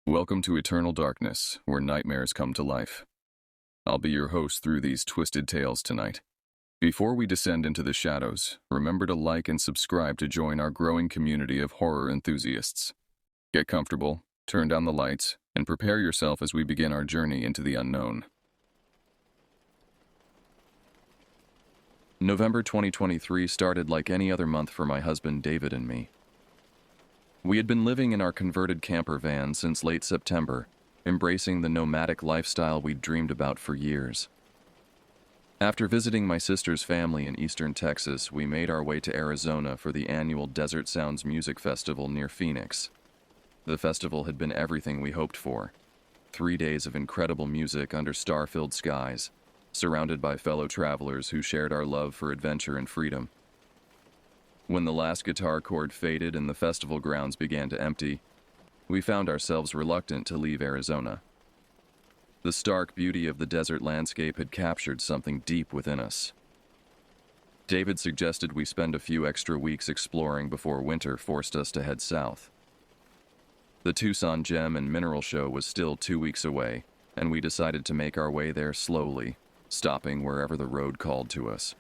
Welcome to Eternal Darkness, where nightmares come to life. I'll be your host through these twisted tales tonight. Before we descend into the shadows, remember to like and subscribe to join our growing community of horror enthusiasts. Get comfortable, turn down the lights, and prepare yourself as we begin our journey into the unknown. November 2023 started like any other month for my husband David and me. We had been living in our converted camper van since late September, embracing the nomadic lifestyle we'd dreamed about for years. After visiting my sister's family in eastern Texas, we made our way to Arizona for the annual Desert Sounds Music Festival near Phoenix. The festival had been everything we hoped for. 3 days of incredible music under star-filled skies, surrounded by fellow travelers who shared our love for adventure and freedom. When the last guitar chord faded and the festival grounds began to empty, we found ourselves reluctant to leave Arizona. The stark beauty of the desert landscape had captured something deep within us. David suggested we spend a few extra weeks exploring before winter forced us to head south. The Tucson Gem and Mineral Show was still 2 weeks away, and we decided to make our way there slowly, stopping wherever the road called to us.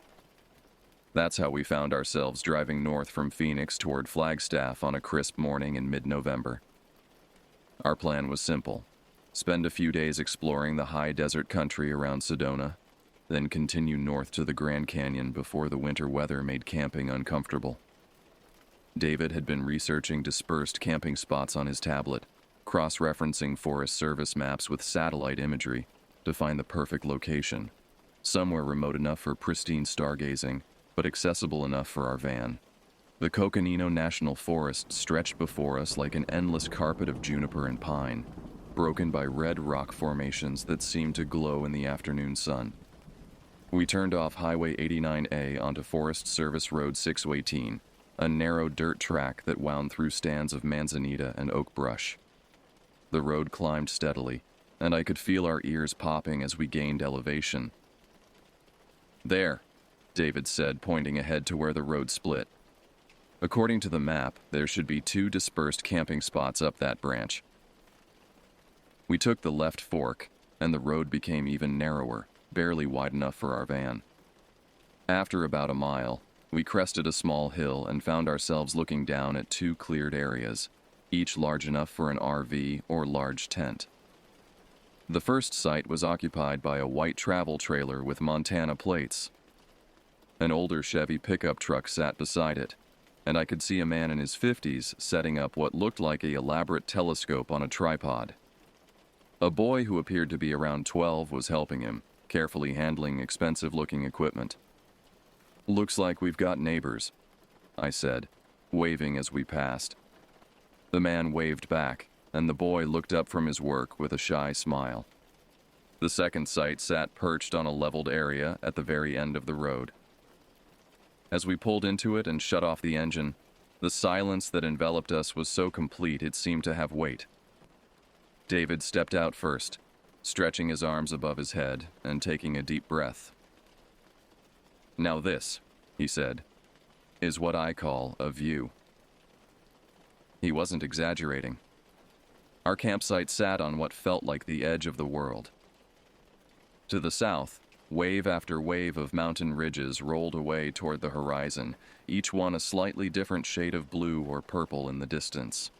That's how we found ourselves driving north from Phoenix toward Flagstaff on a crisp morning in mid-November. Our plan was simple: spend a few days exploring the high desert country around Sedona, then continue north to the Grand Canyon before the winter weather made camping uncomfortable. David had been researching dispersed camping spots on his tablet, cross-referencing Forest Service maps with satellite imagery to find the perfect location, somewhere remote enough for pristine stargazing, but accessible enough for our van. The Coconino National Forest stretched before us like an endless carpet of juniper and pine, broken by red rock formations that seemed to glow in the afternoon sun. We turned off Highway 89A onto Forest Service Road 618, a narrow dirt track that wound through stands of manzanita and oak brush. The road climbed steadily, and I could feel our ears popping as we gained elevation. "There," David said, pointing ahead to where the road split. According to the map, there should be 2 dispersed camping spots up that branch. We took the left fork, and the road became even narrower, barely wide enough for our van. After about a mile, we crested a small hill and found ourselves looking down at 2 cleared areas, each large enough for an RV or large tent. The first site was occupied by a white travel trailer with Montana plates. An older Chevy pickup truck sat beside it, and I could see a man in his 50s setting up what looked like an elaborate telescope on a tripod. A boy who appeared to be around 12 was helping him, carefully handling expensive-looking equipment. "Looks like we've got neighbors," I said, waving as we passed. The man waved back, and the boy looked up from his work with a shy smile. The second site sat perched on a leveled area at the very end of the road. As we pulled into it and shut off the engine, the silence that enveloped us was so complete it seemed to have weight. David stepped out first, stretching his arms above his head and taking a deep breath. "Now this," he said, "is what I call a view." He wasn't exaggerating. Our campsite sat on what felt like the edge of the world. To the south, wave after wave of mountain ridges rolled away toward the horizon, each one a slightly different shade of blue or purple in the distance.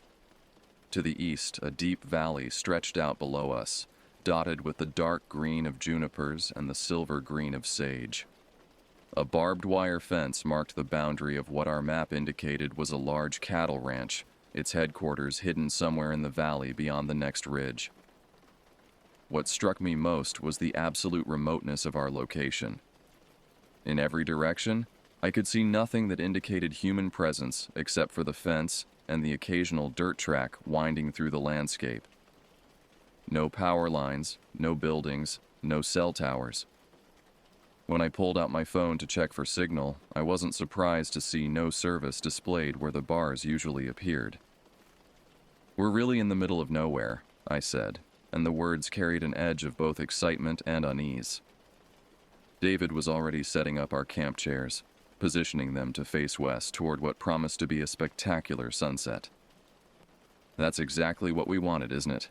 To the east, a deep valley stretched out below us, dotted with the dark green of junipers and the silver green of sage. A barbed wire fence marked the boundary of what our map indicated was a large cattle ranch, its headquarters hidden somewhere in the valley beyond the next ridge. What struck me most was the absolute remoteness of our location. In every direction, I could see nothing that indicated human presence except for the fence and the occasional dirt track winding through the landscape. No power lines, no buildings, no cell towers. When I pulled out my phone to check for signal, I wasn't surprised to see no service displayed where the bars usually appeared. "We're really in the middle of nowhere," I said, and the words carried an edge of both excitement and unease. David was already setting up our camp chairs, positioning them to face west toward what promised to be a spectacular sunset. That's exactly what we wanted, isn't it?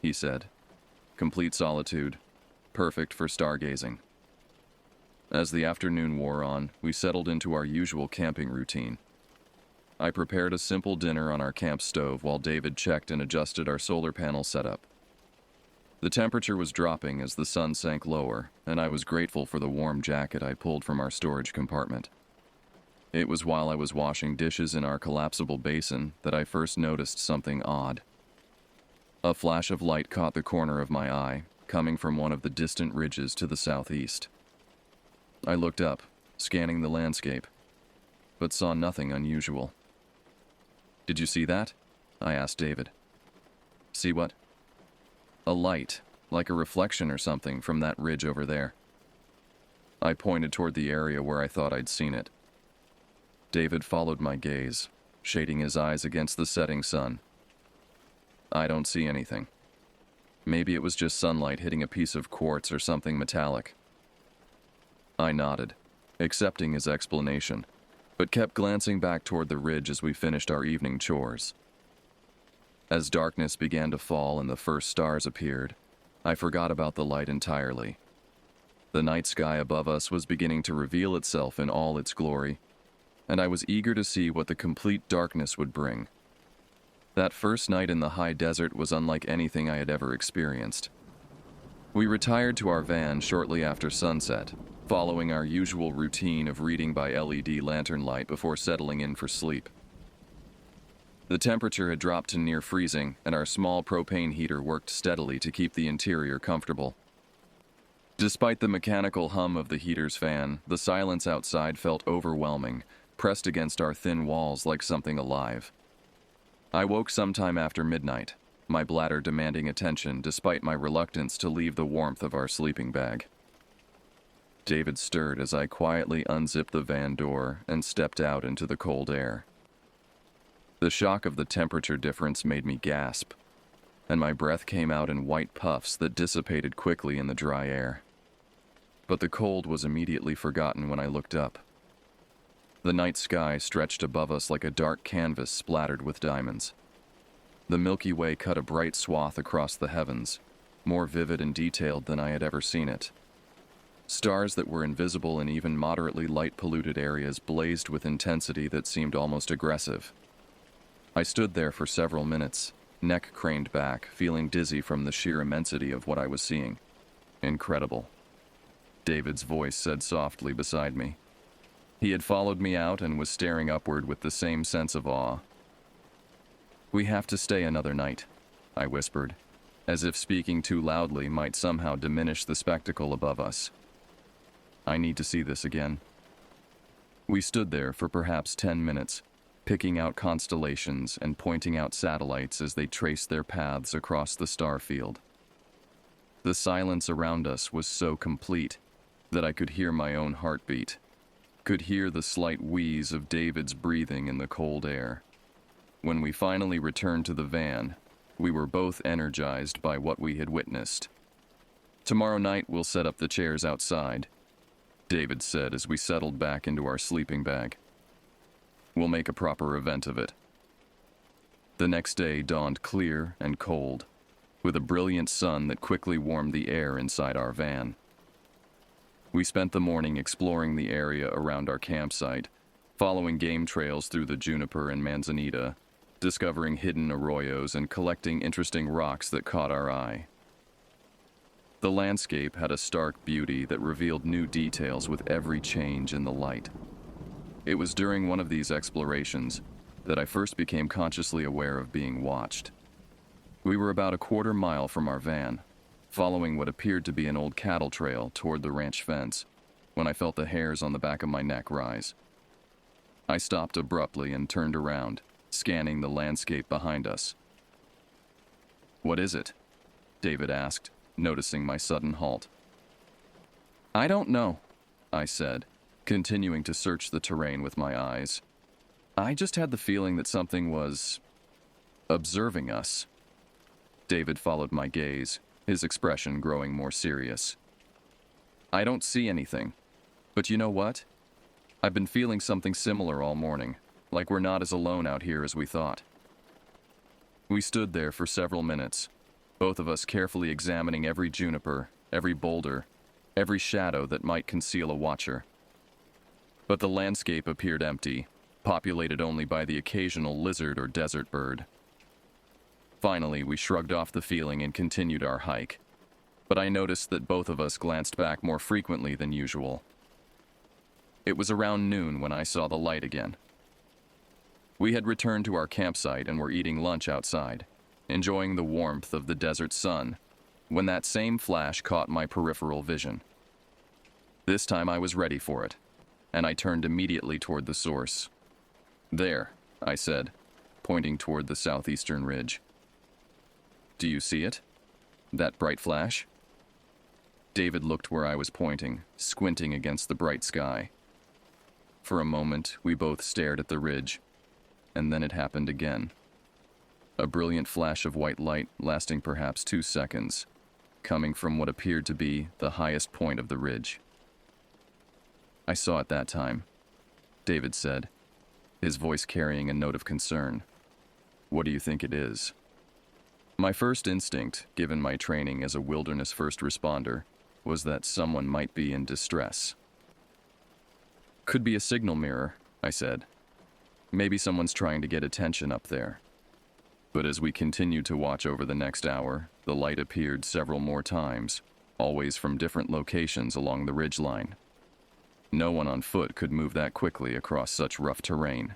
He said. Complete solitude. Perfect for stargazing. As the afternoon wore on, we settled into our usual camping routine. I prepared a simple dinner on our camp stove while David checked and adjusted our solar panel setup. The temperature was dropping as the sun sank lower, and I was grateful for the warm jacket I pulled from our storage compartment. It was while I was washing dishes in our collapsible basin that I first noticed something odd. A flash of light caught the corner of my eye, coming from one of the distant ridges to the southeast. I looked up, scanning the landscape, but saw nothing unusual. "Did you see that?" I asked David. "See what?" "A light, like a reflection or something from that ridge over there." I pointed toward the area where I thought I'd seen it. David followed my gaze, shading his eyes against the setting sun. "I don't see anything. Maybe it was just sunlight hitting a piece of quartz or something metallic." I nodded, accepting his explanation, but kept glancing back toward the ridge as we finished our evening chores. As darkness began to fall and the first stars appeared, I forgot about the light entirely. The night sky above us was beginning to reveal itself in all its glory, and I was eager to see what the complete darkness would bring. That first night in the high desert was unlike anything I had ever experienced. We retired to our van shortly after sunset, following our usual routine of reading by LED lantern light before settling in for sleep. The temperature had dropped to near freezing, and our small propane heater worked steadily to keep the interior comfortable. Despite the mechanical hum of the heater's fan, the silence outside felt overwhelming, pressed against our thin walls like something alive. I woke sometime after midnight, my bladder demanding attention despite my reluctance to leave the warmth of our sleeping bag. David stirred as I quietly unzipped the van door and stepped out into the cold air. The shock of the temperature difference made me gasp, and my breath came out in white puffs that dissipated quickly in the dry air. But the cold was immediately forgotten when I looked up. The night sky stretched above us like a dark canvas splattered with diamonds. The Milky Way cut a bright swath across the heavens, more vivid and detailed than I had ever seen it. Stars that were invisible in even moderately light-polluted areas blazed with intensity that seemed almost aggressive. I stood there for several minutes, neck craned back, feeling dizzy from the sheer immensity of what I was seeing. "Incredible," David's voice said softly beside me. He had followed me out and was staring upward with the same sense of awe. "We have to stay another night," I whispered, as if speaking too loudly might somehow diminish the spectacle above us. "I need to see this again." We stood there for perhaps 10 minutes, picking out constellations and pointing out satellites as they traced their paths across the star field. The silence around us was so complete that I could hear my own heartbeat, could hear the slight wheeze of David's breathing in the cold air. When we finally returned to the van, we were both energized by what we had witnessed. "Tomorrow night we'll set up the chairs outside," David said as we settled back into our sleeping bag. "We'll make a proper event of it." The next day dawned clear and cold, with a brilliant sun that quickly warmed the air inside our van. We spent the morning exploring the area around our campsite, following game trails through the juniper and manzanita, discovering hidden arroyos and collecting interesting rocks that caught our eye. The landscape had a stark beauty that revealed new details with every change in the light. It was during one of these explorations that I first became consciously aware of being watched. We were about a quarter mile from our van, following what appeared to be an old cattle trail toward the ranch fence, when I felt the hairs on the back of my neck rise. I stopped abruptly and turned around, scanning the landscape behind us. "What is it?" David asked, noticing my sudden halt. "I don't know," I said, continuing to search the terrain with my eyes. "I just had the feeling that something was observing us." David followed my gaze, his expression growing more serious. "I don't see anything, but you know what? I've been feeling something similar all morning, like we're not as alone out here as we thought." We stood there for several minutes, both of us carefully examining every juniper, every boulder, every shadow that might conceal a watcher. But the landscape appeared empty, populated only by the occasional lizard or desert bird. Finally, we shrugged off the feeling and continued our hike, but I noticed that both of us glanced back more frequently than usual. It was around noon when I saw the light again. We had returned to our campsite and were eating lunch outside, enjoying the warmth of the desert sun, when that same flash caught my peripheral vision. This time I was ready for it, and I turned immediately toward the source. "There," I said, pointing toward the southeastern ridge. "Do you see it? That bright flash?" David looked where I was pointing, squinting against the bright sky. For a moment, we both stared at the ridge, and then it happened again. A brilliant flash of white light lasting perhaps 2 seconds, coming from what appeared to be the highest point of the ridge. "I saw it that time," David said, his voice carrying a note of concern. "What do you think it is?" My first instinct, given my training as a wilderness first responder, was that someone might be in distress. "Could be a signal mirror," I said. "Maybe someone's trying to get attention up there." But as we continued to watch over the next hour, the light appeared several more times, always from different locations along the ridgeline. No one on foot could move that quickly across such rough terrain.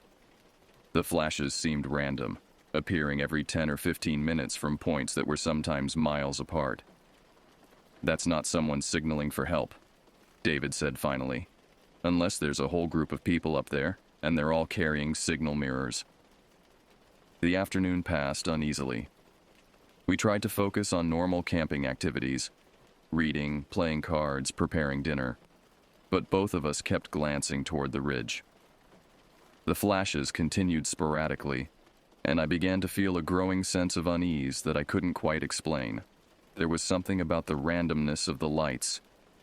The flashes seemed random, appearing every 10 or 15 minutes from points that were sometimes miles apart. "That's not someone signaling for help," David said finally, "unless there's a whole group of people up there, and they're all carrying signal mirrors." The afternoon passed uneasily. We tried to focus on normal camping activities, reading, playing cards, preparing dinner, but both of us kept glancing toward the ridge. The flashes continued sporadically, and I began to feel a growing sense of unease that I couldn't quite explain. There was something about the randomness of the lights,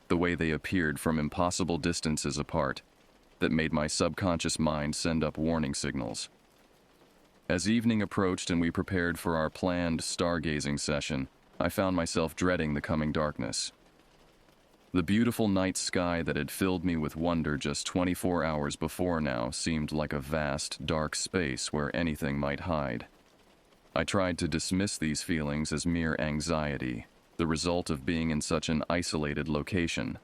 the way they appeared from impossible distances apart, that made my subconscious mind send up warning signals. As evening approached and we prepared for our planned stargazing session, I found myself dreading the coming darkness. The beautiful night sky that had filled me with wonder just 24 hours before now seemed like a vast, dark space where anything might hide. I tried to dismiss these feelings as mere anxiety, the result of being in such an isolated location,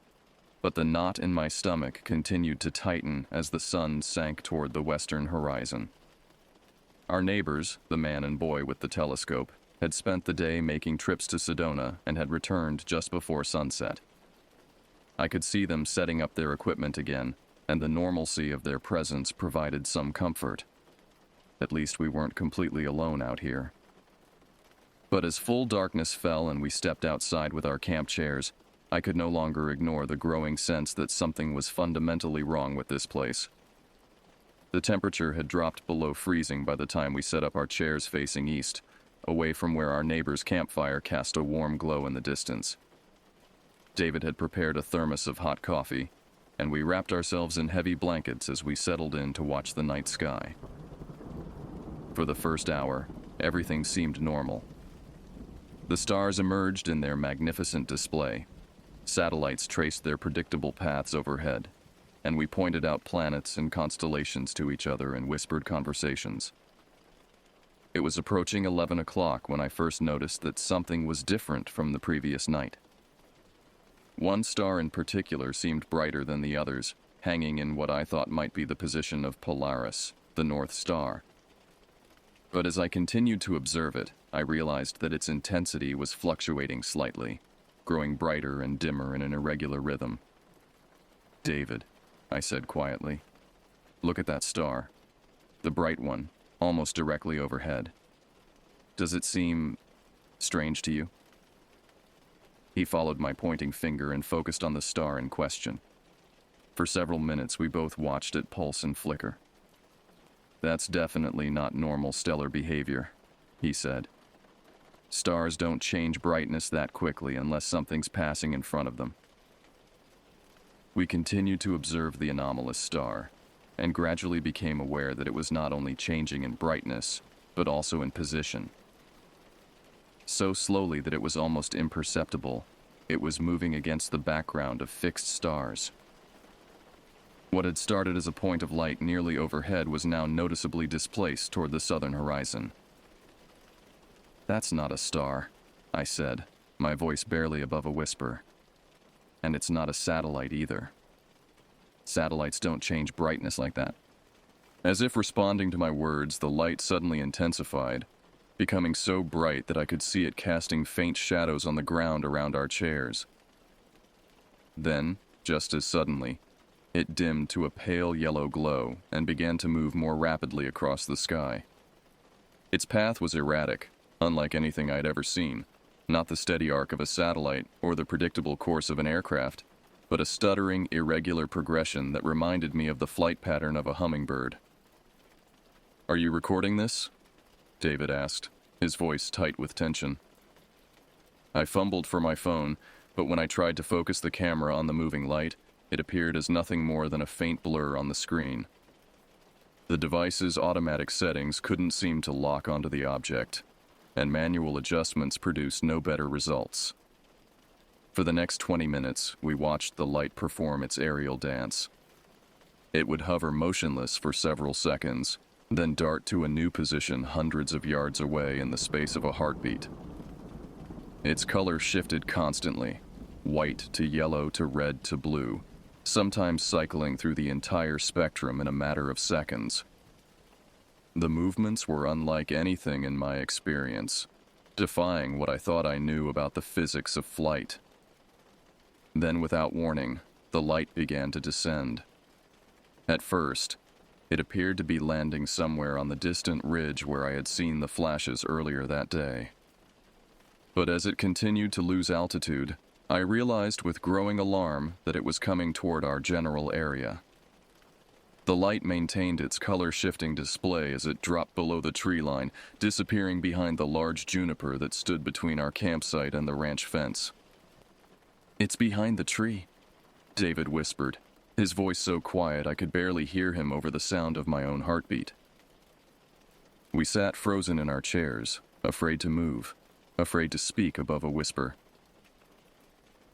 but the knot in my stomach continued to tighten as the sun sank toward the western horizon. Our neighbors, the man and boy with the telescope, had spent the day making trips to Sedona and had returned just before sunset. I could see them setting up their equipment again, and the normalcy of their presence provided some comfort. At least we weren't completely alone out here. But as full darkness fell and we stepped outside with our camp chairs, I could no longer ignore the growing sense that something was fundamentally wrong with this place. The temperature had dropped below freezing by the time we set up our chairs facing east, away from where our neighbor's campfire cast a warm glow in the distance. David had prepared a thermos of hot coffee, and we wrapped ourselves in heavy blankets as we settled in to watch the night sky. For the first hour, everything seemed normal. The stars emerged in their magnificent display. Satellites traced their predictable paths overhead, and we pointed out planets and constellations to each other in whispered conversations. It was approaching 11 o'clock when I first noticed that something was different from the previous night. One star in particular seemed brighter than the others, hanging in what I thought might be the position of Polaris, the North Star. But as I continued to observe it, I realized that its intensity was fluctuating slightly, growing brighter and dimmer in an irregular rhythm. "David," I said quietly, "look at that star. The bright one, almost directly overhead. Does it seem strange to you?" He followed my pointing finger and focused on the star in question. For several minutes, we both watched it pulse and flicker. "That's definitely not normal stellar behavior," he said. "Stars don't change brightness that quickly unless something's passing in front of them." We continued to observe the anomalous star, and gradually became aware that it was not only changing in brightness, but also in position, so slowly that it was almost imperceptible. It was moving against the background of fixed stars. What had started as a point of light nearly overhead was now noticeably displaced toward the southern horizon. "That's not a star," I said, my voice barely above a whisper. "And it's not a satellite either. Satellites don't change brightness like that." As if responding to my words, the light suddenly intensified, becoming so bright that I could see it casting faint shadows on the ground around our chairs. Then, just as suddenly, it dimmed to a pale yellow glow and began to move more rapidly across the sky. Its path was erratic, unlike anything I'd ever seen, not the steady arc of a satellite or the predictable course of an aircraft, but a stuttering, irregular progression that reminded me of the flight pattern of a hummingbird. "Are you recording this?" David asked, his voice tight with tension. I fumbled for my phone, but when I tried to focus the camera on the moving light, it appeared as nothing more than a faint blur on the screen. The device's automatic settings couldn't seem to lock onto the object, and manual adjustments produced no better results. For the next 20 minutes, we watched the light perform its aerial dance. It would hover motionless for several seconds, then dart to a new position hundreds of yards away in the space of a heartbeat. Its color shifted constantly, white to yellow to red to blue, sometimes cycling through the entire spectrum in a matter of seconds. The movements were unlike anything in my experience, defying what I thought I knew about the physics of flight. Then, without warning, the light began to descend. At first, it appeared to be landing somewhere on the distant ridge where I had seen the flashes earlier that day. But as it continued to lose altitude, I realized with growing alarm that it was coming toward our general area. The light maintained its color-shifting display as it dropped below the tree line, disappearing behind the large juniper that stood between our campsite and the ranch fence. "It's behind the tree," David whispered, his voice so quiet I could barely hear him over the sound of my own heartbeat. We sat frozen in our chairs, afraid to move, afraid to speak above a whisper.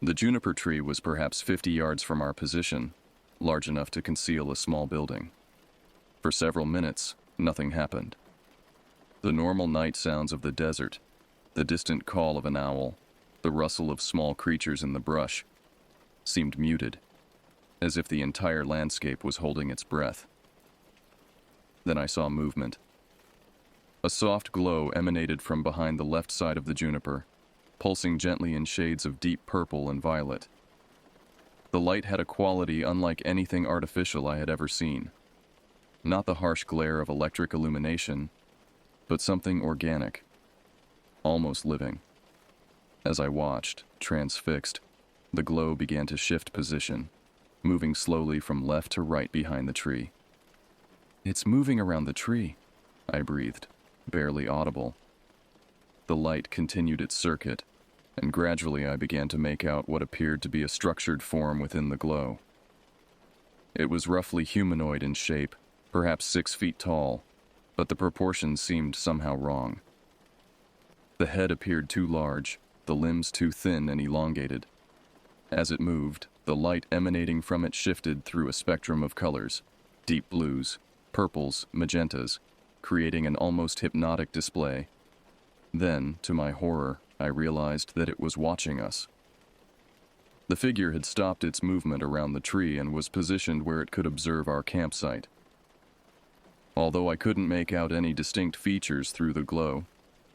The juniper tree was perhaps 50 yards from our position, large enough to conceal a small building. For several minutes, nothing happened. The normal night sounds of the desert, the distant call of an owl, the rustle of small creatures in the brush, seemed muted, as if the entire landscape was holding its breath. Then I saw movement. A soft glow emanated from behind the left side of the juniper, pulsing gently in shades of deep purple and violet. The light had a quality unlike anything artificial I had ever seen. Not the harsh glare of electric illumination, but something organic, almost living. As I watched, transfixed, the glow began to shift position, moving slowly from left to right behind the tree. "It's moving around the tree," I breathed, barely audible. The light continued its circuit, and gradually I began to make out what appeared to be a structured form within the glow. It was roughly humanoid in shape, perhaps 6 feet tall, but the proportions seemed somehow wrong. The head appeared too large, the limbs too thin and elongated. As it moved, the light emanating from it shifted through a spectrum of colors, deep blues, purples, magentas, creating an almost hypnotic display. Then, to my horror, I realized that it was watching us. The figure had stopped its movement around the tree and was positioned where it could observe our campsite. Although I couldn't make out any distinct features through the glow,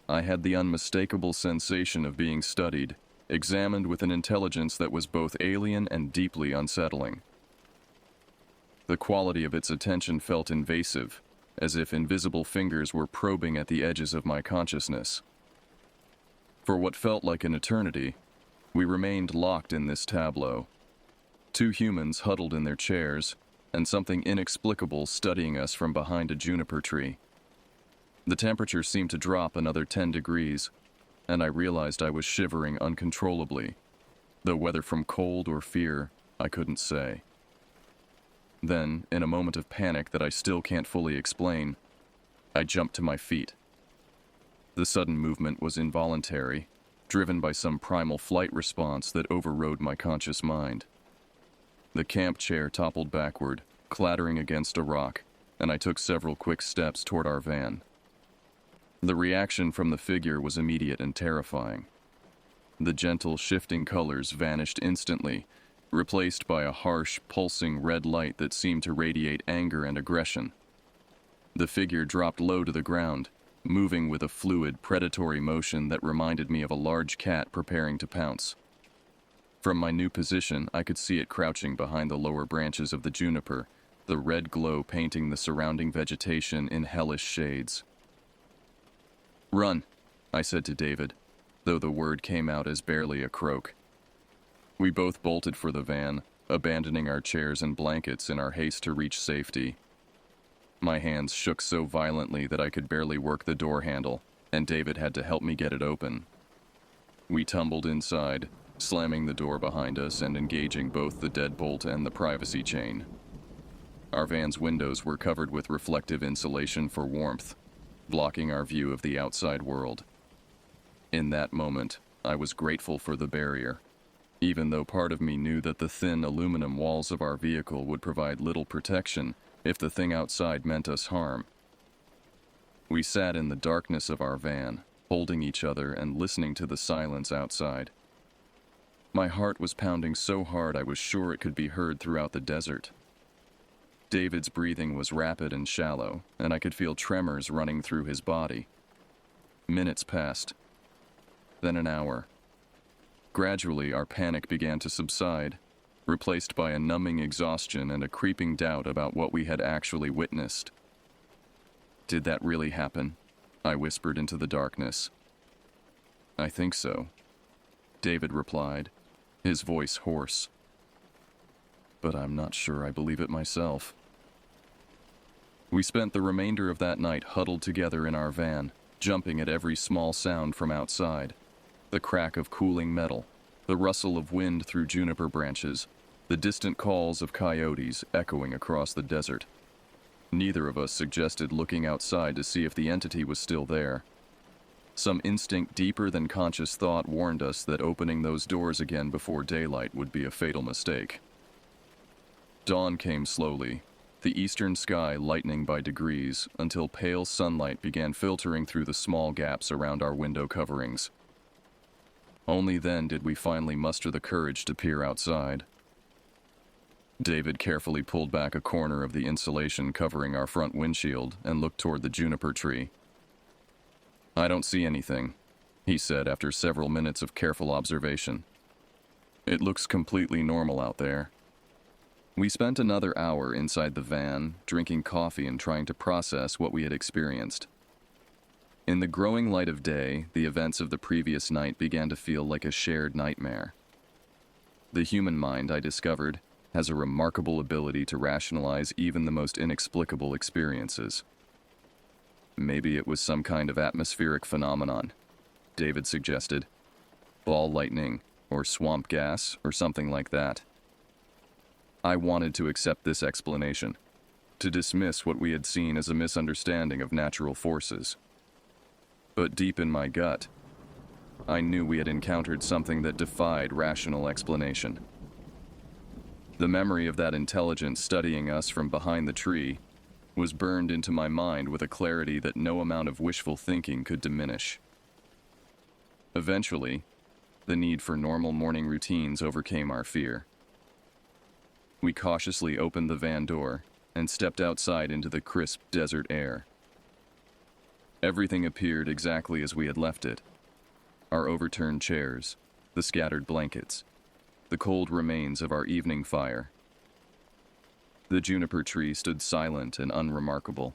I had the unmistakable sensation of being studied, examined with an intelligence that was both alien and deeply unsettling. The quality of its attention felt invasive, as if invisible fingers were probing at the edges of my consciousness. For what felt like an eternity, we remained locked in this tableau. 2 humans huddled in their chairs, and something inexplicable studying us from behind a juniper tree. The temperature seemed to drop another 10 degrees, and I realized I was shivering uncontrollably, though whether from cold or fear, I couldn't say. Then, in a moment of panic that I still can't fully explain, I jumped to my feet. The sudden movement was involuntary, driven by some primal flight response that overrode my conscious mind. The camp chair toppled backward, clattering against a rock, and I took several quick steps toward our van. The reaction from the figure was immediate and terrifying. The gentle, shifting colors vanished instantly, replaced by a harsh, pulsing red light that seemed to radiate anger and aggression. The figure dropped low to the ground, moving with a fluid, predatory motion that reminded me of a large cat preparing to pounce. From my new position, I could see it crouching behind the lower branches of the juniper, the red glow painting the surrounding vegetation in hellish shades. "Run," I said to David, though the word came out as barely a croak. We both bolted for the van, abandoning our chairs and blankets in our haste to reach safety. My hands shook so violently that I could barely work the door handle, and David had to help me get it open. We tumbled inside, slamming the door behind us and engaging both the deadbolt and the privacy chain. Our van's windows were covered with reflective insulation for warmth, blocking our view of the outside world. In that moment, I was grateful for the barrier, even though part of me knew that the thin aluminum walls of our vehicle would provide little protection if the thing outside meant us harm. We sat in the darkness of our van, holding each other and listening to the silence outside. My heart was pounding so hard I was sure it could be heard throughout the desert. David's breathing was rapid and shallow, and I could feel tremors running through his body. Minutes passed, then an hour. Gradually, our panic began to subside, replaced by a numbing exhaustion and a creeping doubt about what we had actually witnessed. "Did that really happen?" I whispered into the darkness. "I think so," David replied, his voice hoarse. "But I'm not sure I believe it myself." We spent the remainder of that night huddled together in our van, jumping at every small sound from outside. The crack of cooling metal, the rustle of wind through juniper branches, the distant calls of coyotes echoing across the desert. Neither of us suggested looking outside to see if the entity was still there. Some instinct deeper than conscious thought warned us that opening those doors again before daylight would be a fatal mistake. Dawn came slowly, the eastern sky lightening by degrees until pale sunlight began filtering through the small gaps around our window coverings. Only then did we finally muster the courage to peer outside. David carefully pulled back a corner of the insulation covering our front windshield and looked toward the juniper tree. "I don't see anything," he said after several minutes of careful observation. "It looks completely normal out there." We spent another hour inside the van, drinking coffee and trying to process what we had experienced. In the growing light of day, the events of the previous night began to feel like a shared nightmare. The human mind, I discovered, has a remarkable ability to rationalize even the most inexplicable experiences. Maybe it was some kind of atmospheric phenomenon, David suggested. Ball lightning, or swamp gas, or something like that. I wanted to accept this explanation, to dismiss what we had seen as a misunderstanding of natural forces. But deep in my gut, I knew we had encountered something that defied rational explanation. The memory of that intelligence studying us from behind the tree was burned into my mind with a clarity that no amount of wishful thinking could diminish. Eventually, the need for normal morning routines overcame our fear. We cautiously opened the van door and stepped outside into the crisp desert air. Everything appeared exactly as we had left it. Our overturned chairs, the scattered blankets, the cold remains of our evening fire. The juniper tree stood silent and unremarkable,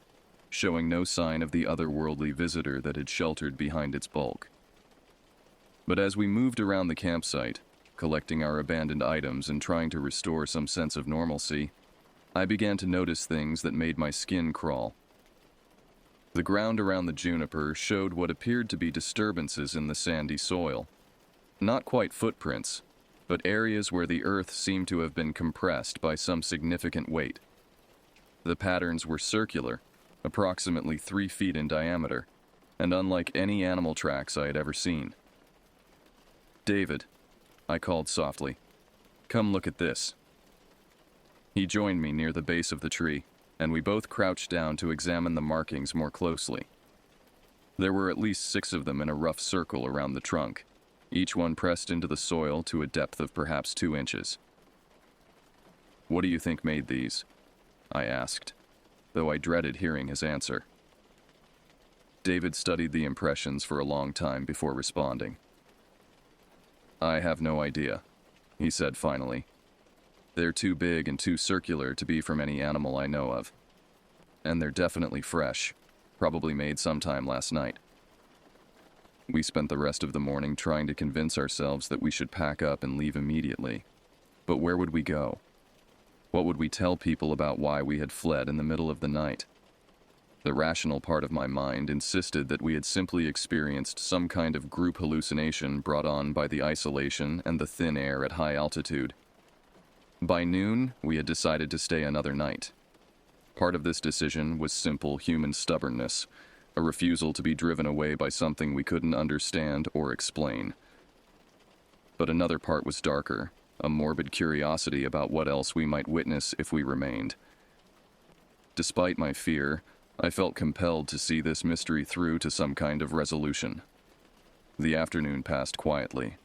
showing no sign of the otherworldly visitor that had sheltered behind its bulk. But as we moved around the campsite, collecting our abandoned items and trying to restore some sense of normalcy, I began to notice things that made my skin crawl. The ground around the juniper showed what appeared to be disturbances in the sandy soil. Not quite footprints, but areas where the earth seemed to have been compressed by some significant weight. The patterns were circular, approximately 3 feet in diameter, and unlike any animal tracks I had ever seen. "David," I called softly, "come look at this." He joined me near the base of the tree, and we both crouched down to examine the markings more closely. There were at least 6 of them in a rough circle around the trunk, each one pressed into the soil to a depth of perhaps 2 inches. "What do you think made these?" I asked, though I dreaded hearing his answer. David studied the impressions for a long time before responding. "I have no idea," he said finally. "They're too big and too circular to be from any animal I know of. And they're definitely fresh, probably made sometime last night." We spent the rest of the morning trying to convince ourselves that we should pack up and leave immediately. But where would we go? What would we tell people about why we had fled in the middle of the night? The rational part of my mind insisted that we had simply experienced some kind of group hallucination brought on by the isolation and the thin air at high altitude. By noon, we had decided to stay another night. Part of this decision was simple human stubbornness, a refusal to be driven away by something we couldn't understand or explain. But another part was darker, a morbid curiosity about what else we might witness if we remained. Despite my fear, I felt compelled to see this mystery through to some kind of resolution. The afternoon passed quietly.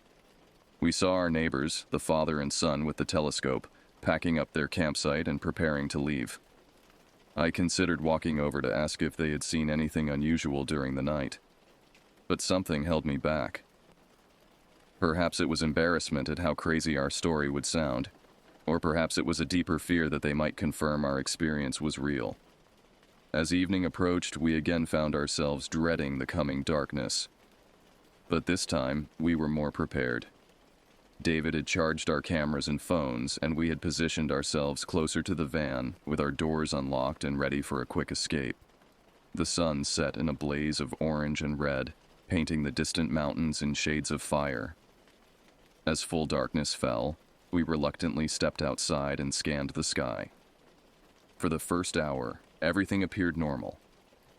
We saw our neighbors, the father and son with the telescope, packing up their campsite and preparing to leave. I considered walking over to ask if they had seen anything unusual during the night. But something held me back. Perhaps it was embarrassment at how crazy our story would sound, or perhaps it was a deeper fear that they might confirm our experience was real. As evening approached, we again found ourselves dreading the coming darkness. But this time, we were more prepared. David had charged our cameras and phones, and we had positioned ourselves closer to the van, with our doors unlocked and ready for a quick escape. The sun set in a blaze of orange and red, painting the distant mountains in shades of fire. As full darkness fell, we reluctantly stepped outside and scanned the sky. For the first hour, everything appeared normal.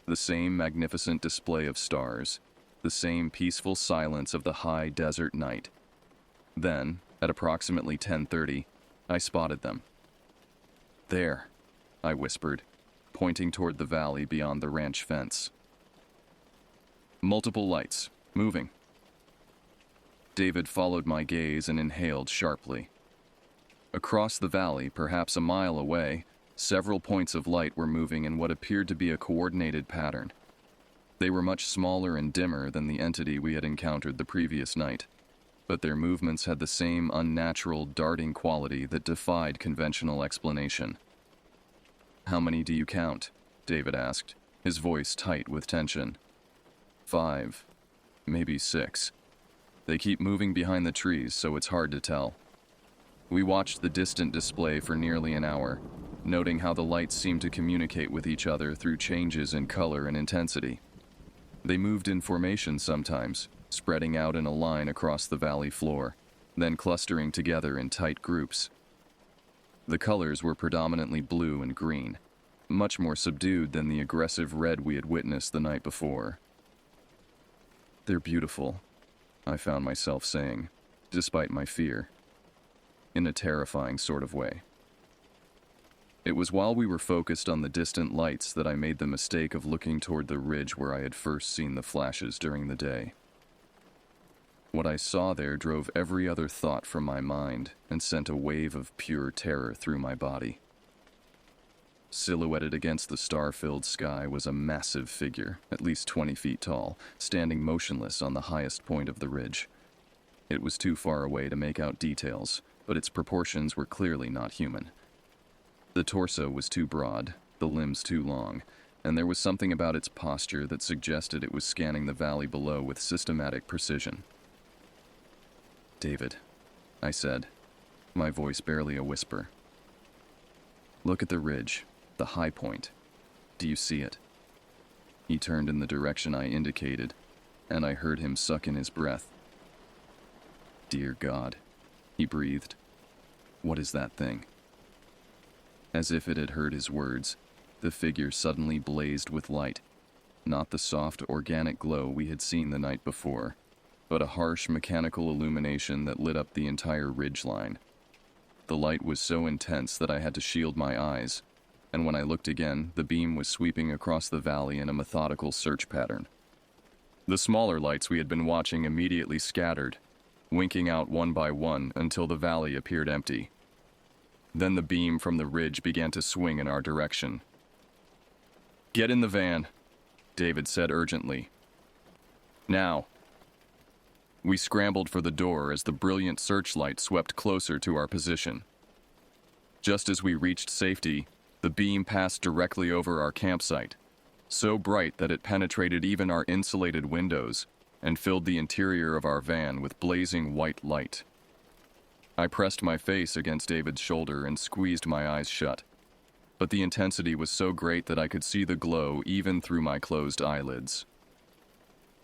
The same magnificent display of stars, the same peaceful silence of the high desert night. Then, at approximately 10:30, I spotted them. "There," I whispered, pointing toward the valley beyond the ranch fence. "Multiple lights, moving." David followed my gaze and inhaled sharply. Across the valley, perhaps a mile away, several points of light were moving in what appeared to be a coordinated pattern. They were much smaller and dimmer than the entity we had encountered the previous night, but their movements had the same unnatural, darting quality that defied conventional explanation. "How many do you count?" David asked, his voice tight with tension. "5, maybe 6. They keep moving behind the trees, so it's hard to tell." We watched the distant display for nearly an hour, noting how the lights seemed to communicate with each other through changes in color and intensity. They moved in formation sometimes, spreading out in a line across the valley floor, then clustering together in tight groups. The colors were predominantly blue and green, much more subdued than the aggressive red we had witnessed the night before. "They're beautiful," I found myself saying, despite my fear, in a terrifying sort of way. It was while we were focused on the distant lights that I made the mistake of looking toward the ridge where I had first seen the flashes during the day. What I saw there drove every other thought from my mind and sent a wave of pure terror through my body. Silhouetted against the star-filled sky was a massive figure, at least 20 feet tall, standing motionless on the highest point of the ridge. It was too far away to make out details, but its proportions were clearly not human. The torso was too broad, the limbs too long, and there was something about its posture that suggested it was scanning the valley below with systematic precision. "David," I said, my voice barely a whisper. "Look at the ridge, the high point. Do you see it?" He turned in the direction I indicated, and I heard him suck in his breath. "Dear God," he breathed. "What is that thing?" As if it had heard his words, the figure suddenly blazed with light. Not the soft, organic glow we had seen the night before, but a harsh mechanical illumination that lit up the entire ridgeline. The light was so intense that I had to shield my eyes, and when I looked again, the beam was sweeping across the valley in a methodical search pattern. The smaller lights we had been watching immediately scattered, winking out one by one until the valley appeared empty. Then the beam from the ridge began to swing in our direction. "Get in the van," David said urgently. "Now." We scrambled for the door as the brilliant searchlight swept closer to our position. Just as we reached safety, the beam passed directly over our campsite, so bright that it penetrated even our insulated windows and filled the interior of our van with blazing white light. I pressed my face against David's shoulder and squeezed my eyes shut, but the intensity was so great that I could see the glow even through my closed eyelids.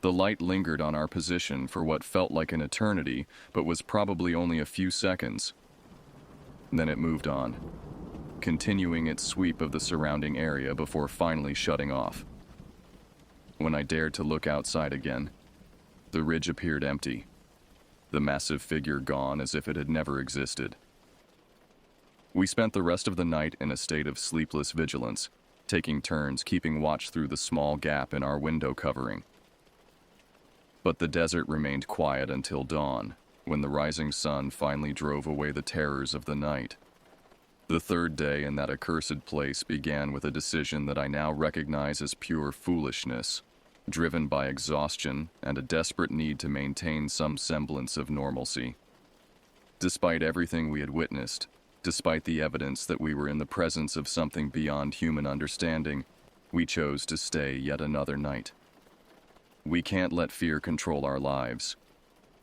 The light lingered on our position for what felt like an eternity, but was probably only a few seconds. Then it moved on, continuing its sweep of the surrounding area before finally shutting off. When I dared to look outside again, the ridge appeared empty, the massive figure gone as if it had never existed. We spent the rest of the night in a state of sleepless vigilance, taking turns keeping watch through the small gap in our window covering. But the desert remained quiet until dawn, when the rising sun finally drove away the terrors of the night. The third day in that accursed place began with a decision that I now recognize as pure foolishness, driven by exhaustion and a desperate need to maintain some semblance of normalcy. Despite everything we had witnessed, despite the evidence that we were in the presence of something beyond human understanding, we chose to stay yet another night. "We can't let fear control our lives,"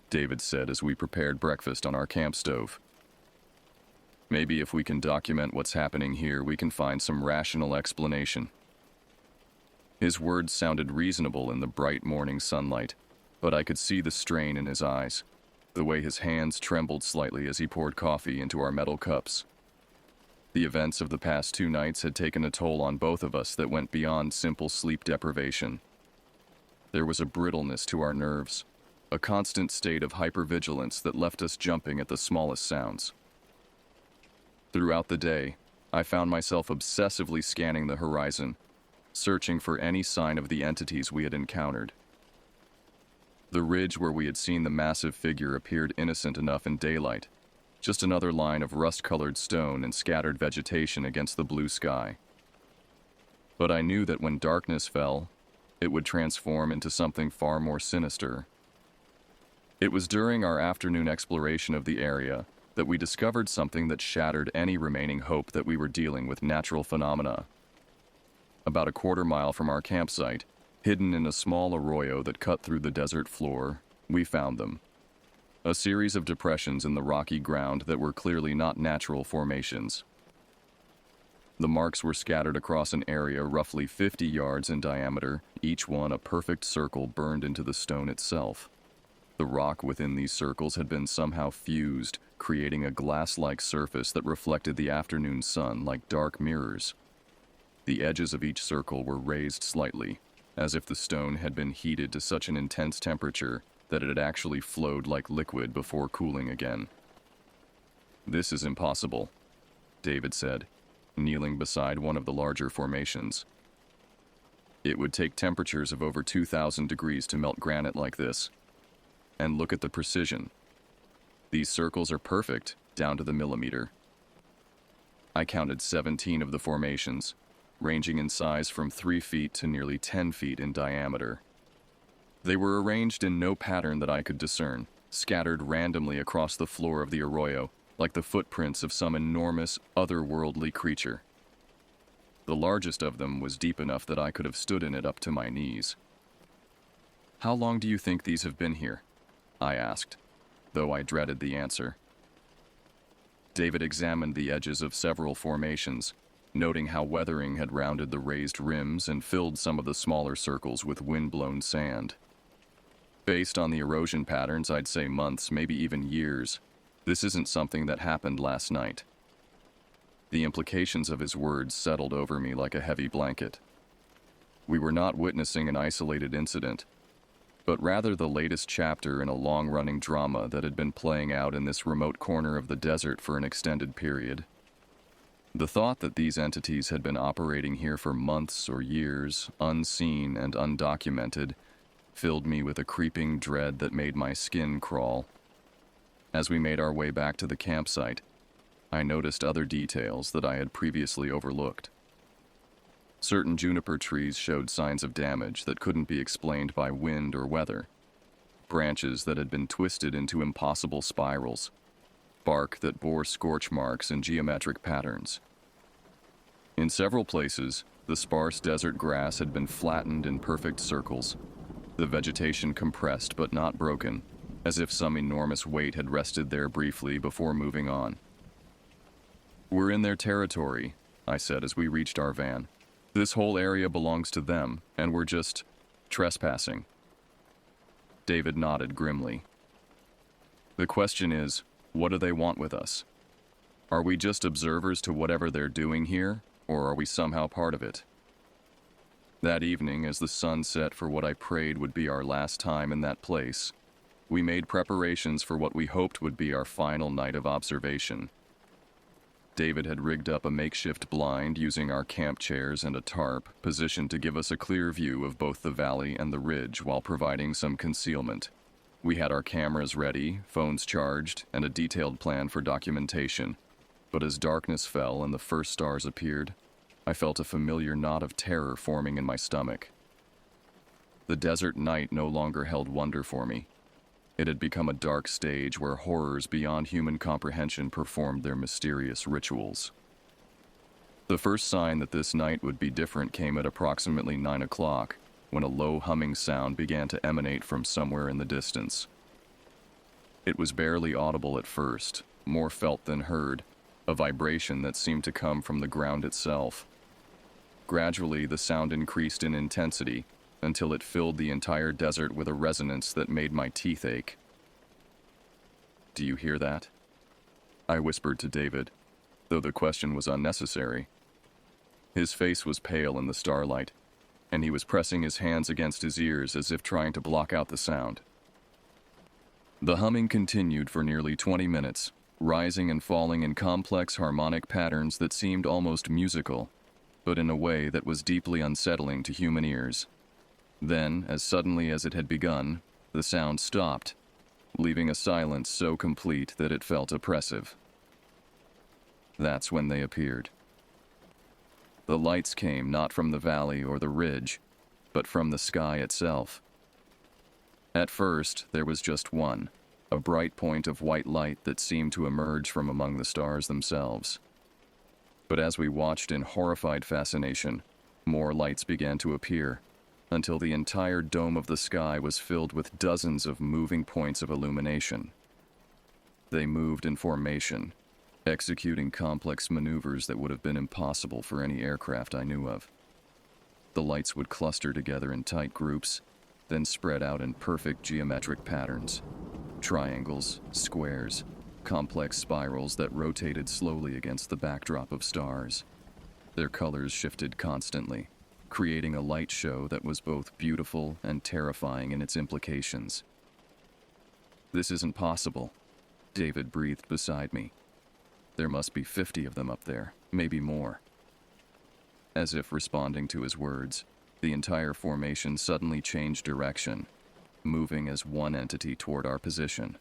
David said as we prepared breakfast on our camp stove. "Maybe if we can document what's happening here, we can find some rational explanation." His words sounded reasonable in the bright morning sunlight, but I could see the strain in his eyes, the way his hands trembled slightly as he poured coffee into our metal cups. The events of the past 2 nights had taken a toll on both of us that went beyond simple sleep deprivation. There was a brittleness to our nerves, a constant state of hypervigilance that left us jumping at the smallest sounds. Throughout the day, I found myself obsessively scanning the horizon, searching for any sign of the entities we had encountered. The ridge where we had seen the massive figure appeared innocent enough in daylight, just another line of rust-colored stone and scattered vegetation against the blue sky. But I knew that when darkness fell, it would transform into something far more sinister. It was during our afternoon exploration of the area that we discovered something that shattered any remaining hope that we were dealing with natural phenomena. About a quarter-mile from our campsite, hidden in a small arroyo that cut through the desert floor, we found them. A series of depressions in the rocky ground that were clearly not natural formations. The marks were scattered across an area roughly 50 yards in diameter, each one a perfect circle burned into the stone itself. The rock within these circles had been somehow fused, creating a glass-like surface that reflected the afternoon sun like dark mirrors. The edges of each circle were raised slightly, as if the stone had been heated to such an intense temperature that it had actually flowed like liquid before cooling again. "This is impossible," David said, kneeling beside one of the larger formations. "It would take temperatures of over 2,000 degrees to melt granite like this. And look at the precision. These circles are perfect, down to the millimeter." I counted 17 of the formations, ranging in size from 3 feet to nearly 10 feet in diameter. They were arranged in no pattern that I could discern, scattered randomly across the floor of the arroyo, like the footprints of some enormous, otherworldly creature. The largest of them was deep enough that I could have stood in it up to my knees. "How long do you think these have been here?" I asked, though I dreaded the answer. David examined the edges of several formations, noting how weathering had rounded the raised rims and filled some of the smaller circles with wind-blown sand. Based on the erosion patterns, I'd say months, maybe even years. This isn't something that happened last night. The implications of his words settled over me like a heavy blanket. We were not witnessing an isolated incident, but rather the latest chapter in a long-running drama that had been playing out in this remote corner of the desert for an extended period. The thought that these entities had been operating here for months or years, unseen and undocumented, filled me with a creeping dread that made my skin crawl. As we made our way back to the campsite, I noticed other details that I had previously overlooked. Certain juniper trees showed signs of damage that couldn't be explained by wind or weather. Branches that had been twisted into impossible spirals. Bark that bore scorch marks in geometric patterns. In several places, the sparse desert grass had been flattened in perfect circles, the vegetation compressed but not broken, as if some enormous weight had rested there briefly before moving on. "We're in their territory," I said as we reached our van. "This whole area belongs to them, and we're just trespassing." David nodded grimly. "The question is, what do they want with us? Are we just observers to whatever they're doing here, or are we somehow part of it?" That evening, as the sun set for what I prayed would be our last time in that place, we made preparations for what we hoped would be our final night of observation. David had rigged up a makeshift blind using our camp chairs and a tarp, positioned to give us a clear view of both the valley and the ridge while providing some concealment. We had our cameras ready, phones charged, and a detailed plan for documentation. But as darkness fell and the first stars appeared, I felt a familiar knot of terror forming in my stomach. The desert night no longer held wonder for me. It had become a dark stage where horrors beyond human comprehension performed their mysterious rituals. The first sign that this night would be different came at approximately 9 o'clock, when a low humming sound began to emanate from somewhere in the distance. It was barely audible at first, more felt than heard, a vibration that seemed to come from the ground itself. Gradually, the sound increased in intensity, until it filled the entire desert with a resonance that made my teeth ache. "Do you hear that?" I whispered to David, though the question was unnecessary. His face was pale in the starlight, and he was pressing his hands against his ears as if trying to block out the sound. The humming continued for nearly 20 minutes, rising and falling in complex harmonic patterns that seemed almost musical, but in a way that was deeply unsettling to human ears. Then, as suddenly as it had begun, the sound stopped, leaving a silence so complete that it felt oppressive. That's when they appeared. The lights came not from the valley or the ridge, but from the sky itself. At first, there was just one, a bright point of white light that seemed to emerge from among the stars themselves. But as we watched in horrified fascination, more lights began to appear, until the entire dome of the sky was filled with dozens of moving points of illumination. They moved in formation, executing complex maneuvers that would have been impossible for any aircraft I knew of. The lights would cluster together in tight groups, then spread out in perfect geometric patterns. Triangles, squares, complex spirals that rotated slowly against the backdrop of stars. Their colors shifted constantly, creating a light show that was both beautiful and terrifying in its implications. "This isn't possible," David breathed beside me. "There must be 50 of them up there, maybe more." As if responding to his words, the entire formation suddenly changed direction, moving as one entity toward our position.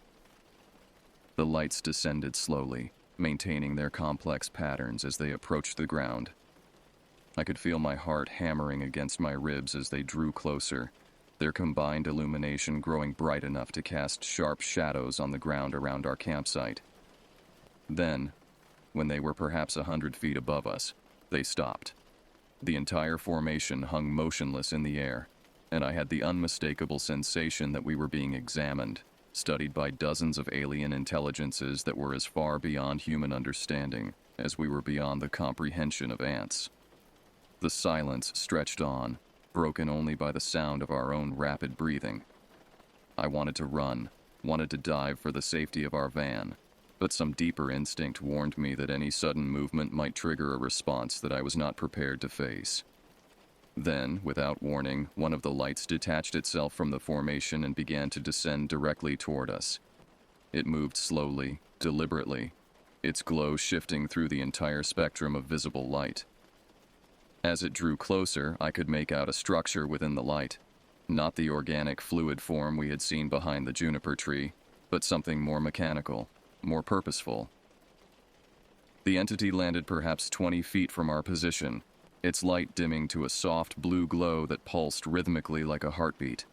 The lights descended slowly, maintaining their complex patterns as they approached the ground. I could feel my heart hammering against my ribs as they drew closer, their combined illumination growing bright enough to cast sharp shadows on the ground around our campsite. Then, when they were perhaps 100 feet above us, they stopped. The entire formation hung motionless in the air, and I had the unmistakable sensation that we were being examined, studied by dozens of alien intelligences that were as far beyond human understanding as we were beyond the comprehension of ants. The silence stretched on, broken only by the sound of our own rapid breathing. I wanted to run, wanted to dive for the safety of our van, but some deeper instinct warned me that any sudden movement might trigger a response that I was not prepared to face. Then, without warning, one of the lights detached itself from the formation and began to descend directly toward us. It moved slowly, deliberately, its glow shifting through the entire spectrum of visible light. As it drew closer, I could make out a structure within the light, not the organic fluid form we had seen behind the juniper tree, but something more mechanical, more purposeful. The entity landed perhaps 20 feet from our position, its light dimming to a soft blue glow that pulsed rhythmically like a heartbeat.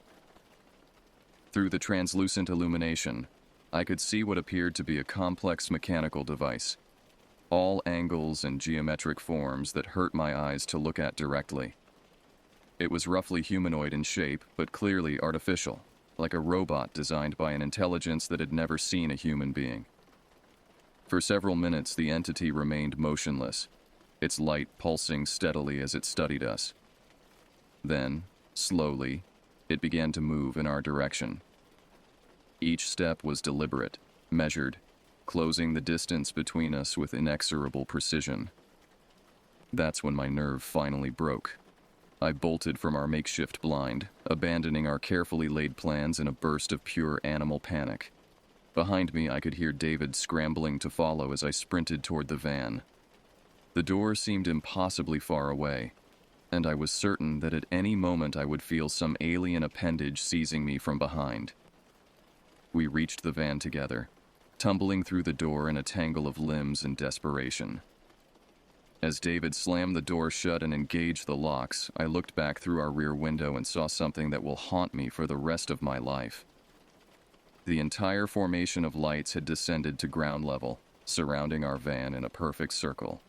Through the translucent illumination, I could see what appeared to be a complex mechanical device, all angles and geometric forms that hurt my eyes to look at directly. It was roughly humanoid in shape, but clearly artificial, like a robot designed by an intelligence that had never seen a human being. For several minutes, the entity remained motionless, its light pulsing steadily as it studied us. Then, slowly, it began to move in our direction. Each step was deliberate, measured, closing the distance between us with inexorable precision. That's when my nerve finally broke. I bolted from our makeshift blind, abandoning our carefully laid plans in a burst of pure animal panic. Behind me, I could hear David scrambling to follow as I sprinted toward the van. The door seemed impossibly far away, and I was certain that at any moment I would feel some alien appendage seizing me from behind. We reached the van together, tumbling through the door in a tangle of limbs and desperation. As David slammed the door shut and engaged the locks, I looked back through our rear window and saw something that will haunt me for the rest of my life. The entire formation of lights had descended to ground level, surrounding our van in a perfect circle.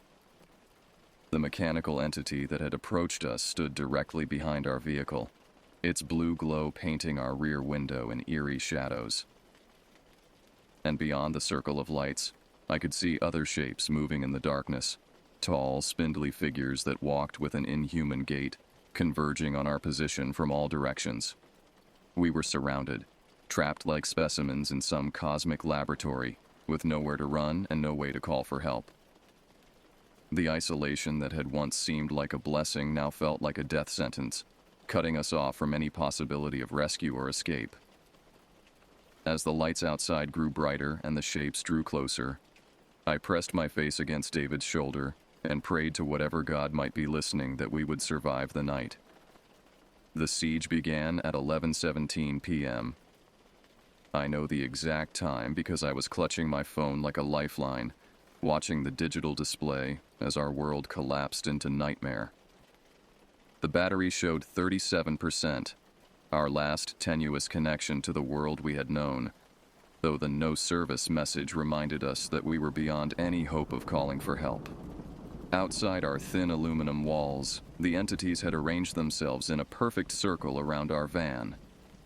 The mechanical entity that had approached us stood directly behind our vehicle, its blue glow painting our rear window in eerie shadows. And beyond the circle of lights, I could see other shapes moving in the darkness, tall, spindly figures that walked with an inhuman gait, converging on our position from all directions. We were surrounded, trapped like specimens in some cosmic laboratory, with nowhere to run and no way to call for help. The isolation that had once seemed like a blessing now felt like a death sentence, cutting us off from any possibility of rescue or escape. As the lights outside grew brighter and the shapes drew closer, I pressed my face against David's shoulder and prayed to whatever God might be listening that we would survive the night. The siege began at 11:17 p.m. I know the exact time because I was clutching my phone like a lifeline, watching the digital display as our world collapsed into nightmare. The battery showed 37%, our last tenuous connection to the world we had known, though the no-service message reminded us that we were beyond any hope of calling for help. Outside our thin aluminum walls, the entities had arranged themselves in a perfect circle around our van,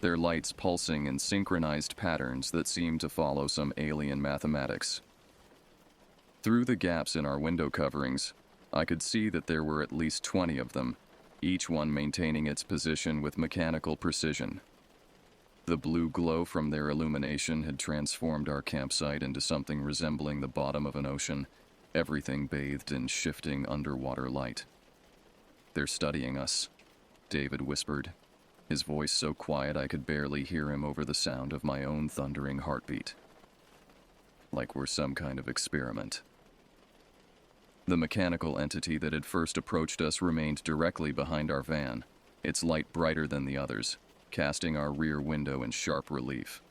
their lights pulsing in synchronized patterns that seemed to follow some alien mathematics. Through the gaps in our window coverings, I could see that there were at least 20 of them, each one maintaining its position with mechanical precision. The blue glow from their illumination had transformed our campsite into something resembling the bottom of an ocean, everything bathed in shifting underwater light. "They're studying us," David whispered, his voice so quiet I could barely hear him over the sound of my own thundering heartbeat. "Like we're some kind of experiment." The mechanical entity that had first approached us remained directly behind our van, its light brighter than the others, casting our rear window in sharp relief.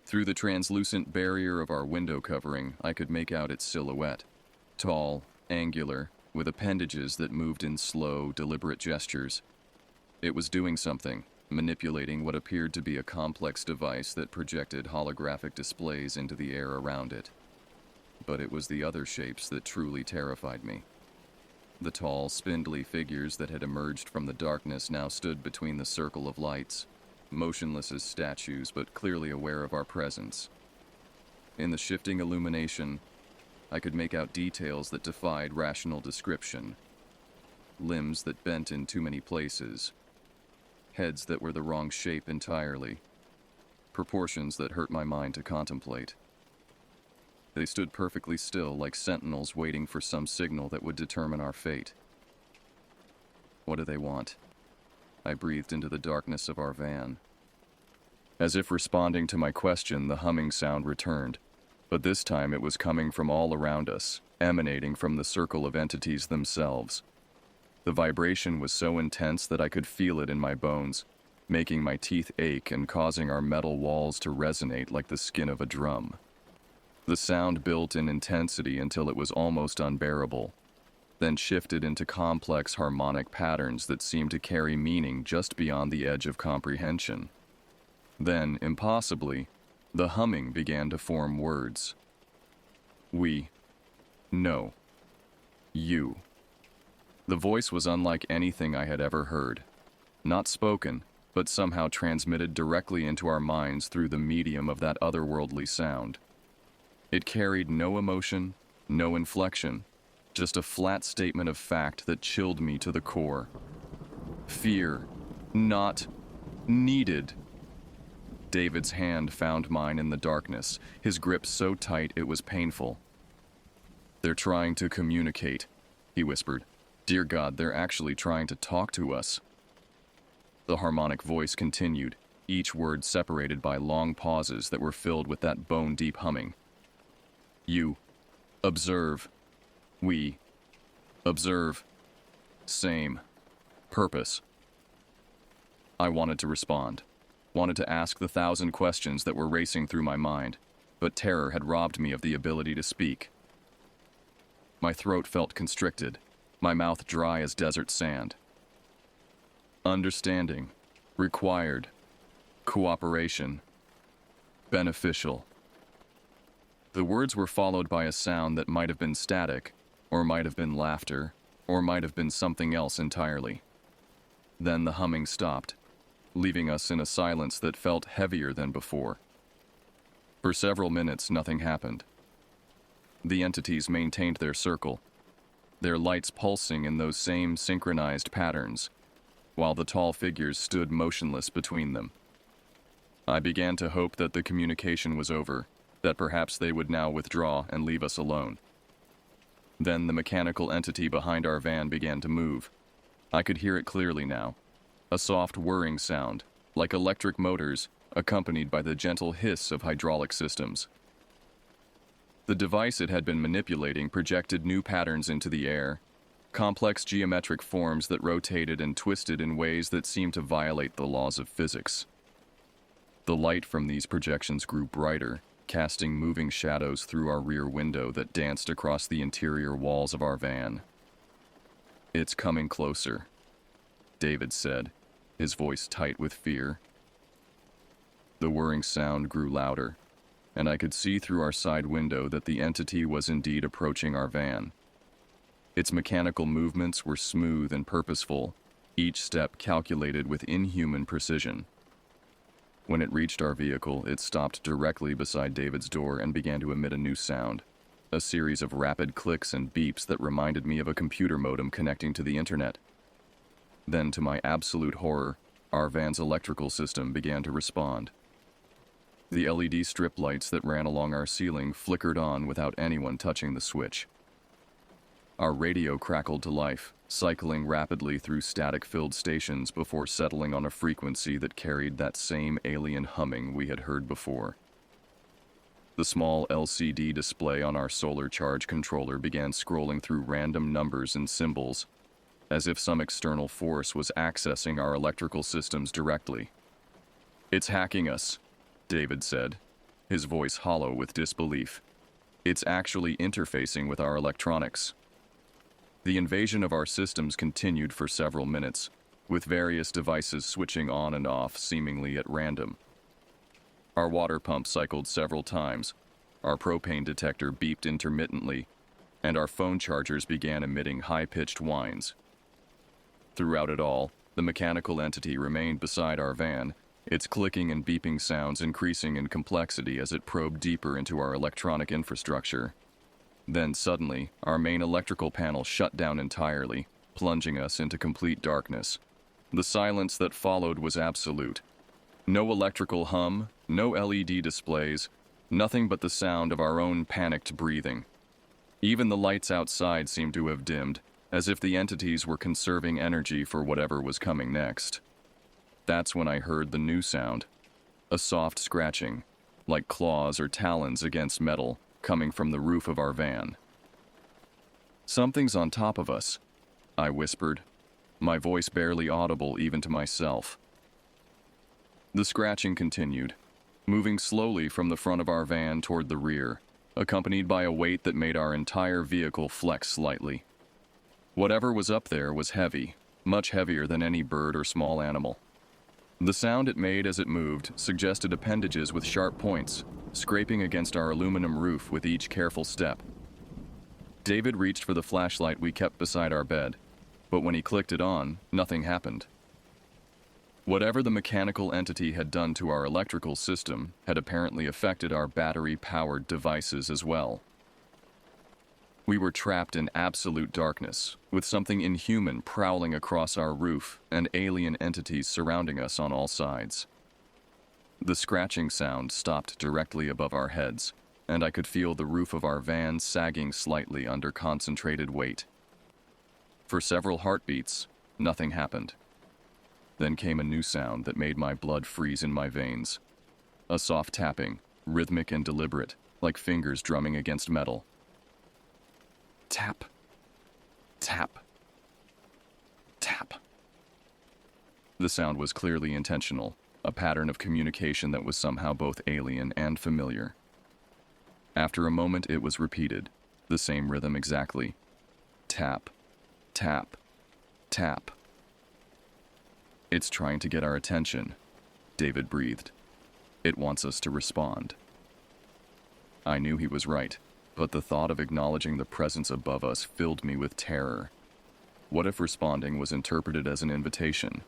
Through the translucent barrier of our window covering, I could make out its silhouette, tall, angular, with appendages that moved in slow, deliberate gestures. It was doing something, manipulating what appeared to be a complex device that projected holographic displays into the air around it. But it was the other shapes that truly terrified me. The tall, spindly figures that had emerged from the darkness now stood between the circle of lights, motionless as statues but clearly aware of our presence. In the shifting illumination, I could make out details that defied rational description. Limbs that bent in too many places. Heads that were the wrong shape entirely. Proportions that hurt my mind to contemplate. They stood perfectly still, like sentinels waiting for some signal that would determine our fate. What do they want? I breathed into the darkness of our van. As if responding to my question, the humming sound returned, but this time it was coming from all around us, emanating from the circle of entities themselves. The vibration was so intense that I could feel it in my bones, making my teeth ache and causing our metal walls to resonate like the skin of a drum. The sound built in intensity until it was almost unbearable, then shifted into complex harmonic patterns that seemed to carry meaning just beyond the edge of comprehension. Then, impossibly, the humming began to form words. We. No. You. The voice was unlike anything I had ever heard. Not spoken, but somehow transmitted directly into our minds through the medium of that otherworldly sound. It carried no emotion, no inflection, just a flat statement of fact that chilled me to the core. Fear. Not needed. David's hand found mine in the darkness, his grip so tight it was painful. They're trying to communicate, he whispered. Dear God, they're actually trying to talk to us. The harmonic voice continued, each word separated by long pauses that were filled with that bone-deep humming. You. Observe. We. Observe. Same. Purpose. I wanted to respond. Wanted to ask the 1,000 questions that were racing through my mind, but terror had robbed me of the ability to speak. My throat felt constricted, my mouth dry as desert sand. Understanding. Required. Cooperation. Beneficial. The words were followed by a sound that might have been static, or might have been laughter, or might have been something else entirely. Then the humming stopped, leaving us in a silence that felt heavier than before. For several minutes, nothing happened. The entities maintained their circle, their lights pulsing in those same synchronized patterns, while the tall figures stood motionless between them. I began to hope that the communication was over, that perhaps they would now withdraw and leave us alone. Then the mechanical entity behind our van began to move. I could hear it clearly now. A soft whirring sound, like electric motors, accompanied by the gentle hiss of hydraulic systems. The device it had been manipulating projected new patterns into the air, complex geometric forms that rotated and twisted in ways that seemed to violate the laws of physics. The light from these projections grew brighter, casting moving shadows through our rear window that danced across the interior walls of our van. It's coming closer, David said, his voice tight with fear. The whirring sound grew louder, and I could see through our side window that the entity was indeed approaching our van. Its mechanical movements were smooth and purposeful, each step calculated with inhuman precision. When it reached our vehicle, it stopped directly beside David's door and began to emit a new sound, a series of rapid clicks and beeps that reminded me of a computer modem connecting to the internet. Then, to my absolute horror, our van's electrical system began to respond. The LED strip lights that ran along our ceiling flickered on without anyone touching the switch. Our radio crackled to life, cycling rapidly through static-filled stations before settling on a frequency that carried that same alien humming we had heard before. The small LCD display on our solar charge controller began scrolling through random numbers and symbols, as if some external force was accessing our electrical systems directly. It's hacking us, David said, his voice hollow with disbelief. It's actually interfacing with our electronics. The invasion of our systems continued for several minutes, with various devices switching on and off seemingly at random. Our water pump cycled several times, our propane detector beeped intermittently, and our phone chargers began emitting high-pitched whines. Throughout it all, the mechanical entity remained beside our van, its clicking and beeping sounds increasing in complexity as it probed deeper into our electronic infrastructure. Then suddenly, our main electrical panel shut down entirely, plunging us into complete darkness. The silence that followed was absolute. No electrical hum, no LED displays, nothing but the sound of our own panicked breathing. Even the lights outside seemed to have dimmed, as if the entities were conserving energy for whatever was coming next. That's when I heard the new sound, a soft scratching, like claws or talons against metal, coming from the roof of our van. "Something's on top of us," I whispered, my voice barely audible even to myself. The scratching continued, moving slowly from the front of our van toward the rear, accompanied by a weight that made our entire vehicle flex slightly. Whatever was up there was heavy, much heavier than any bird or small animal. The sound it made as it moved suggested appendages with sharp points, scraping against our aluminum roof with each careful step. David reached for the flashlight we kept beside our bed, but when he clicked it on, nothing happened. Whatever the mechanical entity had done to our electrical system had apparently affected our battery-powered devices as well. We were trapped in absolute darkness, with something inhuman prowling across our roof and alien entities surrounding us on all sides. The scratching sound stopped directly above our heads, and I could feel the roof of our van sagging slightly under concentrated weight. For several heartbeats, nothing happened. Then came a new sound that made my blood freeze in my veins. A soft tapping, rhythmic and deliberate, like fingers drumming against metal. Tap. Tap. Tap. The sound was clearly intentional, a pattern of communication that was somehow both alien and familiar. After a moment, it was repeated, the same rhythm exactly. Tap. Tap. Tap. "It's trying to get our attention," David breathed. "It wants us to respond." I knew he was right, but the thought of acknowledging the presence above us filled me with terror. What if responding was interpreted as an invitation?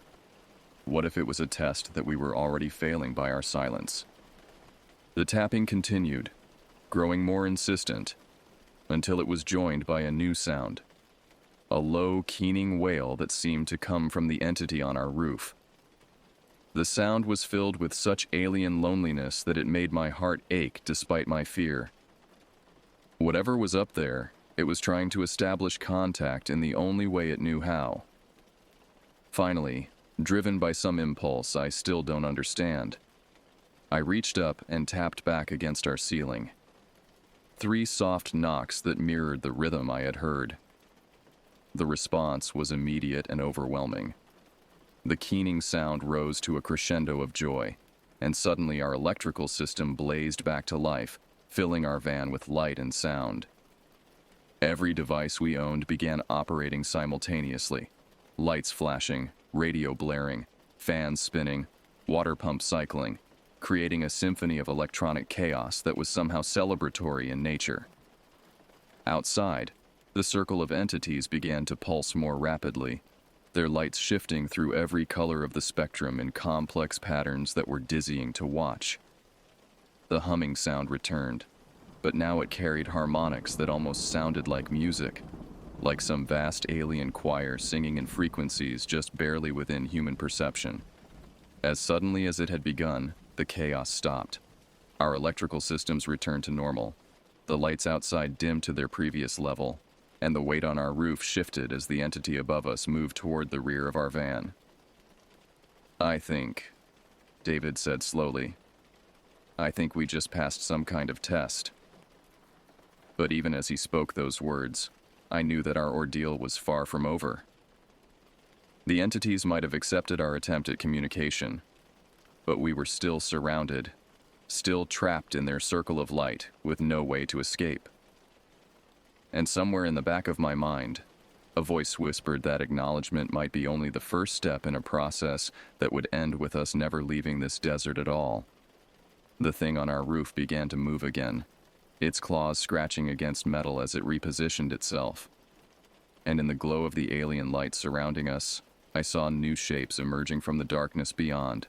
What if it was a test that we were already failing by our silence? The tapping continued, growing more insistent, until it was joined by a new sound. A low, keening wail that seemed to come from the entity on our roof. The sound was filled with such alien loneliness that it made my heart ache despite my fear. Whatever was up there, it was trying to establish contact in the only way it knew how. Finally, driven by some impulse I still don't understand, I reached up and tapped back against our ceiling. 3 soft knocks that mirrored the rhythm I had heard. The response was immediate and overwhelming. The keening sound rose to a crescendo of joy, and suddenly our electrical system blazed back to life, filling our van with light and sound. Every device we owned began operating simultaneously. Lights flashing, radio blaring, fans spinning, water pumps cycling, creating a symphony of electronic chaos that was somehow celebratory in nature. Outside, the circle of entities began to pulse more rapidly, their lights shifting through every color of the spectrum in complex patterns that were dizzying to watch. The humming sound returned, but now it carried harmonics that almost sounded like music, like some vast alien choir singing in frequencies just barely within human perception. As suddenly as it had begun, the chaos stopped. Our electrical systems returned to normal. The lights outside dimmed to their previous level, and the weight on our roof shifted as the entity above us moved toward the rear of our van. "I think," David said slowly, "I think we just passed some kind of test." But even as he spoke those words, I knew that our ordeal was far from over. The entities might have accepted our attempt at communication, but we were still surrounded, still trapped in their circle of light with no way to escape. And somewhere in the back of my mind, a voice whispered that acknowledgement might be only the first step in a process that would end with us never leaving this desert at all. The thing on our roof began to move again, its claws scratching against metal as it repositioned itself. And in the glow of the alien light surrounding us, I saw new shapes emerging from the darkness beyond.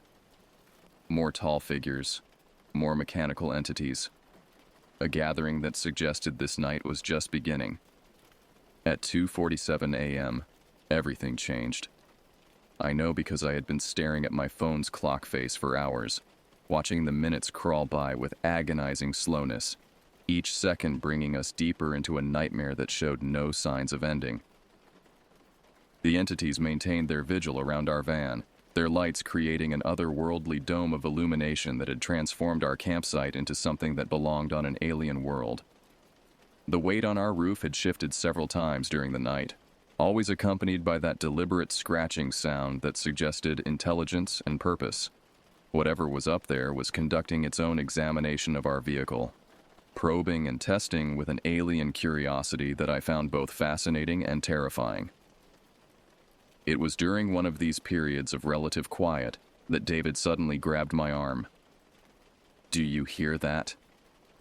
More tall figures, more mechanical entities. A gathering that suggested this night was just beginning. At 2:47 a.m., everything changed. I know because I had been staring at my phone's clock face for hours, watching the minutes crawl by with agonizing slowness, each second bringing us deeper into a nightmare that showed no signs of ending. The entities maintained their vigil around our van, their lights creating an otherworldly dome of illumination that had transformed our campsite into something that belonged on an alien world. The weight on our roof had shifted several times during the night, always accompanied by that deliberate scratching sound that suggested intelligence and purpose. Whatever was up there was conducting its own examination of our vehicle, probing and testing with an alien curiosity that I found both fascinating and terrifying. It was during one of these periods of relative quiet that David suddenly grabbed my arm. "Do you hear that?"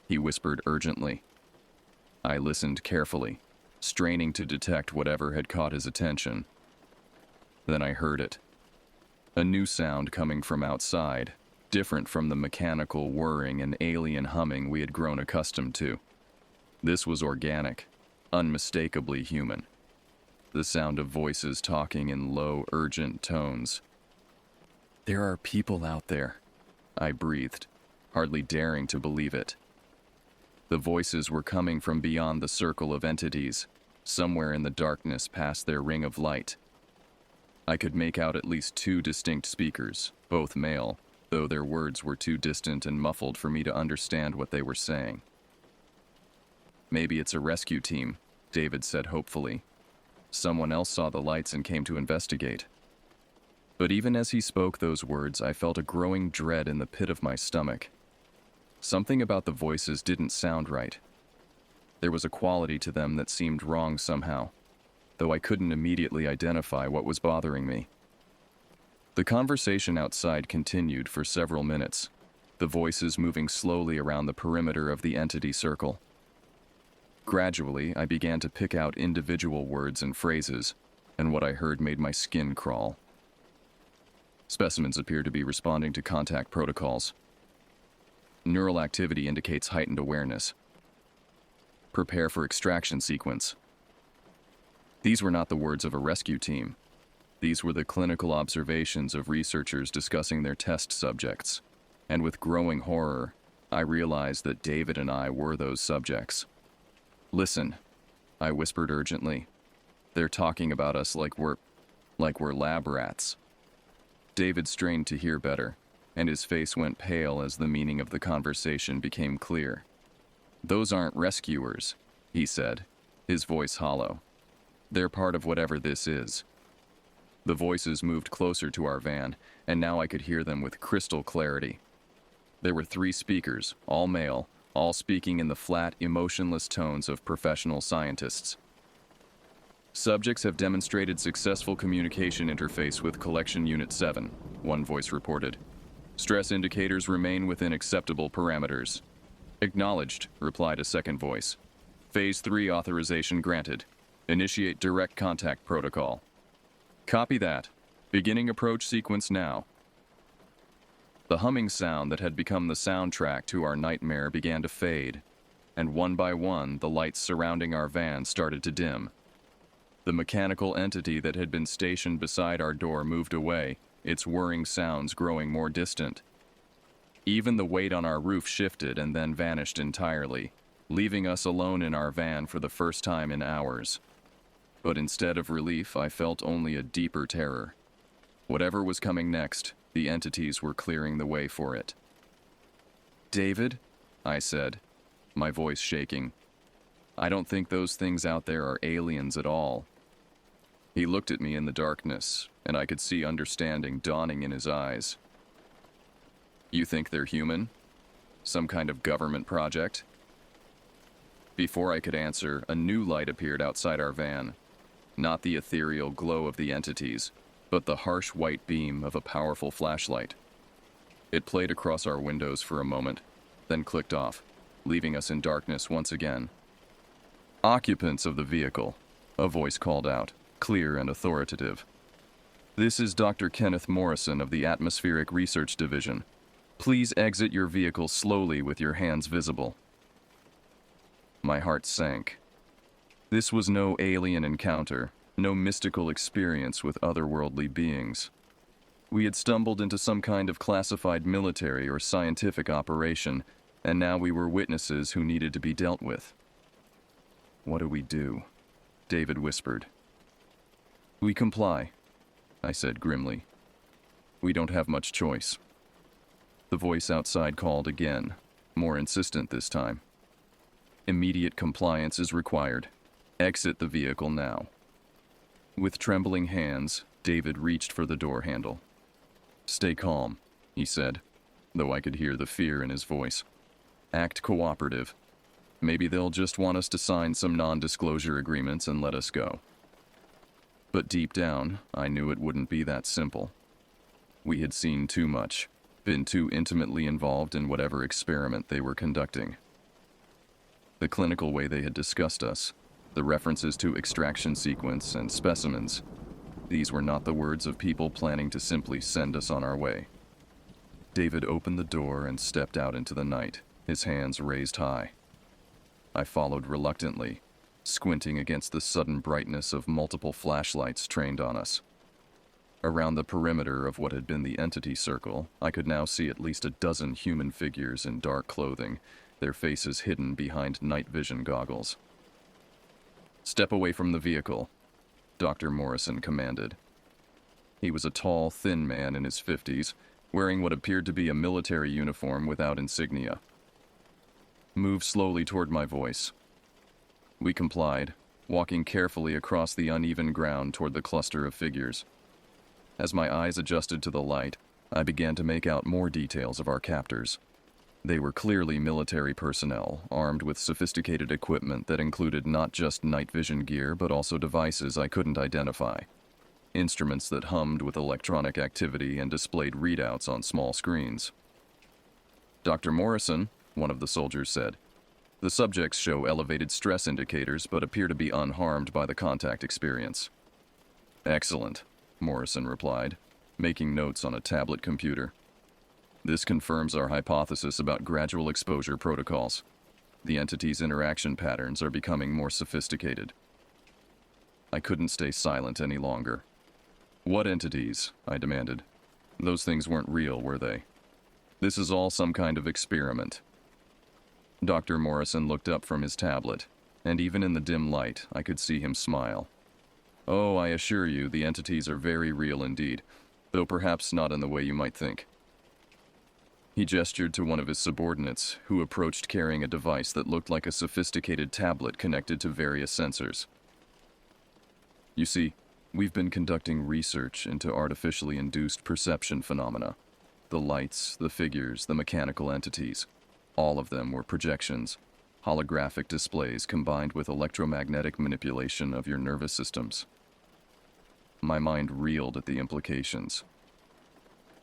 he whispered urgently. I listened carefully, straining to detect whatever had caught his attention. Then I heard it. A new sound coming from outside, different from the mechanical whirring and alien humming we had grown accustomed to. This was organic, unmistakably human. The sound of voices talking in low, urgent tones. "There are people out there," I breathed, hardly daring to believe it. The voices were coming from beyond the circle of entities, somewhere in the darkness past their ring of light. I could make out at least 2 distinct speakers, both male, though their words were too distant and muffled for me to understand what they were saying. "Maybe it's a rescue team," David said hopefully. "Someone else saw the lights and came to investigate." But even as he spoke those words, I felt a growing dread in the pit of my stomach. Something about the voices didn't sound right. There was a quality to them that seemed wrong somehow, though I couldn't immediately identify what was bothering me. The conversation outside continued for several minutes, the voices moving slowly around the perimeter of the entity circle. Gradually, I began to pick out individual words and phrases, and what I heard made my skin crawl. Specimens appear to be responding to contact protocols. Neural activity indicates heightened awareness. Prepare for extraction sequence. These were not the words of a rescue team. These were the clinical observations of researchers discussing their test subjects, and with growing horror, I realized that David and I were those subjects. "Listen," I whispered urgently. "They're talking about us like we're lab rats." David strained to hear better, and his face went pale as the meaning of the conversation became clear. "Those aren't rescuers," he said, his voice hollow. "They're part of whatever this is." The voices moved closer to our van, and now I could hear them with crystal clarity. There were 3 speakers, all male, all speaking in the flat, emotionless tones of professional scientists. "Subjects have demonstrated successful communication interface with Collection Unit 7, one voice reported. "Stress indicators remain within acceptable parameters." "Acknowledged," replied a second voice. "Phase 3 authorization granted. Initiate direct contact protocol." "Copy that. Beginning approach sequence now." The humming sound that had become the soundtrack to our nightmare began to fade, and one by one the lights surrounding our van started to dim. The mechanical entity that had been stationed beside our door moved away, its whirring sounds growing more distant. Even the weight on our roof shifted and then vanished entirely, leaving us alone in our van for the first time in hours. But instead of relief, I felt only a deeper terror. Whatever was coming next, the entities were clearing the way for it. "David," I said, my voice shaking, "I don't think those things out there are aliens at all." He looked at me in the darkness, and I could see understanding dawning in his eyes. "You think they're human? Some kind of government project?" Before I could answer, a new light appeared outside our van. Not the ethereal glow of the entities, but the harsh white beam of a powerful flashlight. It played across our windows for a moment, then clicked off, leaving us in darkness once again. "Occupants of the vehicle," a voice called out, clear and authoritative. "This is Dr. Kenneth Morrison of the Atmospheric Research Division. Please exit your vehicle slowly with your hands visible." My heart sank. This was no alien encounter, no mystical experience with otherworldly beings. We had stumbled into some kind of classified military or scientific operation, and now we were witnesses who needed to be dealt with. "What do we do?" David whispered. We comply, I said grimly. We don't have much choice. The voice outside called again, more insistent this time. Immediate compliance is required. Exit the vehicle now. With trembling hands, David reached for the door handle. Stay calm, he said, though I could hear the fear in his voice. Act cooperative. Maybe they'll just want us to sign some non-disclosure agreements and let us go. But deep down, I knew it wouldn't be that simple. We had seen too much, been too intimately involved in whatever experiment they were conducting. The clinical way they had discussed us, the references to extraction sequence and specimens, these were not the words of people planning to simply send us on our way. David opened the door and stepped out into the night, his hands raised high. I followed reluctantly, squinting against the sudden brightness of multiple flashlights trained on us. Around the perimeter of what had been the entity circle, I could now see at least a dozen human figures in dark clothing, their faces hidden behind night vision goggles. Step away from the vehicle, Dr. Morrison commanded. He was a tall, thin man in his 50s, wearing what appeared to be a military uniform without insignia. Move slowly toward my voice. We complied, walking carefully across the uneven ground toward the cluster of figures. As my eyes adjusted to the light, I began to make out more details of our captors. They were clearly military personnel, armed with sophisticated equipment that included not just night vision gear but also devices I couldn't identify. Instruments that hummed with electronic activity and displayed readouts on small screens. Dr. Morrison, one of the soldiers said, the subjects show elevated stress indicators but appear to be unharmed by the contact experience. Excellent, Morrison replied, making notes on a tablet computer. This confirms our hypothesis about gradual exposure protocols. The entity's interaction patterns are becoming more sophisticated. I couldn't stay silent any longer. What entities? I demanded. Those things weren't real, were they? This is all some kind of experiment. Dr. Morrison looked up from his tablet, and even in the dim light, I could see him smile. Oh, I assure you, the entities are very real indeed, though perhaps not in the way you might think. He gestured to one of his subordinates, who approached carrying a device that looked like a sophisticated tablet connected to various sensors. You see, we've been conducting research into artificially induced perception phenomena. The lights, the figures, the mechanical entities. All of them were projections, holographic displays combined with electromagnetic manipulation of your nervous systems. My mind reeled at the implications.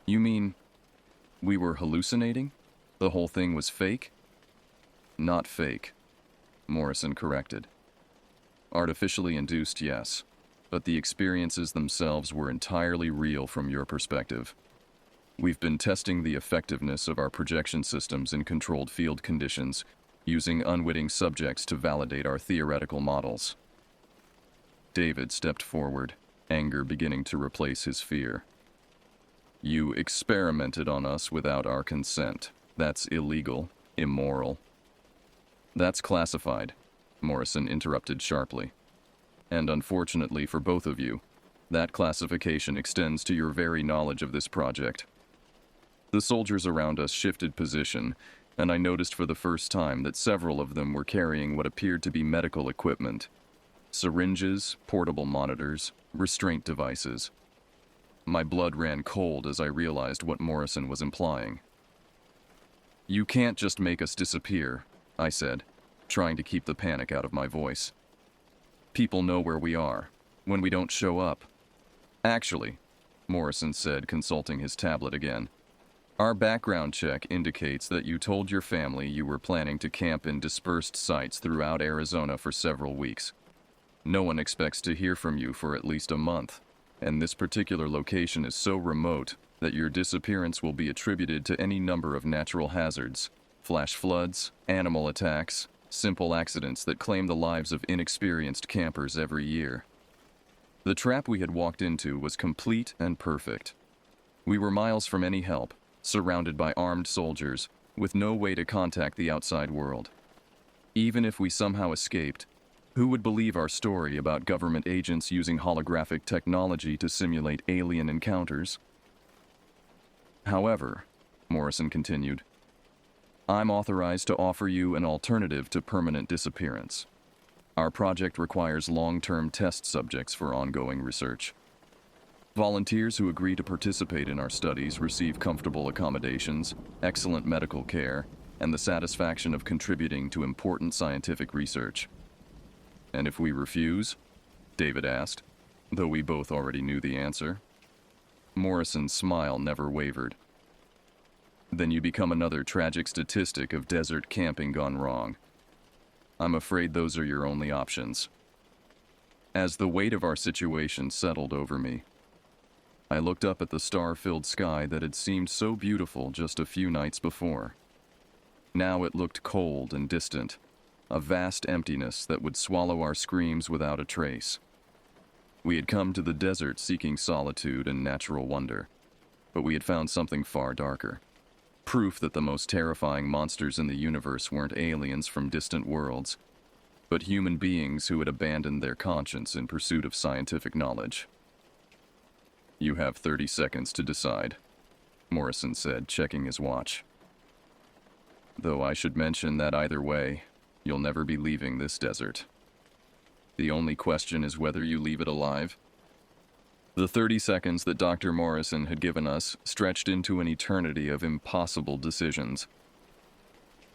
You mean we were hallucinating? The whole thing was fake? Not fake, Morrison corrected. Artificially induced, yes, but the experiences themselves were entirely real from your perspective. We've been testing the effectiveness of our projection systems in controlled field conditions, using unwitting subjects to validate our theoretical models. David stepped forward, anger beginning to replace his fear. You experimented on us without our consent. That's illegal, immoral. That's classified, Morrison interrupted sharply. And unfortunately for both of you, that classification extends to your very knowledge of this project. The soldiers around us shifted position, and I noticed for the first time that several of them were carrying what appeared to be medical equipment. Syringes, portable monitors, restraint devices. My blood ran cold as I realized what Morrison was implying. You can't just make us disappear, I said, trying to keep the panic out of my voice. People know where we are, when we don't show up. Actually, Morrison said, consulting his tablet again, our background check indicates that you told your family you were planning to camp in dispersed sites throughout Arizona for several weeks. No one expects to hear from you for at least a month, and this particular location is so remote that your disappearance will be attributed to any number of natural hazards, flash floods, animal attacks, simple accidents that claim the lives of inexperienced campers every year. The trap we had walked into was complete and perfect. We were miles from any help, surrounded by armed soldiers, with no way to contact the outside world. Even if we somehow escaped, Who would believe our story about government agents using holographic technology to simulate alien encounters? However, Morrison continued, I'm authorized to offer you an alternative to permanent disappearance. Our project requires long-term test subjects for ongoing research. Volunteers who agree to participate in our studies receive comfortable accommodations, excellent medical care, and the satisfaction of contributing to important scientific research. And if we refuse? David asked, though we both already knew the answer. Morrison's smile never wavered. Then you become another tragic statistic of desert camping gone wrong. I'm afraid those are your only options. As the weight of our situation settled over me, I looked up at the star-filled sky that had seemed so beautiful just a few nights before. Now it looked cold and distant, a vast emptiness that would swallow our screams without a trace. We had come to the desert seeking solitude and natural wonder, but we had found something far darker. Proof that the most terrifying monsters in the universe weren't aliens from distant worlds, but human beings who had abandoned their conscience in pursuit of scientific knowledge. You have 30 seconds to decide, Morrison said, checking his watch. Though I should mention that either way, you'll never be leaving this desert. The only question is whether you leave it alive. The 30 seconds that Dr. Morrison had given us stretched into an eternity of impossible decisions.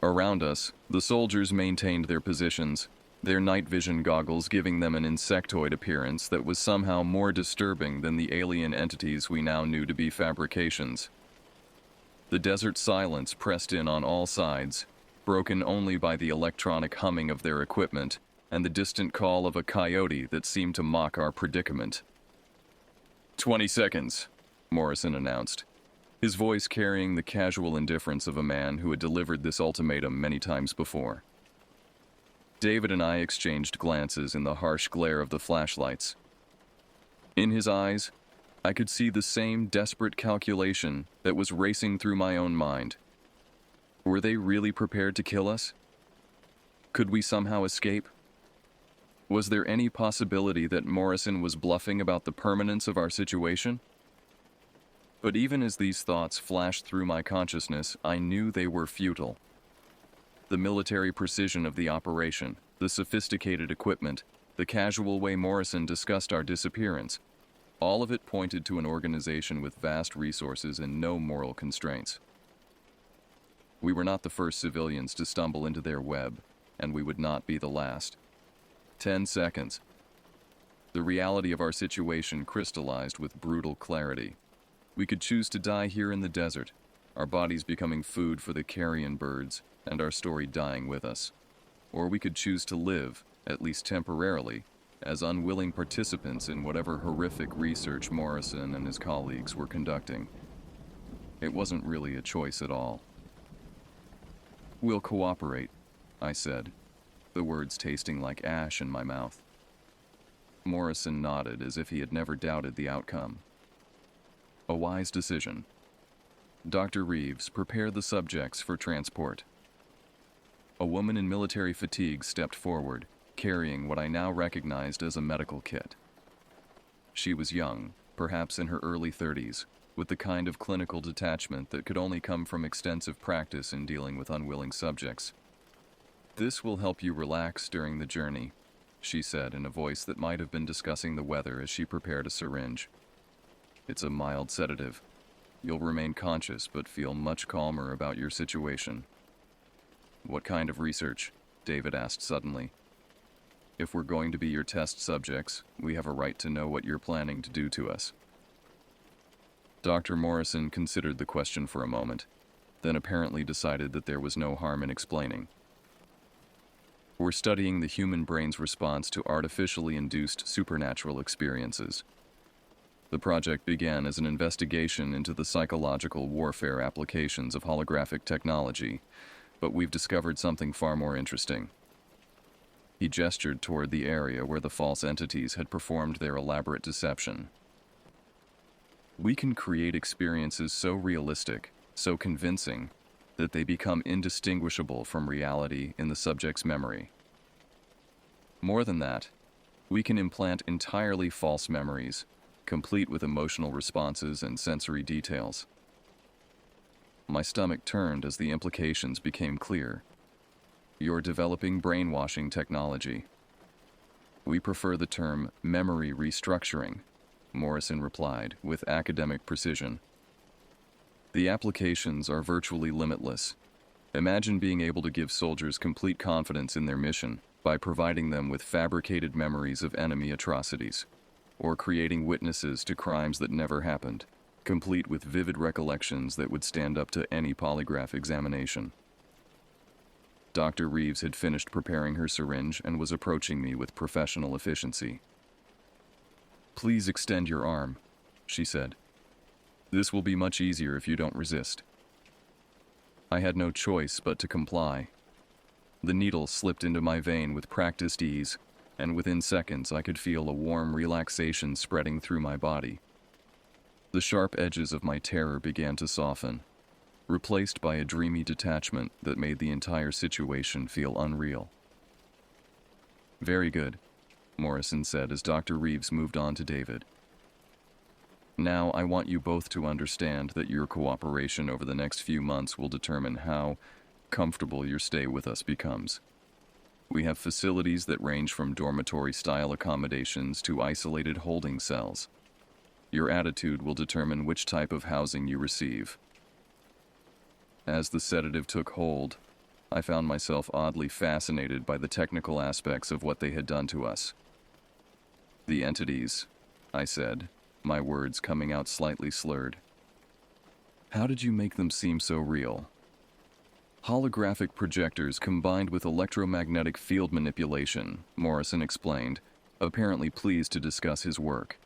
Around us, the soldiers maintained their positions, their night vision goggles giving them an insectoid appearance that was somehow more disturbing than the alien entities we now knew to be fabrications. The desert silence pressed in on all sides, broken only by the electronic humming of their equipment and the distant call of a coyote that seemed to mock our predicament. 20 seconds, Morrison announced, his voice carrying the casual indifference of a man who had delivered this ultimatum many times before. David and I exchanged glances in the harsh glare of the flashlights. In his eyes, I could see the same desperate calculation that was racing through my own mind. Were they really prepared to kill us? Could we somehow escape? Was there any possibility that Morrison was bluffing about the permanence of our situation? But even as these thoughts flashed through my consciousness, I knew they were futile. The military precision of the operation, the sophisticated equipment, the casual way Morrison discussed our disappearance, all of it pointed to an organization with vast resources and no moral constraints. We were not the first civilians to stumble into their web, and we would not be the last. 10 seconds. The reality of our situation crystallized with brutal clarity. We could choose to die here in the desert, our bodies becoming food for the carrion birds, and our story dying with us. Or we could choose to live, at least temporarily, as unwilling participants in whatever horrific research Morrison and his colleagues were conducting. It wasn't really a choice at all. We'll cooperate, I said, the words tasting like ash in my mouth. Morrison nodded as if he had never doubted the outcome. A wise decision. Dr. Reeves, prepare the subjects for transport. A woman in military fatigues stepped forward, carrying what I now recognized as a medical kit. She was young, perhaps in her early 30s, with the kind of clinical detachment that could only come from extensive practice in dealing with unwilling subjects. This will help you relax during the journey, she said in a voice that might have been discussing the weather as she prepared a syringe. It's a mild sedative. You'll remain conscious but feel much calmer about your situation. What kind of research? David asked suddenly. If we're going to be your test subjects, we have a right to know what you're planning to do to us. Dr. Morrison considered the question for a moment, then apparently decided that there was no harm in explaining. We're studying the human brain's response to artificially induced supernatural experiences. The project began as an investigation into the psychological warfare applications of holographic technology, but we've discovered something far more interesting. He gestured toward the area where the false entities had performed their elaborate deception. We can create experiences so realistic, so convincing, that they become indistinguishable from reality in the subject's memory. More than that, we can implant entirely false memories, complete with emotional responses and sensory details. My stomach turned as the implications became clear. You're developing brainwashing technology. We prefer the term memory restructuring, Morrison replied with academic precision. The applications are virtually limitless. Imagine being able to give soldiers complete confidence in their mission by providing them with fabricated memories of enemy atrocities, or creating witnesses to crimes that never happened, complete with vivid recollections that would stand up to any polygraph examination. Dr. Reeves had finished preparing her syringe and was approaching me with professional efficiency. "Please extend your arm," she said. "This will be much easier if you don't resist." I had no choice but to comply. The needle slipped into my vein with practiced ease, and within seconds I could feel a warm relaxation spreading through my body. The sharp edges of my terror began to soften, replaced by a dreamy detachment that made the entire situation feel unreal. "Very good," Morrison said as Dr. Reeves moved on to David. "Now I want you both to understand that your cooperation over the next few months will determine how comfortable your stay with us becomes. We have facilities that range from dormitory-style accommodations to isolated holding cells. Your attitude will determine which type of housing you receive." As the sedative took hold, I found myself oddly fascinated by the technical aspects of what they had done to us. "The entities," I said, my words coming out slightly slurred. "How did you make them seem so real?" "Holographic projectors combined with electromagnetic field manipulation," Morrison explained, apparently pleased to discuss his work.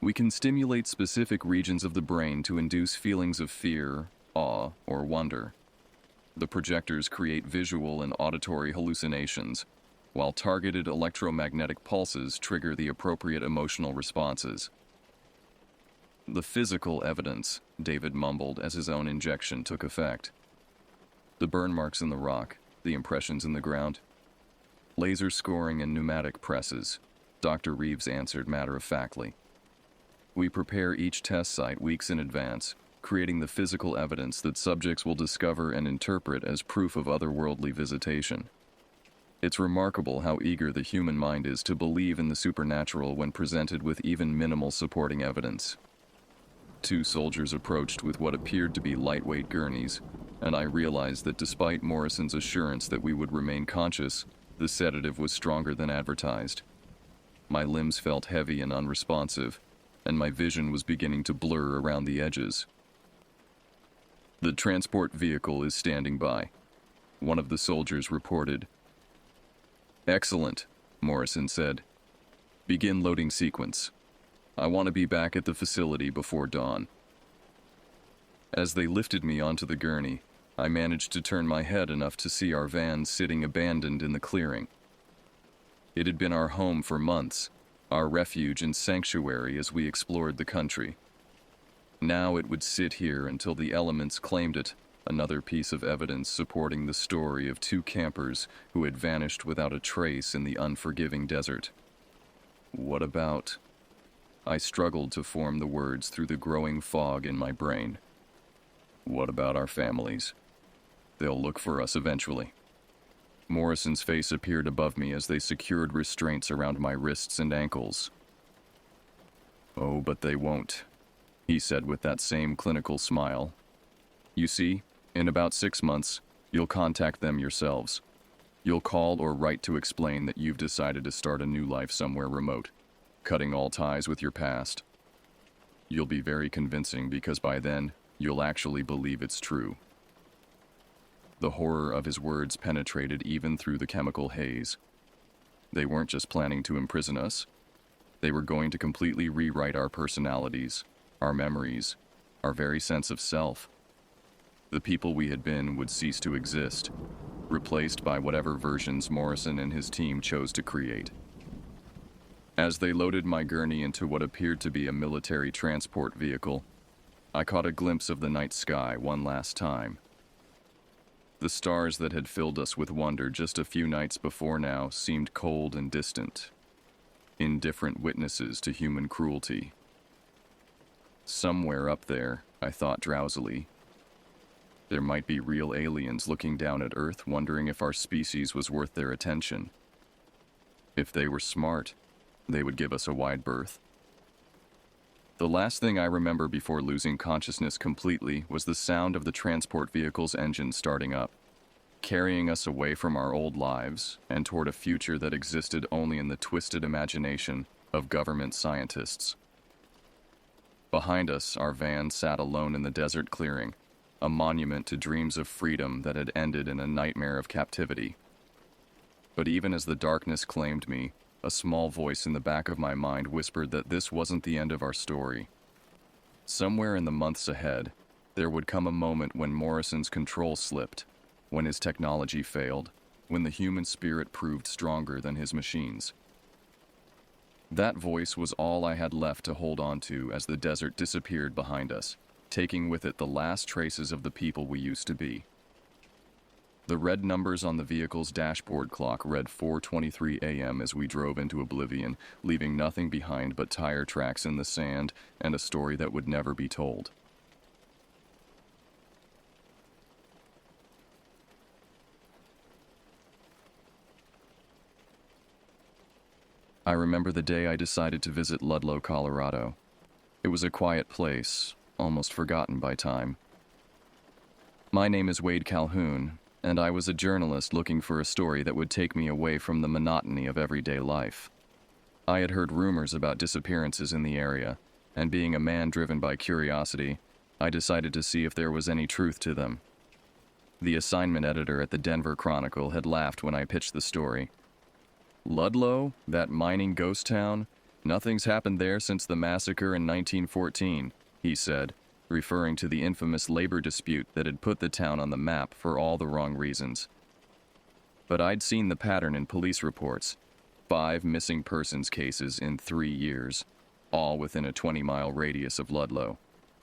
"We can stimulate specific regions of the brain to induce feelings of fear, awe, or wonder. The projectors create visual and auditory hallucinations, while targeted electromagnetic pulses trigger the appropriate emotional responses." "The physical evidence," David mumbled as his own injection took effect. "The burn marks in the rock, the impressions in the ground." "Laser scoring and pneumatic presses," Dr. Reeves answered matter-of-factly. "We prepare each test site weeks in advance, creating the physical evidence that subjects will discover and interpret as proof of otherworldly visitation. It's remarkable how eager the human mind is to believe in the supernatural when presented with even minimal supporting evidence." Two soldiers approached with what appeared to be lightweight gurneys, and I realized that despite Morrison's assurance that we would remain conscious, the sedative was stronger than advertised. My limbs felt heavy and unresponsive, and my vision was beginning to blur around the edges. "The transport vehicle is standing by," one of the soldiers reported. "Excellent," Morrison said. "Begin loading sequence. I want to be back at the facility before dawn." As they lifted me onto the gurney, I managed to turn my head enough to see our van sitting abandoned in the clearing. It had been our home for months, our refuge and sanctuary as we explored the country. Now it would sit here until the elements claimed it, another piece of evidence supporting the story of two campers who had vanished without a trace in the unforgiving desert. What about... I struggled to form the words through the growing fog in my brain. "What about our families? They'll look for us eventually." Morrison's face appeared above me as they secured restraints around my wrists and ankles. "Oh, but they won't," he said with that same clinical smile. "You see, in about 6 months, you'll contact them yourselves. You'll call or write to explain that you've decided to start a new life somewhere remote, cutting all ties with your past. You'll be very convincing because by then, you'll actually believe it's true." The horror of his words penetrated even through the chemical haze. They weren't just planning to imprison us. They were going to completely rewrite our personalities, our memories, our very sense of self. The people we had been would cease to exist, replaced by whatever versions Morrison and his team chose to create. As they loaded my gurney into what appeared to be a military transport vehicle, I caught a glimpse of the night sky one last time. The stars that had filled us with wonder just a few nights before now seemed cold and distant, indifferent witnesses to human cruelty. Somewhere up there, I thought drowsily, there might be real aliens looking down at Earth, wondering if our species was worth their attention. If they were smart, they would give us a wide berth. The last thing I remember before losing consciousness completely was the sound of the transport vehicle's engine starting up, carrying us away from our old lives and toward a future that existed only in the twisted imagination of government scientists. Behind us, our van sat alone in the desert clearing, a monument to dreams of freedom that had ended in a nightmare of captivity. But even as the darkness claimed me, a small voice in the back of my mind whispered that this wasn't the end of our story. Somewhere in the months ahead, there would come a moment when Morrison's control slipped, when his technology failed, when the human spirit proved stronger than his machines. That voice was all I had left to hold on to as the desert disappeared behind us, taking with it the last traces of the people we used to be. The red numbers on the vehicle's dashboard clock read 4:23 a.m. as we drove into oblivion, leaving nothing behind but tire tracks in the sand and a story that would never be told. I remember the day I decided to visit Ludlow, Colorado. It was a quiet place, almost forgotten by time. My name is Wade Calhoun, and I was a journalist looking for a story that would take me away from the monotony of everyday life. I had heard rumors about disappearances in the area, and being a man driven by curiosity, I decided to see if there was any truth to them. The assignment editor at the Denver Chronicle had laughed when I pitched the story. Ludlow, that mining ghost town? Nothing's happened there since the massacre in 1914, he said, referring to the infamous labor dispute that had put the town on the map for all the wrong reasons. But I'd seen the pattern in police reports. 5 missing persons cases in 3 years, all within a 20-mile radius of Ludlow,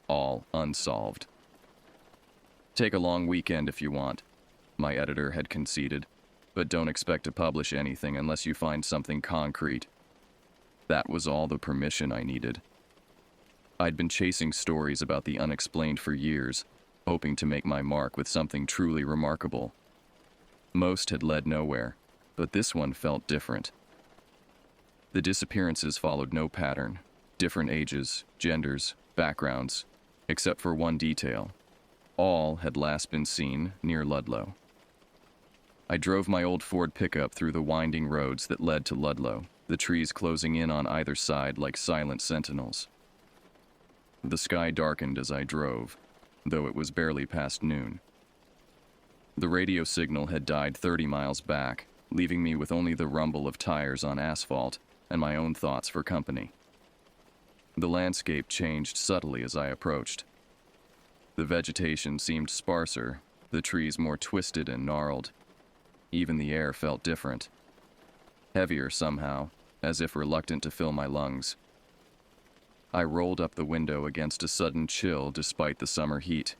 all unsolved. Take a long weekend if you want, my editor had conceded, but don't expect to publish anything unless you find something concrete. That was all the permission I needed. I'd been chasing stories about the unexplained for years, hoping to make my mark with something truly remarkable. Most had led nowhere, but this one felt different. The disappearances followed no pattern, different ages, genders, backgrounds, except for one detail. All had last been seen near Ludlow. I drove my old Ford pickup through the winding roads that led to Ludlow, the trees closing in on either side like silent sentinels. The sky darkened as I drove, though it was barely past noon. The radio signal had died 30 miles back, leaving me with only the rumble of tires on asphalt and my own thoughts for company. The landscape changed subtly as I approached. The vegetation seemed sparser, the trees more twisted and gnarled. Even the air felt different. Heavier somehow, as if reluctant to fill my lungs. I rolled up the window against a sudden chill despite the summer heat.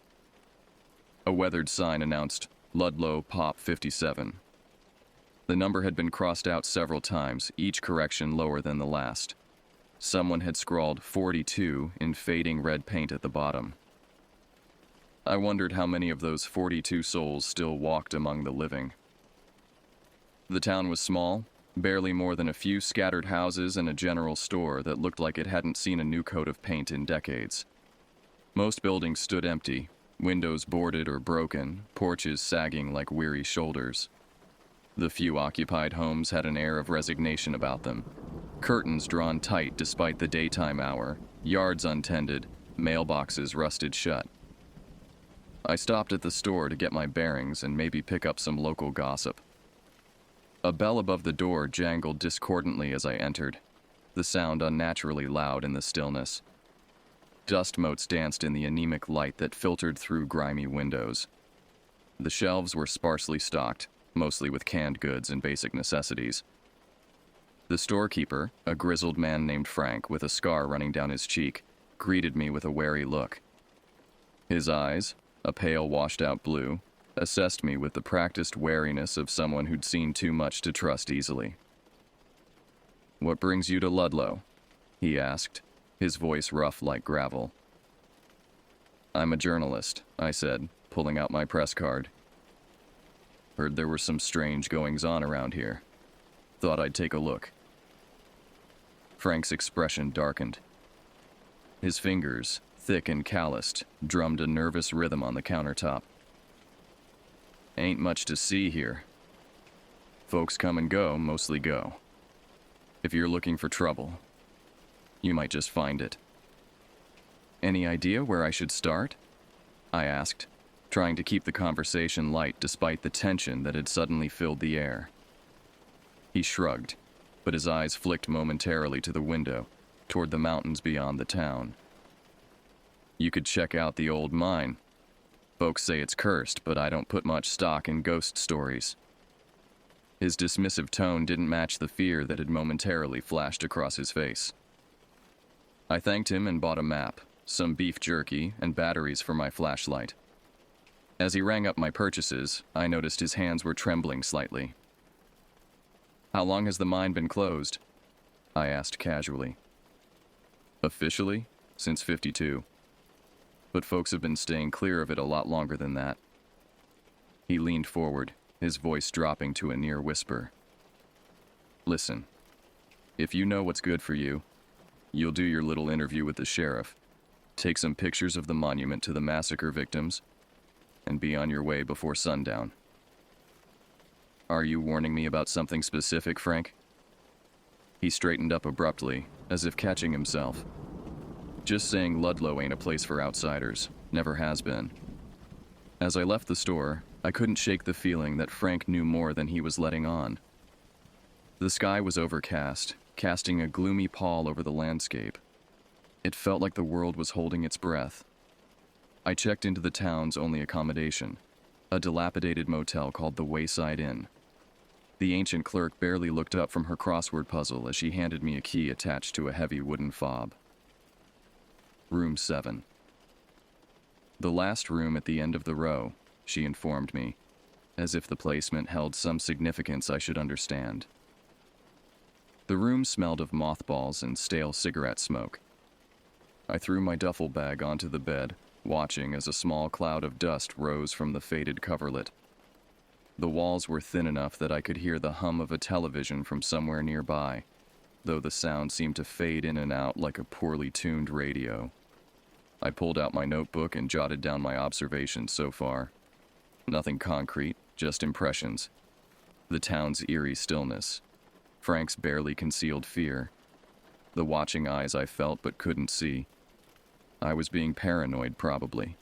A weathered sign announced, Ludlow Pop 57. The number had been crossed out several times, each correction lower than the last. Someone had scrawled 42 in fading red paint at the bottom. I wondered how many of those 42 souls still walked among the living. The town was small, barely more than a few scattered houses and a general store that looked like it hadn't seen a new coat of paint in decades. Most buildings stood empty, windows boarded or broken, porches sagging like weary shoulders. The few occupied homes had an air of resignation about them. Curtains drawn tight despite the daytime hour, yards untended, mailboxes rusted shut. I stopped at the store to get my bearings and maybe pick up some local gossip. A bell above the door jangled discordantly as I entered, the sound unnaturally loud in the stillness. Dust motes danced in the anemic light that filtered through grimy windows. The shelves were sparsely stocked, mostly with canned goods and basic necessities. The storekeeper, a grizzled man named Frank with a scar running down his cheek, greeted me with a wary look. His eyes, a pale washed-out blue, assessed me with the practiced wariness of someone who'd seen too much to trust easily. "What brings you to Ludlow?" he asked, his voice rough like gravel. "I'm a journalist," I said, pulling out my press card. "Heard there were some strange goings-on around here. Thought I'd take a look." Frank's expression darkened. His fingers, thick and calloused, drummed a nervous rhythm on the countertop. "Ain't much to see here. Folks come and go, mostly go. If you're looking for trouble, you might just find it." "Any idea where I should start?" I asked, trying to keep the conversation light despite the tension that had suddenly filled the air. He shrugged, but his eyes flicked momentarily to the window, toward the mountains beyond the town. "You could check out the old mine. Folks say it's cursed, but I don't put much stock in ghost stories." His dismissive tone didn't match the fear that had momentarily flashed across his face. I thanked him and bought a map, some beef jerky, and batteries for my flashlight. As he rang up my purchases, I noticed his hands were trembling slightly. "How long has the mine been closed?" I asked casually. "Officially, since '52. But folks have been staying clear of it a lot longer than that." He leaned forward, his voice dropping to a near whisper. "Listen, if you know what's good for you, you'll do your little interview with the sheriff, take some pictures of the monument to the massacre victims, and be on your way before sundown." "Are you warning me about something specific, Frank?" He straightened up abruptly, as if catching himself. "Just saying Ludlow ain't a place for outsiders. Never has been." As I left the store, I couldn't shake the feeling that Frank knew more than he was letting on. The sky was overcast, casting a gloomy pall over the landscape. It felt like the world was holding its breath. I checked into the town's only accommodation, a dilapidated motel called the Wayside Inn. The ancient clerk barely looked up from her crossword puzzle as she handed me a key attached to a heavy wooden fob. Room 7. "The last room at the end of the row," she informed me, as if the placement held some significance I should understand. The room smelled of mothballs and stale cigarette smoke. I threw my duffel bag onto the bed, watching as a small cloud of dust rose from the faded coverlet. The walls were thin enough that I could hear the hum of a television from somewhere nearby, though the sound seemed to fade in and out like a poorly tuned radio. I pulled out my notebook and jotted down my observations so far. Nothing concrete, just impressions. The town's eerie stillness. Frank's barely concealed fear. The watching eyes I felt but couldn't see. I was being paranoid, probably.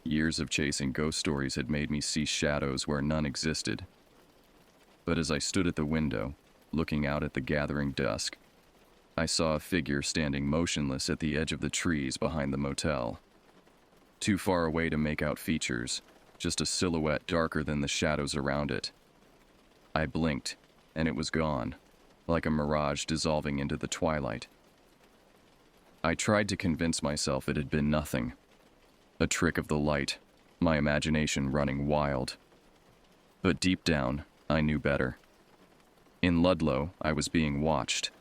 Years of chasing ghost stories had made me see shadows where none existed. But as I stood at the window, looking out at the gathering dusk, I saw a figure standing motionless at the edge of the trees behind the motel. Too far away to make out features, just a silhouette darker than the shadows around it. I blinked, and it was gone, like a mirage dissolving into the twilight. I tried to convince myself it had been nothing. A trick of the light, my imagination running wild. But deep down, I knew better. In Ludlow, I was being watched,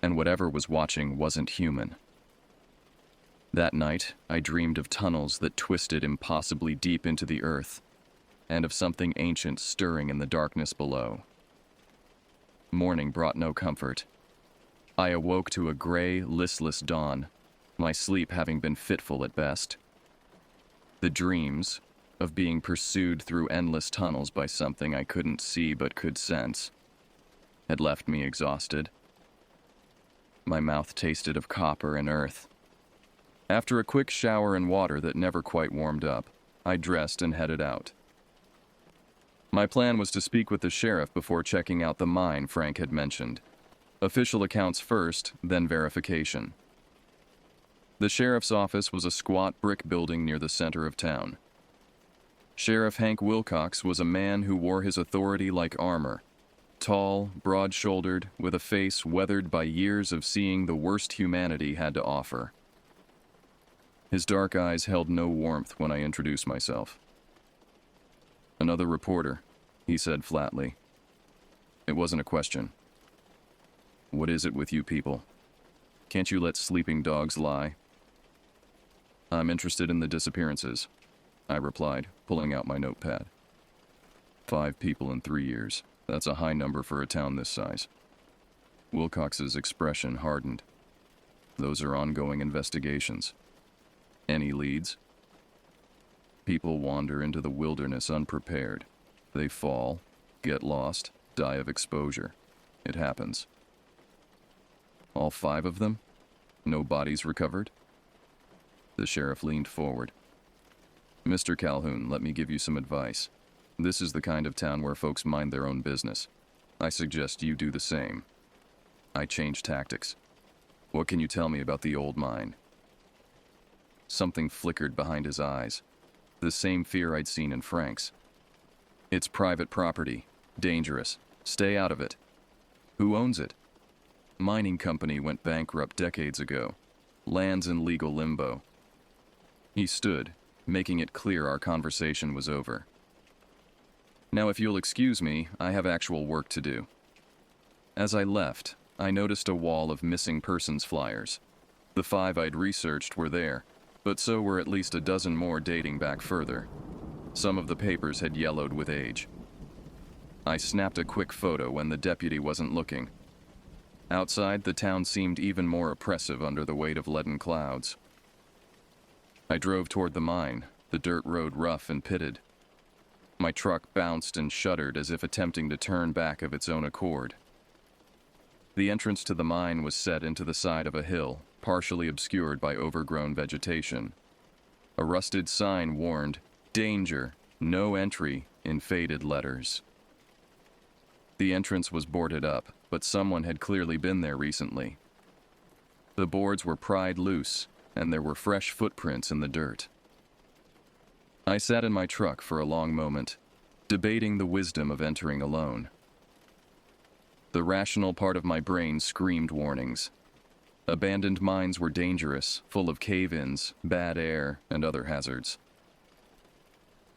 and whatever was watching wasn't human. That night, I dreamed of tunnels that twisted impossibly deep into the earth, and of something ancient stirring in the darkness below. Morning brought no comfort. I awoke to a gray, listless dawn, my sleep having been fitful at best. The dreams, of being pursued through endless tunnels by something I couldn't see but could sense, had left me exhausted. My mouth tasted of copper and earth. After a quick shower in water that never quite warmed up, I dressed and headed out. My plan was to speak with the sheriff before checking out the mine Frank had mentioned. Official accounts first, then verification. The sheriff's office was a squat brick building near the center of town. Sheriff Hank Wilcox was a man who wore his authority like armor. Tall, broad-shouldered, with a face weathered by years of seeing the worst humanity had to offer. His dark eyes held no warmth when I introduced myself. Another reporter, he said flatly. It wasn't a question. What is it with you people? Can't you let sleeping dogs lie? I'm interested in the disappearances, I replied, pulling out my notepad. 5 people in 3 years. That's a high number for a town this size. Wilcox's expression hardened. Those are ongoing investigations. Any leads? People wander into the wilderness unprepared. They fall, get lost, die of exposure. It happens. All 5 of them? No bodies recovered? The sheriff leaned forward. Mr. Calhoun, let me give you some advice. This is the kind of town where folks mind their own business. I suggest you do the same. I changed tactics. What can you tell me about the old mine? Something flickered behind his eyes. The same fear I'd seen in Frank's. It's private property. Dangerous. Stay out of it. Who owns it? Mining company went bankrupt decades ago. Land's in legal limbo. He stood, making it clear our conversation was over. Now, if you'll excuse me, I have actual work to do. As I left, I noticed a wall of missing persons flyers. The 5 I'd researched were there, but so were at least a dozen more dating back further. Some of the papers had yellowed with age. I snapped a quick photo when the deputy wasn't looking. Outside, the town seemed even more oppressive under the weight of leaden clouds. I drove toward the mine, the dirt road rough and pitted. My truck bounced and shuddered as if attempting to turn back of its own accord. The entrance to the mine was set into the side of a hill, partially obscured by overgrown vegetation. A rusted sign warned, "Danger, no entry," in faded letters. The entrance was boarded up, but someone had clearly been there recently. The boards were pried loose, and there were fresh footprints in the dirt. I sat in my truck for a long moment, debating the wisdom of entering alone. The rational part of my brain screamed warnings. Abandoned mines were dangerous, full of cave-ins, bad air, and other hazards.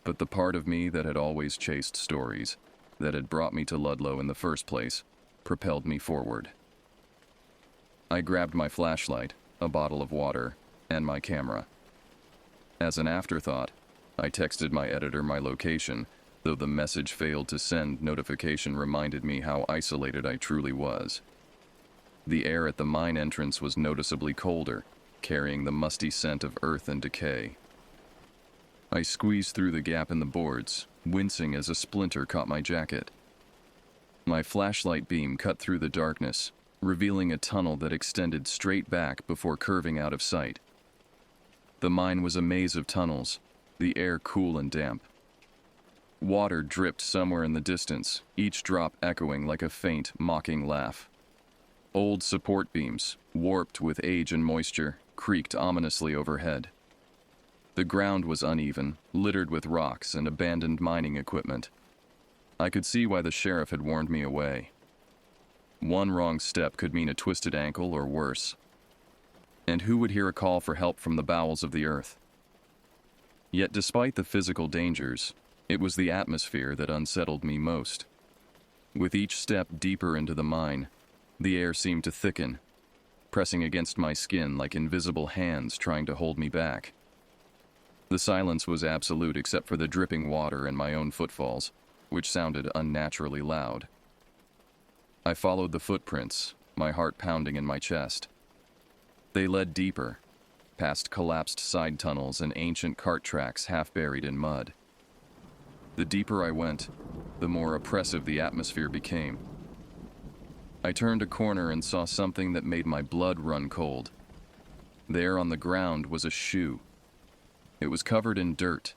But the part of me that had always chased stories, that had brought me to Ludlow in the first place, propelled me forward. I grabbed my flashlight, a bottle of water, and my camera. As an afterthought, I texted my editor my location, though the message failed to send notification reminded me how isolated I truly was. The air at the mine entrance was noticeably colder, carrying the musty scent of earth and decay. I squeezed through the gap in the boards, wincing as a splinter caught my jacket. My flashlight beam cut through the darkness, revealing a tunnel that extended straight back before curving out of sight. The mine was a maze of tunnels, the air cool and damp. Water dripped somewhere in the distance, each drop echoing like a faint, mocking laugh. Old support beams, warped with age and moisture, creaked ominously overhead. The ground was uneven, littered with rocks and abandoned mining equipment. I could see why the sheriff had warned me away. One wrong step could mean a twisted ankle or worse. And who would hear a call for help from the bowels of the earth? Yet despite the physical dangers, it was the atmosphere that unsettled me most. With each step deeper into the mine, the air seemed to thicken, pressing against my skin like invisible hands trying to hold me back. The silence was absolute except for the dripping water and my own footfalls, which sounded unnaturally loud. I followed the footprints, my heart pounding in my chest. They led deeper, past collapsed side tunnels and ancient cart tracks half buried in mud. The deeper I went, the more oppressive the atmosphere became. I turned a corner and saw something that made my blood run cold. There on the ground was a shoe. It was covered in dirt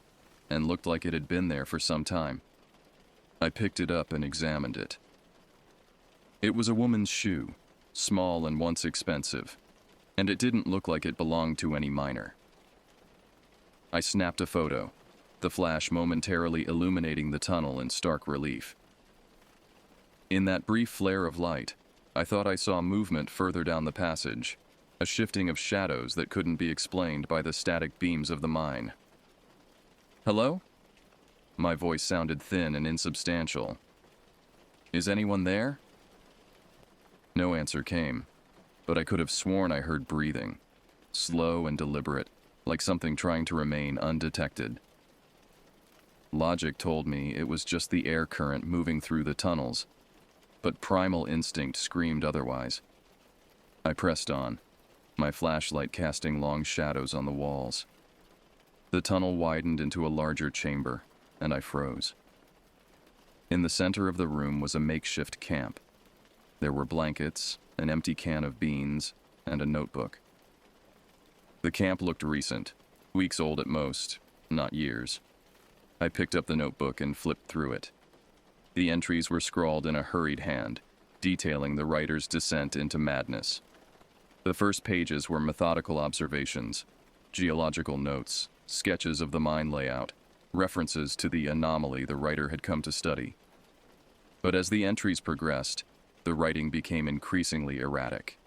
and looked like it had been there for some time. I picked it up and examined it. It was a woman's shoe, small and once expensive, and it didn't look like it belonged to any miner. I snapped a photo, the flash momentarily illuminating the tunnel in stark relief. In that brief flare of light, I thought I saw movement further down the passage, a shifting of shadows that couldn't be explained by the static beams of the mine. "Hello?" My voice sounded thin and insubstantial. "Is anyone there?" No answer came, but I could have sworn I heard breathing, slow and deliberate, like something trying to remain undetected. Logic told me it was just the air current moving through the tunnels, but primal instinct screamed otherwise. I pressed on, my flashlight casting long shadows on the walls. The tunnel widened into a larger chamber, and I froze. In the center of the room was a makeshift camp. There were blankets, an empty can of beans, and a notebook. The camp looked recent, weeks old at most, not years. I picked up the notebook and flipped through it. The entries were scrawled in a hurried hand, detailing the writer's descent into madness. The first pages were methodical observations, geological notes, sketches of the mine layout, references to the anomaly the writer had come to study. But as the entries progressed, the writing became increasingly erratic.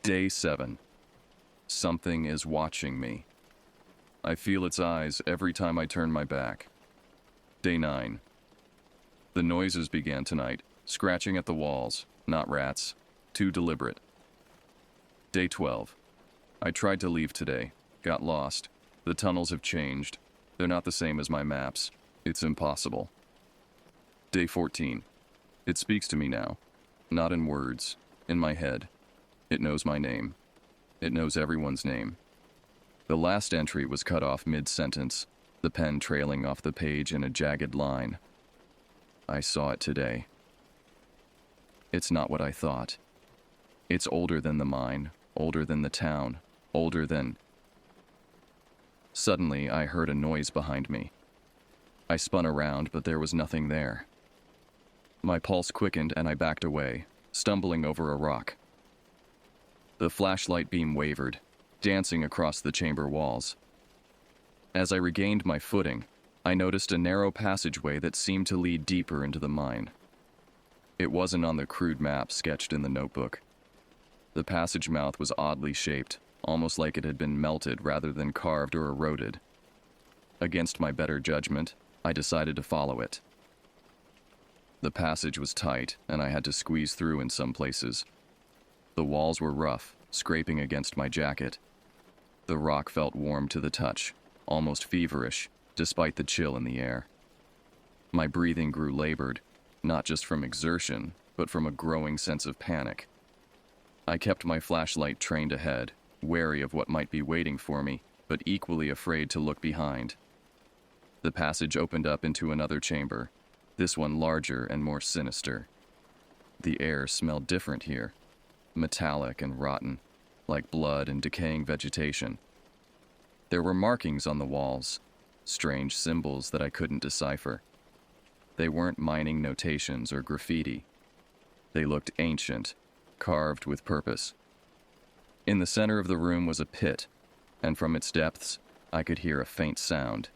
Day 7. Something is watching me. I feel its eyes every time I turn my back. Day 9. The noises began tonight, scratching at the walls, not rats, too deliberate. Day 12. I tried to leave today, got lost. The tunnels have changed. They're not the same as my maps. It's impossible. Day 14. It speaks to me now. Not in words, in my head. It knows my name. It knows everyone's name. The last entry was cut off mid-sentence, the pen trailing off the page in a jagged line. I saw it today. It's not what I thought. It's older than the mine, older than the town, older than... Suddenly, I heard a noise behind me. I spun around, but there was nothing there. My pulse quickened and I backed away, stumbling over a rock. The flashlight beam wavered, dancing across the chamber walls. As I regained my footing, I noticed a narrow passageway that seemed to lead deeper into the mine. It wasn't on the crude map sketched in the notebook. The passage mouth was oddly shaped, almost like it had been melted rather than carved or eroded. Against my better judgment, I decided to follow it. The passage was tight, and I had to squeeze through in some places. The walls were rough, scraping against my jacket. The rock felt warm to the touch, almost feverish, despite the chill in the air. My breathing grew labored, not just from exertion, but from a growing sense of panic. I kept my flashlight trained ahead, wary of what might be waiting for me, but equally afraid to look behind. The passage opened up into another chamber, this one larger and more sinister. The air smelled different here, metallic and rotten, like blood and decaying vegetation. There were markings on the walls, strange symbols that I couldn't decipher. They weren't mining notations or graffiti. They looked ancient, carved with purpose. In the center of the room was a pit, and from its depths, I could hear a faint sound.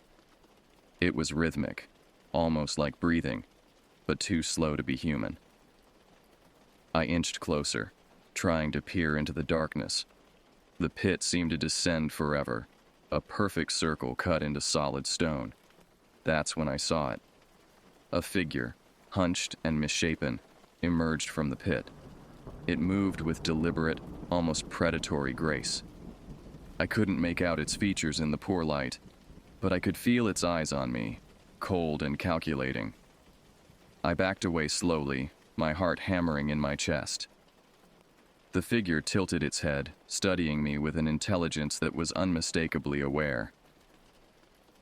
It was rhythmic, almost like breathing, but too slow to be human. I inched closer, trying to peer into the darkness. The pit seemed to descend forever, a perfect circle cut into solid stone. That's when I saw it. A figure, hunched and misshapen, emerged from the pit. It moved with deliberate, almost predatory grace. I couldn't make out its features in the poor light, but I could feel its eyes on me, cold and calculating. I backed away slowly, my heart hammering in my chest. The figure tilted its head, studying me with an intelligence that was unmistakably aware.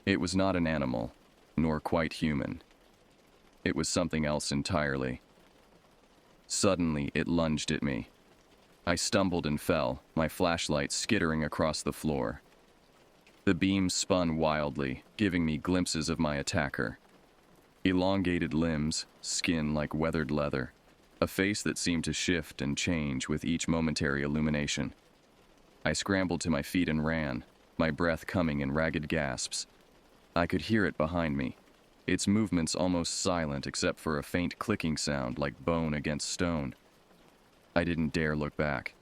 It was not an animal, nor quite human. It was something else entirely. Suddenly, it lunged at me. I stumbled and fell, my flashlight skittering across the floor. The beam spun wildly, giving me glimpses of my attacker. Elongated limbs, skin like weathered leather, a face that seemed to shift and change with each momentary illumination. I scrambled to my feet and ran, my breath coming in ragged gasps. I could hear it behind me, its movements almost silent except for a faint clicking sound like bone against stone. I didn't dare look back.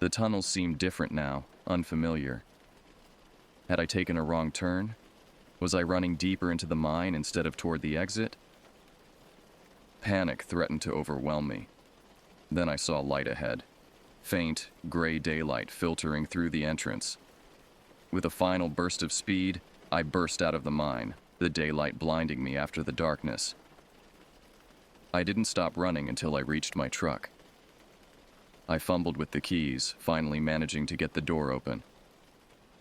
The tunnels seemed different now, unfamiliar. Had I taken a wrong turn? Was I running deeper into the mine instead of toward the exit? Panic threatened to overwhelm me. Then I saw light ahead. Faint, gray daylight filtering through the entrance. With a final burst of speed, I burst out of the mine, the daylight blinding me after the darkness. I didn't stop running until I reached my truck. I fumbled with the keys, finally managing to get the door open.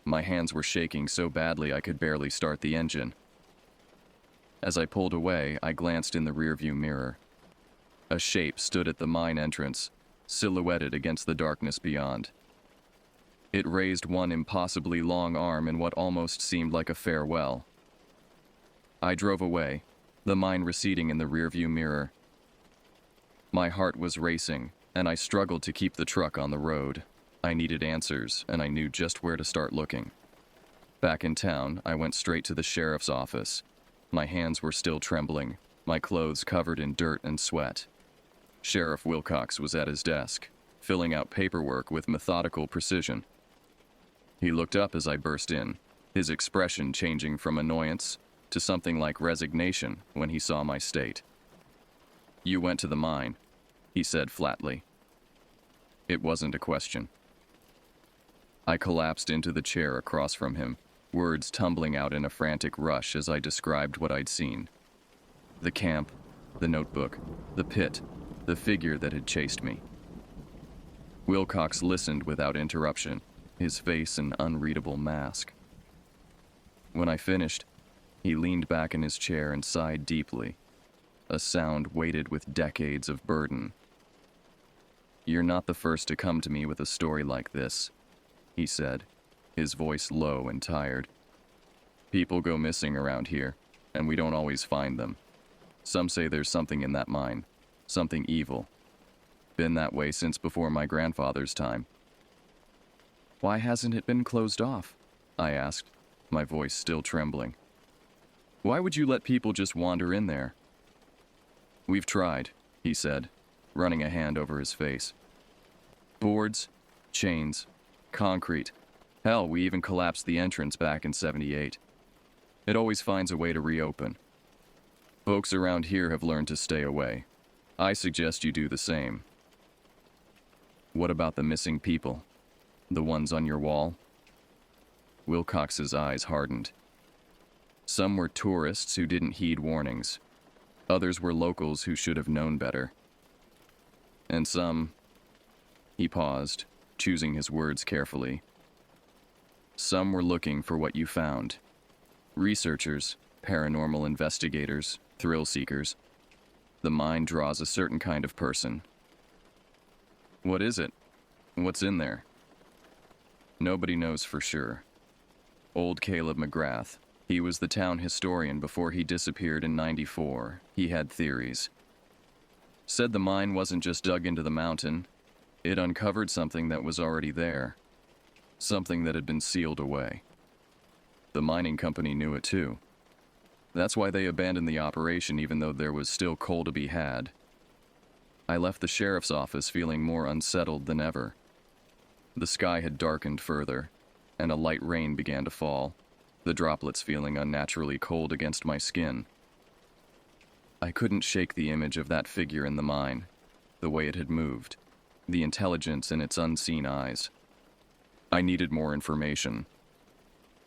My hands were shaking so badly I could barely start the engine. As I pulled away, I glanced in the rearview mirror. A shape stood at the mine entrance, silhouetted against the darkness beyond. It raised one impossibly long arm in what almost seemed like a farewell. I drove away, the mine receding in the rearview mirror. My heart was racing, and I struggled to keep the truck on the road. I needed answers, and I knew just where to start looking. Back in town, I went straight to the sheriff's office. My hands were still trembling, my clothes covered in dirt and sweat. Sheriff Wilcox was at his desk, filling out paperwork with methodical precision. He looked up as I burst in, his expression changing from annoyance to something like resignation when he saw my state. "You went to the mine," he said flatly. It wasn't a question. I collapsed into the chair across from him, words tumbling out in a frantic rush as I described what I'd seen. The camp, the notebook, the pit, the figure that had chased me. Wilcox listened without interruption, his face an unreadable mask. When I finished, he leaned back in his chair and sighed deeply, a sound weighted with decades of burden. "You're not the first to come to me with a story like this," he said, his voice low and tired. "People go missing around here, and we don't always find them. Some say there's something in that mine, something evil. Been that way since before my grandfather's time." "Why hasn't it been closed off?" I asked, my voice still trembling. "Why would you let people just wander in there?" "We've tried," he said, running a hand over his face. "Boards, chains, concrete. Hell, we even collapsed the entrance back in '78. It always finds a way to reopen. Folks around here have learned to stay away. I suggest you do the same." "What about the missing people? The ones on your wall?" Wilcox's eyes hardened. "Some were tourists who didn't heed warnings. Others were locals who should have known better. And some..." He paused, choosing his words carefully. "Some were looking for what you found. Researchers, paranormal investigators, thrill seekers. The mind draws a certain kind of person." "What is it? What's in there?" "Nobody knows for sure. Old Caleb McGrath, he was the town historian before he disappeared in '94. He had theories. Said the mine wasn't just dug into the mountain. It uncovered something that was already there. Something that had been sealed away. The mining company knew it too. That's why they abandoned the operation even though there was still coal to be had." I left the sheriff's office feeling more unsettled than ever. The sky had darkened further, and a light rain began to fall, the droplets feeling unnaturally cold against my skin. I couldn't shake the image of that figure in the mine, the way it had moved, the intelligence in its unseen eyes. I needed more information.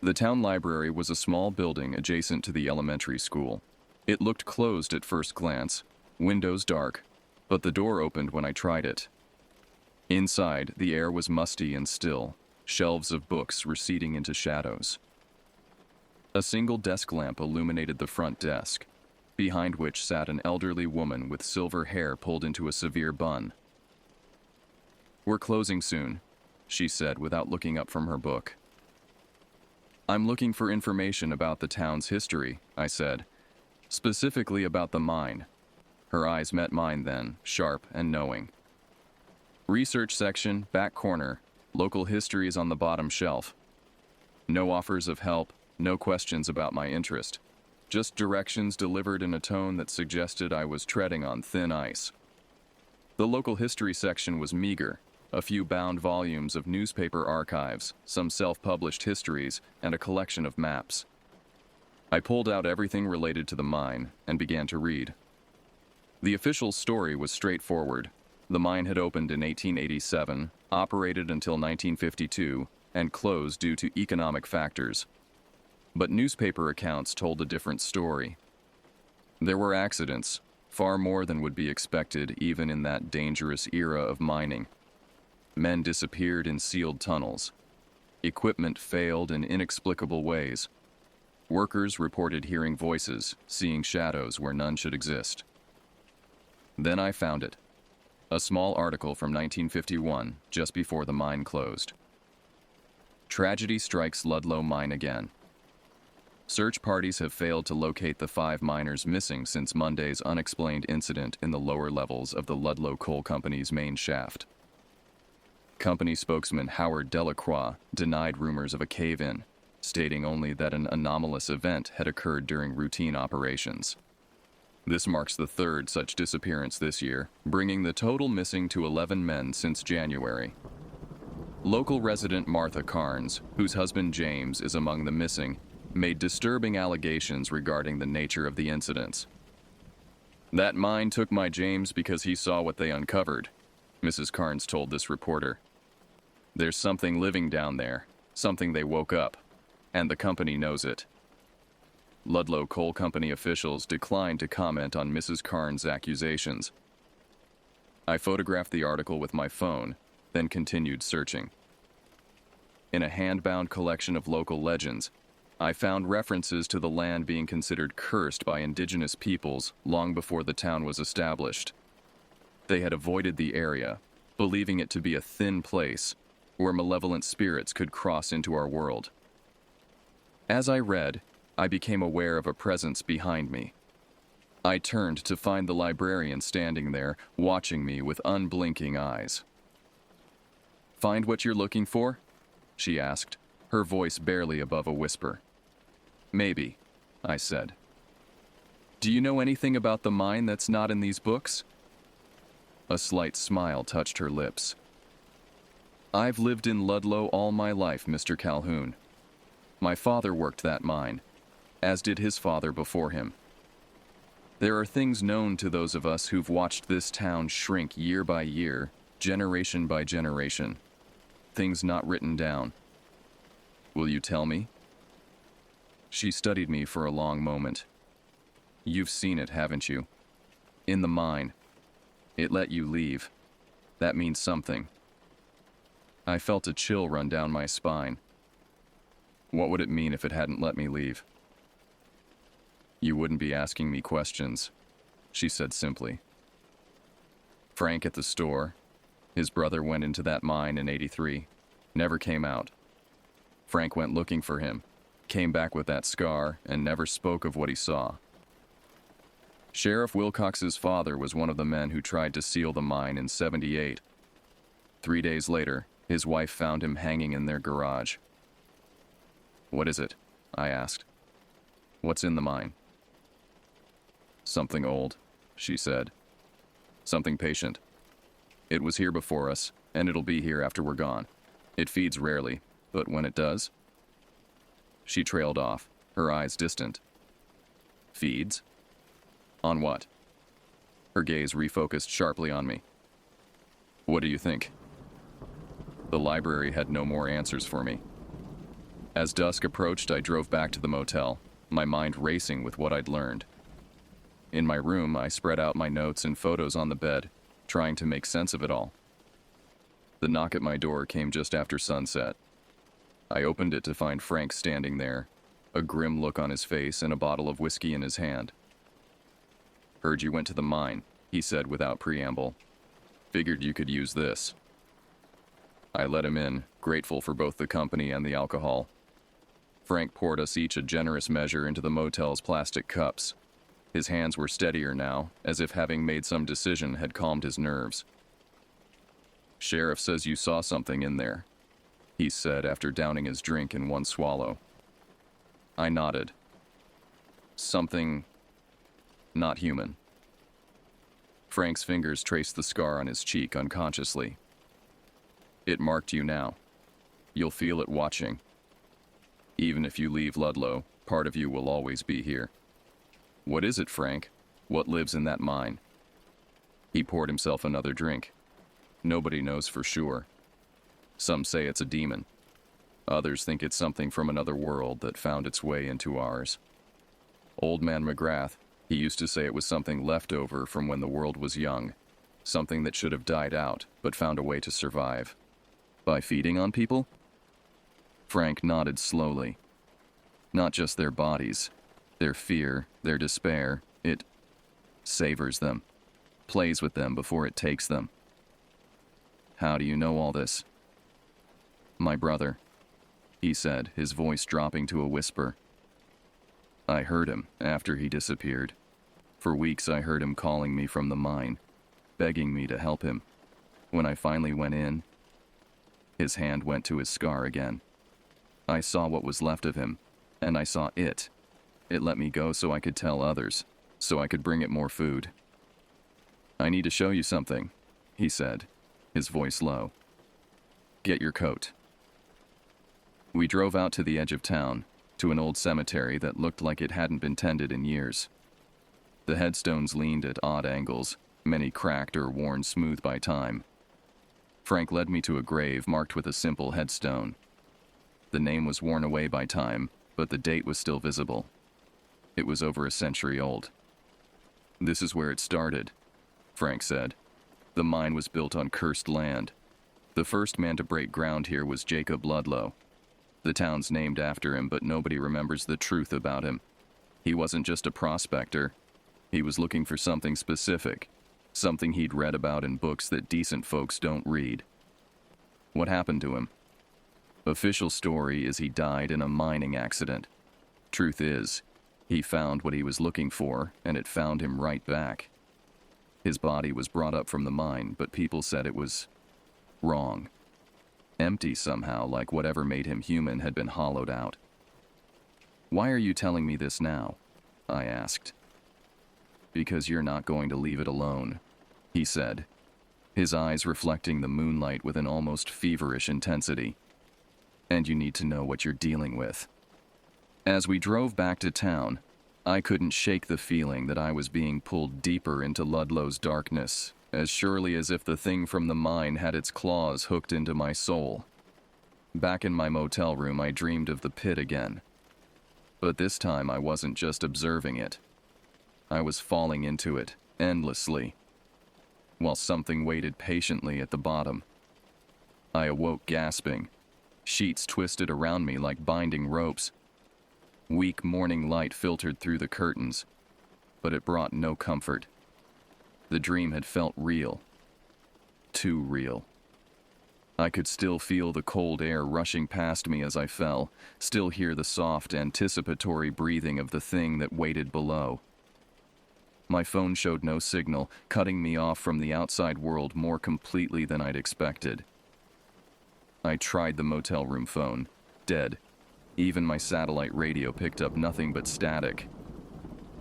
The town library was a small building adjacent to the elementary school. It looked closed at first glance, windows dark, but the door opened when I tried it. Inside, the air was musty and still, shelves of books receding into shadows. A single desk lamp illuminated the front desk, behind which sat an elderly woman with silver hair pulled into a severe bun. "We're closing soon," she said without looking up from her book. "I'm looking for information about the town's history," I said, "specifically about the mine." Her eyes met mine then, sharp and knowing. "Research section, back corner. Local history is on the bottom shelf. No offers of help, no questions about my interest. Just directions delivered in a tone that suggested I was treading on thin ice." The local history section was meager. A few bound volumes of newspaper archives, some self-published histories, and a collection of maps. I pulled out everything related to the mine and began to read. The official story was straightforward. The mine had opened in 1887, operated until 1952, and closed due to economic factors. But newspaper accounts told a different story. There were accidents, far more than would be expected even in that dangerous era of mining. Men disappeared in sealed tunnels. Equipment failed in inexplicable ways. Workers reported hearing voices, seeing shadows where none should exist. Then I found it. A small article from 1951, just before the mine closed. Tragedy strikes Ludlow mine again. Search parties have failed to locate the 5 miners missing since Monday's unexplained incident in the lower levels of the Ludlow Coal Company's main shaft. Company spokesman Howard Delacroix denied rumors of a cave-in, stating only that an anomalous event had occurred during routine operations. This marks the 3rd such disappearance this year, bringing the total missing to 11 men since January. Local resident Martha Carnes, whose husband James is among the missing, made disturbing allegations regarding the nature of the incidents. "That mine took my James because he saw what they uncovered," Mrs. Carnes told this reporter. "There's something living down there, something they woke up, and the company knows it." Ludlow Coal Company officials declined to comment on Mrs. Carnes' accusations. I photographed the article with my phone, then continued searching. In a hand-bound collection of local legends, I found references to the land being considered cursed by indigenous peoples long before the town was established. They had avoided the area, believing it to be a thin place where malevolent spirits could cross into our world. As I read, I became aware of a presence behind me. I turned to find the librarian standing there, watching me with unblinking eyes. "Find what you're looking for?" she asked, her voice barely above a whisper. "Maybe," I said. "Do you know anything about the mine that's not in these books?" A slight smile touched her lips. "I've lived in Ludlow all my life, Mr. Calhoun. My father worked that mine, as did his father before him. There are things known to those of us who've watched this town shrink year by year, generation by generation. Things not written down. Will you tell me?" She studied me for a long moment. "You've seen it, haven't you? In the mine. It let you leave. That means something." I felt a chill run down my spine. What would it mean if it hadn't let me leave? "You wouldn't be asking me questions," she said simply. "Frank at the store. His brother went into that mine in '83. Never came out. Frank went looking for him, came back with that scar, and never spoke of what he saw. Sheriff Wilcox's father was one of the men who tried to seal the mine in '78. 3 days later, his wife found him hanging in their garage." "What is it?" I asked. "What's in the mine?" "Something old," she said. "Something patient. It was here before us, and it'll be here after we're gone. It feeds rarely, but when it does..." She trailed off, her eyes distant. "Feeds? On what?" Her gaze refocused sharply on me. "What do you think?" The library had no more answers for me. As dusk approached, I drove back to the motel, my mind racing with what I'd learned. In my room, I spread out my notes and photos on the bed, trying to make sense of it all. The knock at my door came just after sunset. I opened it to find Frank standing there, a grim look on his face and a bottle of whiskey in his hand. "Heard you went to the mine," he said without preamble. "Figured you could use this." I let him in, grateful for both the company and the alcohol. Frank poured us each a generous measure into the motel's plastic cups. His hands were steadier now, as if having made some decision had calmed his nerves. "Sheriff says you saw something in there," he said after downing his drink in one swallow. I nodded. "Something not human." Frank's fingers traced the scar on his cheek unconsciously. "It marked you now. You'll feel it watching. Even if you leave Ludlow, part of you will always be here. What is it, Frank? What lives in that mine? He poured himself another drink. Nobody knows for sure. Some say it's a demon. Others think it's something from another world that found its way into ours. Old man McGrath, he used to say it was something left over from when the world was young, something that should have died out but found a way to survive. By feeding on people? Frank nodded slowly. Not just their bodies, their fear, their despair, it savors them, plays with them before it takes them. How do you know all this? My brother, he said, his voice dropping to a whisper. I heard him after he disappeared. For weeks I heard him calling me from the mine, begging me to help him. When I finally went in, his hand went to his scar again. I saw what was left of him, and I saw it. It let me go so I could tell others, so I could bring it more food. I need to show you something, he said, his voice low. Get your coat. We drove out to the edge of town, to an old cemetery that looked like it hadn't been tended in years. The headstones leaned at odd angles, many cracked or worn smooth by time. Frank led me to a grave marked with a simple headstone. The name was worn away by time, but the date was still visible. It was over a century old. This is where it started, Frank said. The mine was built on cursed land. The first man to break ground here was Jacob Ludlow. The town's named after him, but nobody remembers the truth about him. He wasn't just a prospector. He was looking for something specific, something he'd read about in books that decent folks don't read. What happened to him? Official story is he died in a mining accident. Truth is, he found what he was looking for, and it found him right back. His body was brought up from the mine, but people said it was wrong. Empty somehow, like whatever made him human had been hollowed out. Why are you telling me this now? I asked. Because you're not going to leave it alone, he said, his eyes reflecting the moonlight with an almost feverish intensity. And you need to know what you're dealing with. As we drove back to town, I couldn't shake the feeling that I was being pulled deeper into Ludlow's darkness, as surely as if the thing from the mine had its claws hooked into my soul. Back in my motel room, I dreamed of the pit again. But this time I wasn't just observing it. I was falling into it, endlessly, while something waited patiently at the bottom. I awoke gasping. Sheets twisted around me like binding ropes. Weak morning light filtered through the curtains, but it brought no comfort. The dream had felt real. Too real. I could still feel the cold air rushing past me as I fell, still hear the soft, anticipatory breathing of the thing that waited below. My phone showed no signal, cutting me off from the outside world more completely than I'd expected. I tried the motel room phone. Dead. Even my satellite radio picked up nothing but static.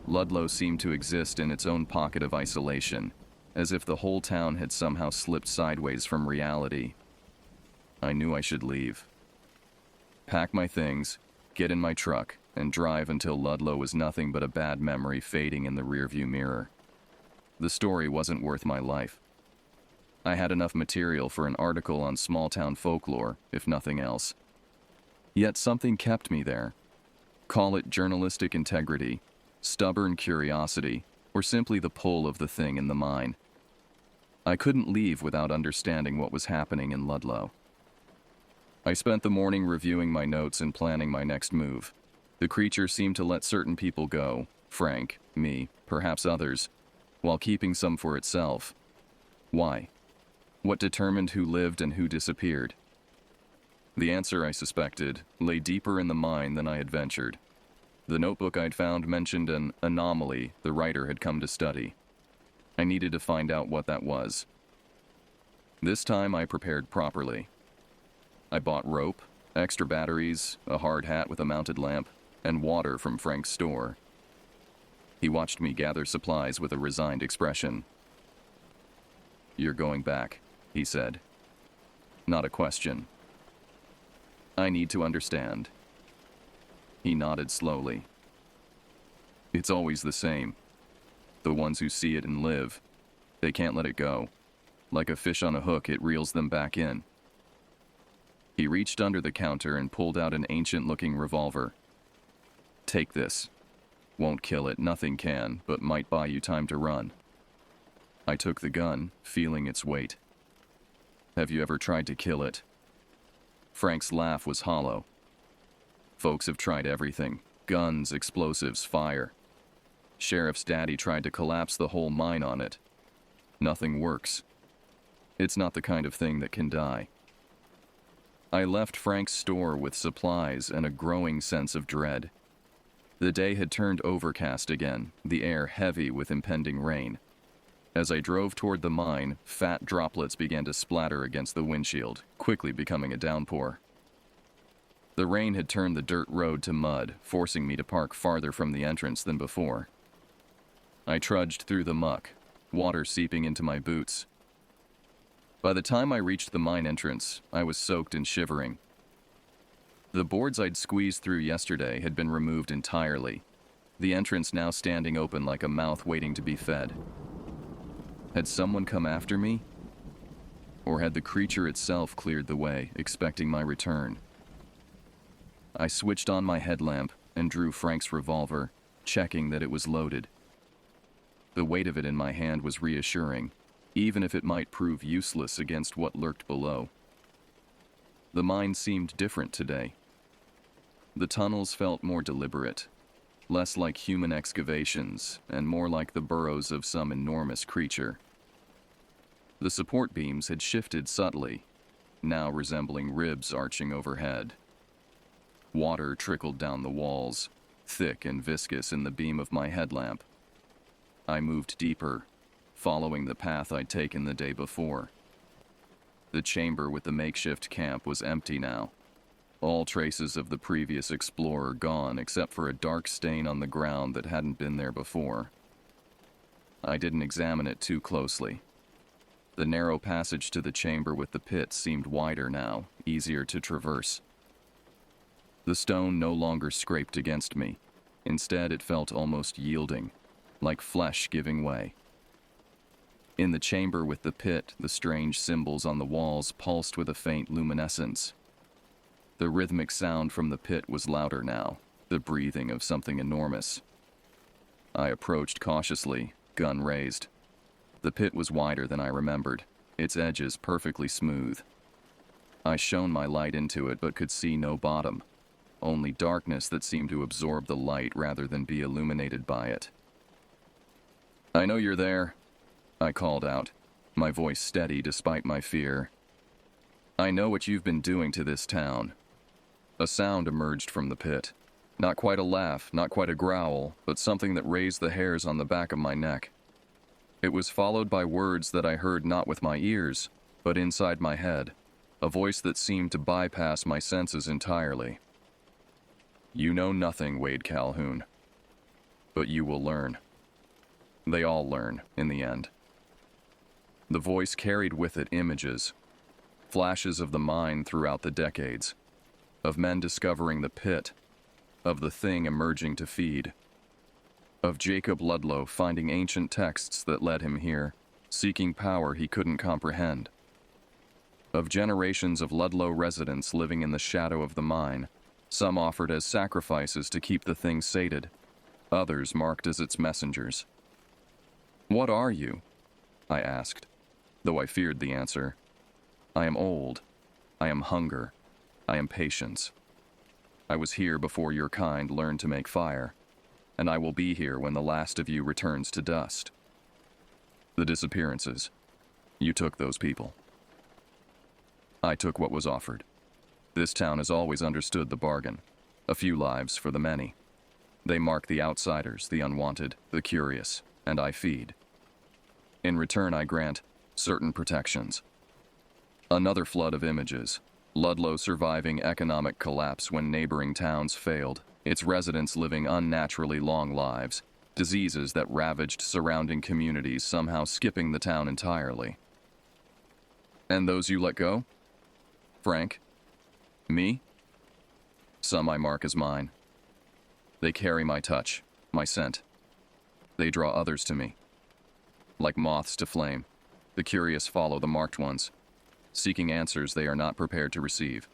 Ludlow seemed to exist in its own pocket of isolation, as if the whole town had somehow slipped sideways from reality. I knew I should leave. Pack my things, get in my truck, and drive until Ludlow was nothing but a bad memory fading in the rearview mirror. The story wasn't worth my life. I had enough material for an article on small-town folklore, if nothing else. Yet something kept me there. Call it journalistic integrity, stubborn curiosity, or simply the pull of the thing in the mine. I couldn't leave without understanding what was happening in Ludlow. I spent the morning reviewing my notes and planning my next move. The creature seemed to let certain people go, Frank, me, perhaps others, while keeping some for itself. Why? What determined who lived and who disappeared? The answer, I suspected, lay deeper in the mine than I had ventured. The notebook I'd found mentioned an anomaly the writer had come to study. I needed to find out what that was. This time I prepared properly. I bought rope, extra batteries, a hard hat with a mounted lamp, and water from Frank's store. He watched me gather supplies with a resigned expression. "You're going back," he said. Not a question. I need to understand. He nodded slowly. It's always the same. The ones who see it and live, they can't let it go. Like a fish on a hook, it reels them back in. He reached under the counter and pulled out an ancient-looking revolver. Take this. Won't kill it, nothing can, but might buy you time to run. I took the gun, feeling its weight. Have you ever tried to kill it? Frank's laugh was hollow. Folks have tried everything. Guns, explosives, fire. Sheriff's daddy tried to collapse the whole mine on it. Nothing works. It's not the kind of thing that can die. I left Frank's store with supplies and a growing sense of dread. The day had turned overcast again, the air heavy with impending rain. As I drove toward the mine, fat droplets began to splatter against the windshield, quickly becoming a downpour. The rain had turned the dirt road to mud, forcing me to park farther from the entrance than before. I trudged through the muck, water seeping into my boots. By the time I reached the mine entrance, I was soaked and shivering. The boards I'd squeezed through yesterday had been removed entirely, the entrance now standing open like a mouth waiting to be fed. Had someone come after me? Or had the creature itself cleared the way, expecting my return? I switched on my headlamp and drew Frank's revolver, checking that it was loaded. The weight of it in my hand was reassuring, even if it might prove useless against what lurked below. The mine seemed different today. The tunnels felt more deliberate, less like human excavations and more like the burrows of some enormous creature. The support beams had shifted subtly, now resembling ribs arching overhead. Water trickled down the walls, thick and viscous in the beam of my headlamp. I moved deeper, following the path I'd taken the day before. The chamber with the makeshift camp was empty now. All traces of the previous explorer gone except for a dark stain on the ground that hadn't been there before. I didn't examine it too closely. The narrow passage to the chamber with the pit seemed wider now, easier to traverse. The stone no longer scraped against me. Instead, it felt almost yielding, like flesh giving way. In the chamber with the pit, the strange symbols on the walls pulsed with a faint luminescence. The rhythmic sound from the pit was louder now, the breathing of something enormous. I approached cautiously, gun raised. The pit was wider than I remembered, its edges perfectly smooth. I shone my light into it but could see no bottom, only darkness that seemed to absorb the light rather than be illuminated by it. "I know you're there," I called out, my voice steady despite my fear. "I know what you've been doing to this town." A sound emerged from the pit. Not quite a laugh, not quite a growl, but something that raised the hairs on the back of my neck. It was followed by words that I heard not with my ears, but inside my head, a voice that seemed to bypass my senses entirely. "You know nothing, Wade Calhoun. But you will learn." They all learn, in the end. The voice carried with it images, flashes of the mine throughout the decades, of men discovering the pit, of the thing emerging to feed, of Jacob Ludlow finding ancient texts that led him here, seeking power he couldn't comprehend, of generations of Ludlow residents living in the shadow of the mine, some offered as sacrifices to keep the thing sated, others marked as its messengers. "What are you?" I asked, though I feared the answer. "I am old. I am hunger. I am patience. I was here before your kind learned to make fire, and I will be here when the last of you returns to dust." The disappearances. You took those people. I took what was offered. This town has always understood the bargain. A few lives for the many. They mark the outsiders, the unwanted, the curious, and I feed. In return, I grant certain protections. Another flood of images. Ludlow surviving economic collapse when neighboring towns failed, its residents living unnaturally long lives, diseases that ravaged surrounding communities somehow skipping the town entirely. "And those you let go?" "Frank? Me? Some I mark as mine. They carry my touch, my scent. They draw others to me. Like moths to flame, the curious follow the marked ones, seeking answers they are not prepared to receive.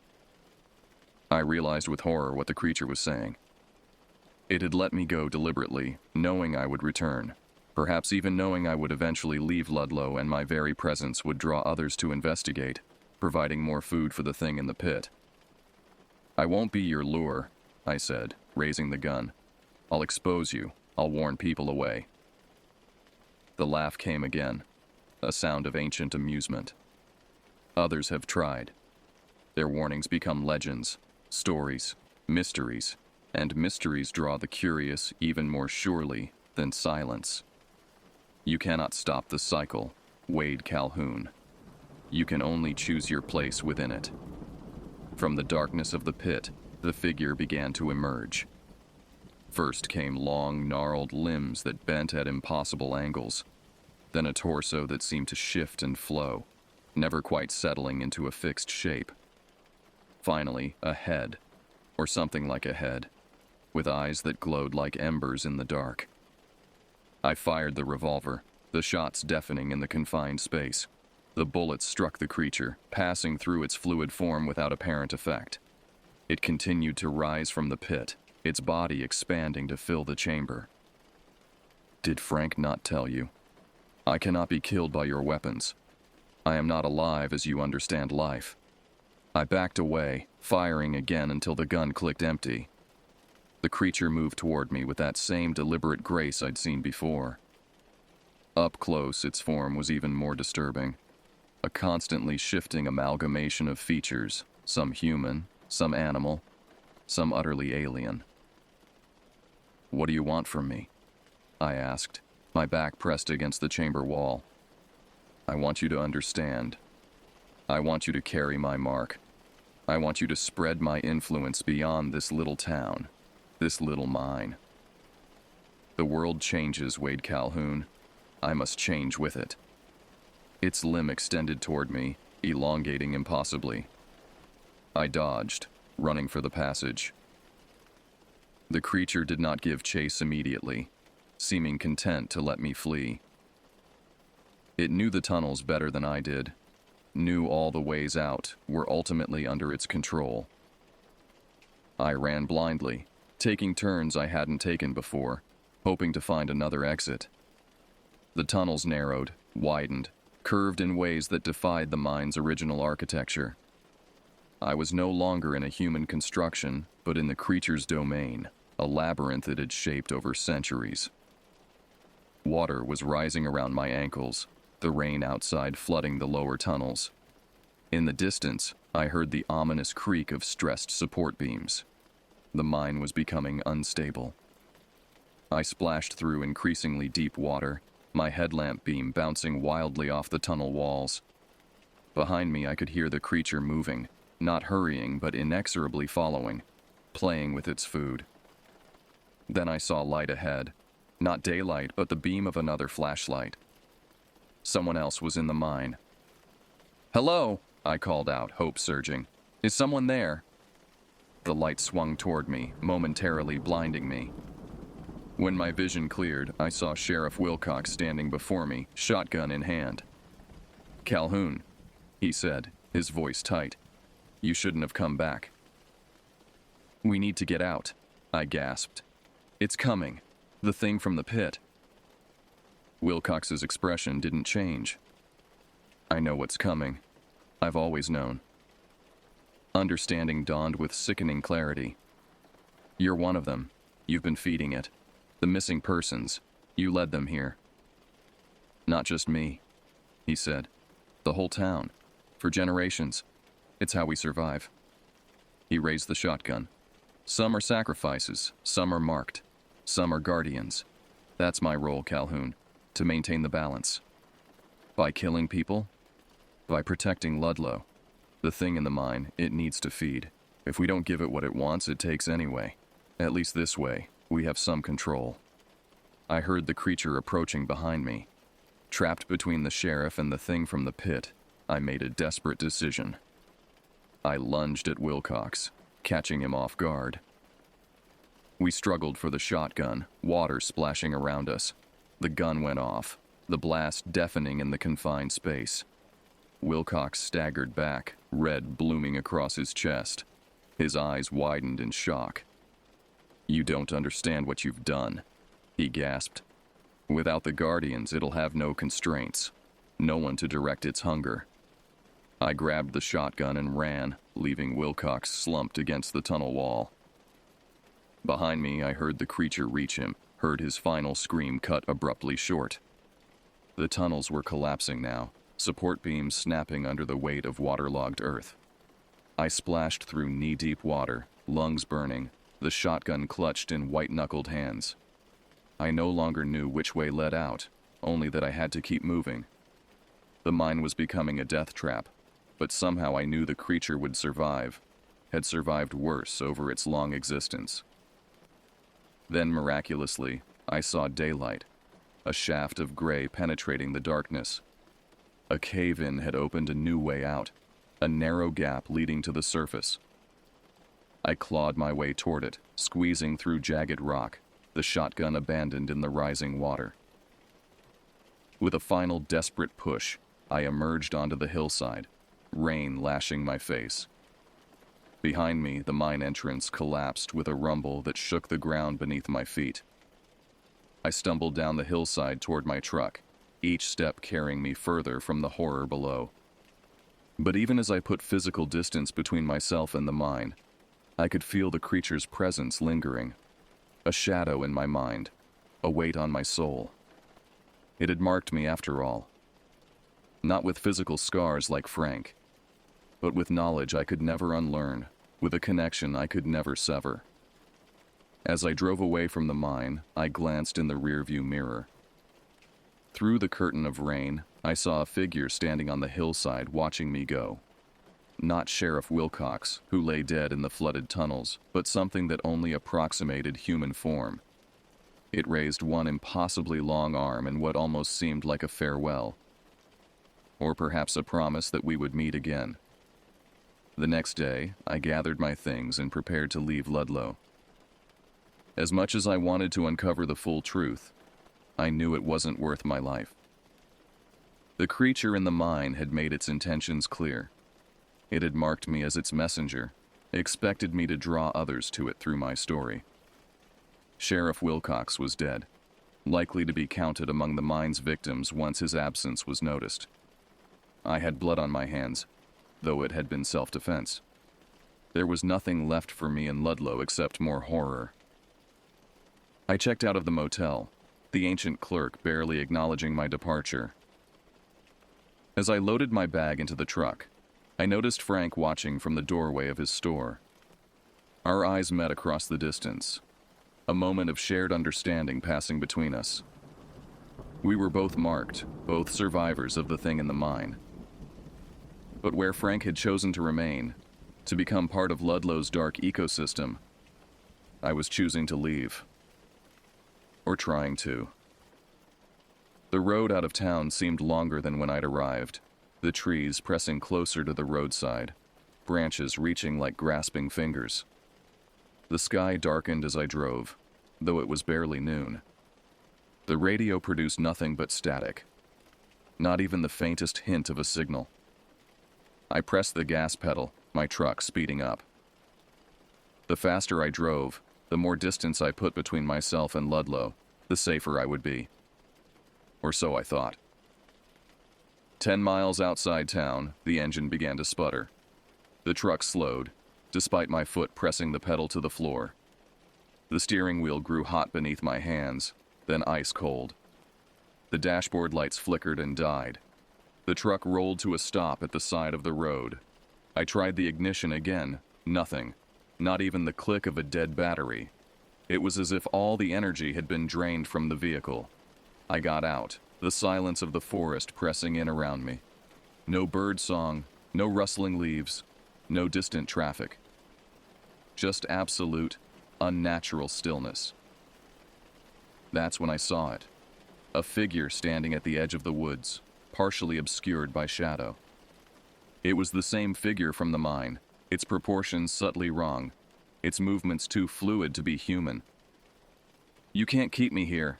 I realized with horror what the creature was saying. It had let me go deliberately, knowing I would return, perhaps even knowing I would eventually leave Ludlow and my very presence would draw others to investigate, providing more food for the thing in the pit. "I won't be your lure," I said, raising the gun. "I'll expose you. I'll warn people away." The laugh came again, a sound of ancient amusement. Others have tried. Their warnings become legends, stories, mysteries, and mysteries draw the curious even more surely than silence. You cannot stop the cycle, Wade Calhoun. You can only choose your place within it. From the darkness of the pit, the figure began to emerge. First came long, gnarled limbs that bent at impossible angles, then a torso that seemed to shift and flow, never quite settling into a fixed shape. Finally, a head, or something like a head, with eyes that glowed like embers in the dark. I fired the revolver, the shots deafening in the confined space. The bullets struck the creature, passing through its fluid form without apparent effect. It continued to rise from the pit, its body expanding to fill the chamber. "Did Frank not tell you? I cannot be killed by your weapons. I am not alive as you understand life." I backed away, firing again until the gun clicked empty. The creature moved toward me with that same deliberate grace I'd seen before. Up close, its form was even more disturbing. A constantly shifting amalgamation of features, some human, some animal, some utterly alien. "What do you want from me?" I asked, my back pressed against the chamber wall. "I want you to understand. I want you to carry my mark. I want you to spread my influence beyond this little town, this little mine. The world changes, Wade Calhoun. I must change with it." Its limb extended toward me, elongating impossibly. I dodged, running for the passage. The creature did not give chase immediately, seeming content to let me flee. It knew the tunnels better than I did, knew all the ways out were ultimately under its control. I ran blindly, taking turns I hadn't taken before, hoping to find another exit. The tunnels narrowed, widened, curved in ways that defied the mine's original architecture. I was no longer in a human construction, but in the creature's domain, a labyrinth it had shaped over centuries. Water was rising around my ankles, the rain outside flooding the lower tunnels. In the distance, I heard the ominous creak of stressed support beams. The mine was becoming unstable. I splashed through increasingly deep water, my headlamp beam bouncing wildly off the tunnel walls. Behind me, I could hear the creature moving, not hurrying but inexorably following, playing with its food. Then I saw light ahead, not daylight but the beam of another flashlight. Someone else was in the mine. "Hello," I called out, hope surging. "Is someone there?" The light swung toward me, momentarily blinding me. When my vision cleared, I saw Sheriff Wilcox standing before me, shotgun in hand. "Calhoun," he said, his voice tight. "You shouldn't have come back." "We need to get out," I gasped. "It's coming. The thing from the pit." Wilcox's expression didn't change. "I know what's coming. I've always known." Understanding dawned with sickening clarity. "You're one of them. You've been feeding it. The missing persons. You led them here." "Not just me," he said. "The whole town. For generations. It's how we survive." He raised the shotgun. "Some are sacrifices. Some are marked. Some are guardians. That's my role, Calhoun, to maintain the balance. By killing people, by protecting Ludlow. The thing in the mine, it needs to feed. If we don't give it what it wants, it takes anyway. At least this way, we have some control." I heard the creature approaching behind me. Trapped between the sheriff and the thing from the pit, I made a desperate decision. I lunged at Wilcox, catching him off guard. We struggled for the shotgun, water splashing around us. The gun went off, the blast deafening in the confined space. Wilcox staggered back, red blooming across his chest. His eyes widened in shock. "You don't understand what you've done," he gasped. "Without the Guardians, it'll have no constraints. No one to direct its hunger." I grabbed the shotgun and ran, leaving Wilcox slumped against the tunnel wall. Behind me, I heard the creature reach him, heard his final scream cut abruptly short. The tunnels were collapsing now, support beams snapping under the weight of waterlogged earth. I splashed through knee-deep water, lungs burning, the shotgun clutched in white-knuckled hands. I no longer knew which way led out, only that I had to keep moving. The mine was becoming a death trap, but somehow I knew the creature would survive, had survived worse over its long existence. Then, miraculously, I saw daylight, a shaft of gray penetrating the darkness. A cave-in had opened a new way out, a narrow gap leading to the surface. I clawed my way toward it, squeezing through jagged rock, the shotgun abandoned in the rising water. With a final desperate push, I emerged onto the hillside, rain lashing my face. Behind me, the mine entrance collapsed with a rumble that shook the ground beneath my feet. I stumbled down the hillside toward my truck, each step carrying me further from the horror below. But even as I put physical distance between myself and the mine, I could feel the creature's presence lingering. A shadow in my mind, a weight on my soul. It had marked me after all. Not with physical scars like Frank, but with knowledge I could never unlearn, with a connection I could never sever. As I drove away from the mine, I glanced in the rearview mirror. Through the curtain of rain, I saw a figure standing on the hillside watching me go. Not Sheriff Wilcox, who lay dead in the flooded tunnels, but something that only approximated human form. It raised one impossibly long arm in what almost seemed like a farewell. Or perhaps a promise that we would meet again. The next day, I gathered my things and prepared to leave Ludlow. As much as I wanted to uncover the full truth, I knew it wasn't worth my life. The creature in the mine had made its intentions clear. It had marked me as its messenger, expected me to draw others to it through my story. Sheriff Wilcox was dead, likely to be counted among the mine's victims once his absence was noticed. I had blood on my hands, though it had been self-defense. There was nothing left for me in Ludlow except more horror. I checked out of the motel, the ancient clerk barely acknowledging my departure. As I loaded my bag into the truck, I noticed Frank watching from the doorway of his store. Our eyes met across the distance, a moment of shared understanding passing between us. We were both marked, both survivors of the thing in the mine. But where Frank had chosen to remain, to become part of Ludlow's dark ecosystem, I was choosing to leave. Or trying to. The road out of town seemed longer than when I'd arrived, the trees pressing closer to the roadside, branches reaching like grasping fingers. The sky darkened as I drove, though it was barely noon. The radio produced nothing but static, not even the faintest hint of a signal. I pressed the gas pedal, my truck speeding up. The faster I drove, the more distance I put between myself and Ludlow, the safer I would be. Or so I thought. 10 miles outside town, the engine began to sputter. The truck slowed, despite my foot pressing the pedal to the floor. The steering wheel grew hot beneath my hands, then ice cold. The dashboard lights flickered and died. The truck rolled to a stop at the side of the road. I tried the ignition again, nothing, not even the click of a dead battery. It was as if all the energy had been drained from the vehicle. I got out, the silence of the forest pressing in around me. No bird song, no rustling leaves, no distant traffic. Just absolute, unnatural stillness. That's when I saw it. A figure standing at the edge of the woods, partially obscured by shadow. It was the same figure from the mine, its proportions subtly wrong, its movements too fluid to be human. "You can't keep me here,"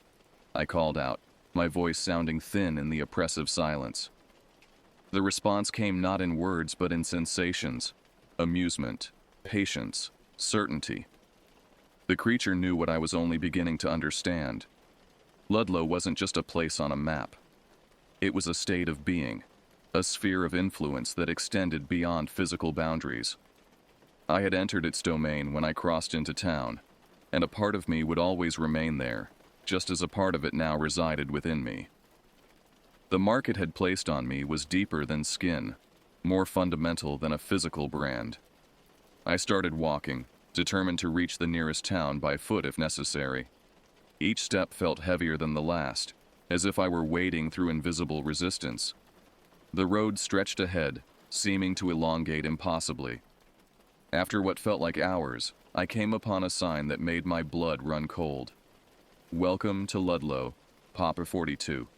I called out, my voice sounding thin in the oppressive silence. The response came not in words but in sensations: amusement, patience, certainty. The creature knew what I was only beginning to understand. Ludlow wasn't just a place on a map. It was a state of being, a sphere of influence that extended beyond physical boundaries. I had entered its domain when I crossed into town, and a part of me would always remain there, just as a part of it now resided within me. The mark it had placed on me was deeper than skin, more fundamental than a physical brand. I started walking, determined to reach the nearest town by foot if necessary. Each step felt heavier than the last, as if I were wading through invisible resistance. The road stretched ahead, seeming to elongate impossibly. After what felt like hours, I came upon a sign that made my blood run cold. "Welcome to Ludlow, Papa 42.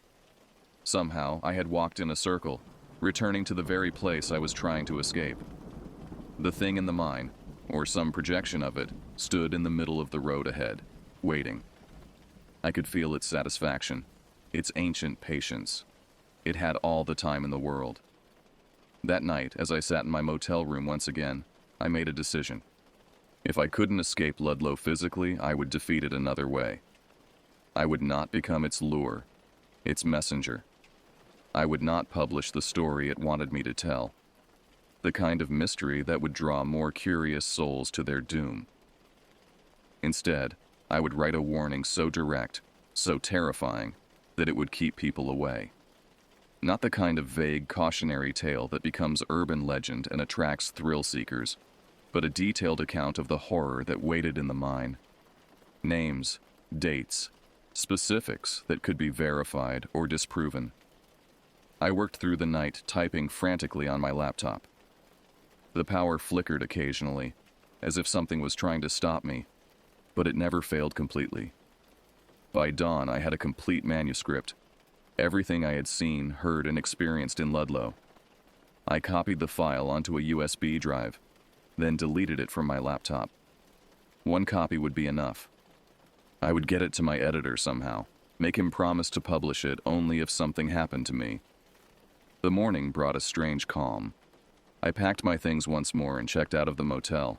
Somehow, I had walked in a circle, returning to the very place I was trying to escape. The thing in the mine, or some projection of it, stood in the middle of the road ahead, waiting. I could feel its satisfaction, its ancient patience. It had all the time in the world. That night, as I sat in my motel room once again, I made a decision. If I couldn't escape Ludlow physically, I would defeat it another way. I would not become its lure, its messenger. I would not publish the story it wanted me to tell, the kind of mystery that would draw more curious souls to their doom. Instead, I would write a warning so direct, so terrifying, that it would keep people away. Not the kind of vague cautionary tale that becomes urban legend and attracts thrill seekers, but a detailed account of the horror that waited in the mine. Names, dates, specifics that could be verified or disproven. I worked through the night typing frantically on my laptop. The power flickered occasionally, as if something was trying to stop me, but it never failed completely. By dawn, I had a complete manuscript, everything I had seen, heard, and experienced in Ludlow. I copied the file onto a USB drive, then deleted it from my laptop. One copy would be enough. I would get it to my editor somehow, make him promise to publish it only if something happened to me. The morning brought a strange calm. I packed my things once more and checked out of the motel.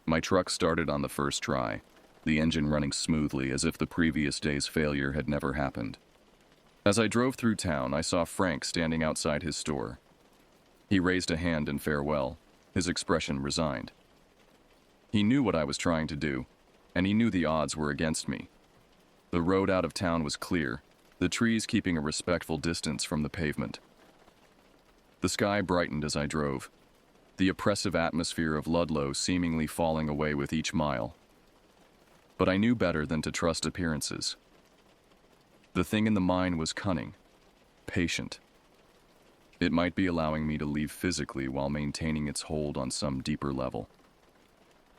My truck started on the first try, the engine running smoothly as if the previous day's failure had never happened. As I drove through town, I saw Frank standing outside his store. He raised a hand in farewell, his expression resigned. He knew what I was trying to do, and he knew the odds were against me. The road out of town was clear, the trees keeping a respectful distance from the pavement. The sky brightened as I drove, the oppressive atmosphere of Ludlow seemingly falling away with each mile. But I knew better than to trust appearances. The thing in the mine was cunning, patient. It might be allowing me to leave physically while maintaining its hold on some deeper level.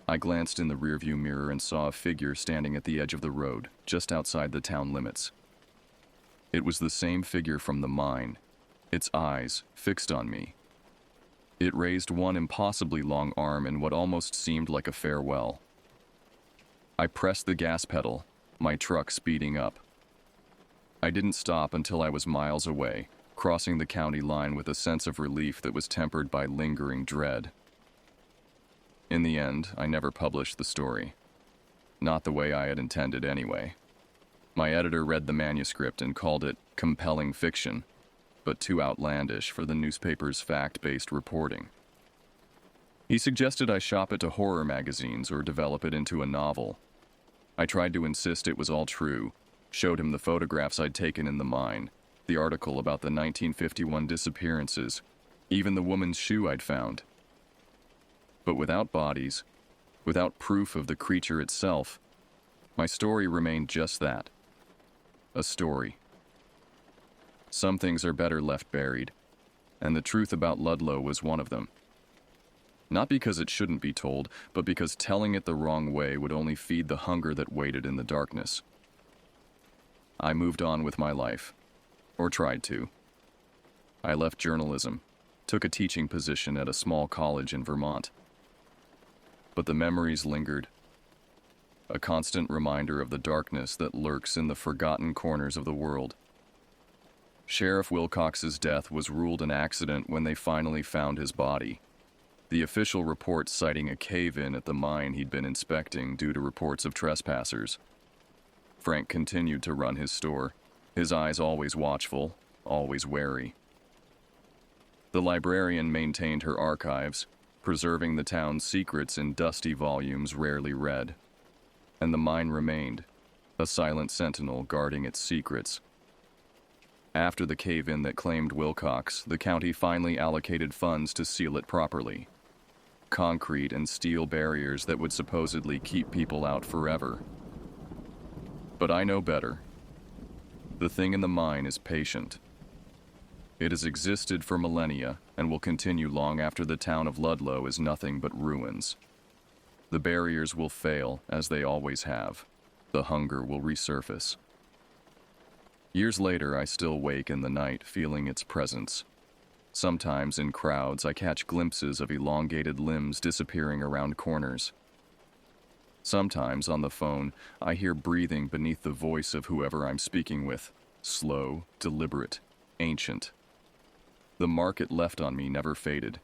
I glanced in the rearview mirror and saw a figure standing at the edge of the road, just outside the town limits. It was the same figure from the mine, its eyes fixed on me. It raised one impossibly long arm in what almost seemed like a farewell. I pressed the gas pedal, my truck speeding up. I didn't stop until I was miles away, crossing the county line with a sense of relief that was tempered by lingering dread. In the end, I never published the story. Not the way I had intended anyway. My editor read the manuscript and called it compelling fiction, but too outlandish for the newspaper's fact-based reporting. He suggested I shop it to horror magazines or develop it into a novel. I tried to insist it was all true, showed him the photographs I'd taken in the mine, the article about the 1951 disappearances, even the woman's shoe I'd found. But without bodies, without proof of the creature itself, my story remained just that, a story. Some things are better left buried, and the truth about Ludlow was one of them. Not because it shouldn't be told, but because telling it the wrong way would only feed the hunger that waited in the darkness. I moved on with my life, or tried to. I left journalism, took a teaching position at a small college in Vermont. but the memories lingered, a constant reminder of the darkness that lurks in the forgotten corners of the world. Sheriff Wilcox's death was ruled an accident when they finally found his body, the official report citing a cave-in at the mine he'd been inspecting due to reports of trespassers. Frank continued to run his store, his eyes always watchful, always wary. The librarian maintained her archives, preserving the town's secrets in dusty volumes rarely read. And the mine remained, a silent sentinel guarding its secrets. After the cave-in that claimed Wilcox, the county finally allocated funds to seal it properly. Concrete and steel barriers that would supposedly keep people out forever. But I know better. The thing in the mine is patient. It has existed for millennia and will continue long after the town of Ludlow is nothing but ruins. The barriers will fail, as they always have. The hunger will resurface. Years later, I still wake in the night, feeling its presence. Sometimes in crowds, I catch glimpses of elongated limbs disappearing around corners. Sometimes on the phone, I hear breathing beneath the voice of whoever I'm speaking with. Slow, deliberate, ancient. The mark it left on me never faded.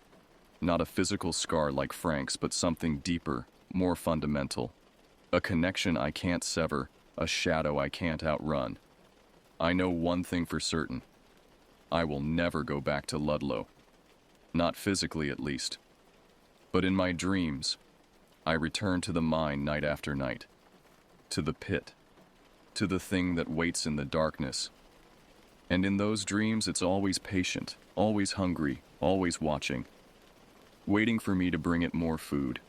Not a physical scar like Frank's, but something deeper, more fundamental. A connection I can't sever, a shadow I can't outrun. I know one thing for certain. I will never go back to Ludlow. Not physically, at least. But in my dreams, I return to the mine night after night. To the pit. To the thing that waits in the darkness. And in those dreams, it's always patient, always hungry, always watching. Waiting for me to bring it more food,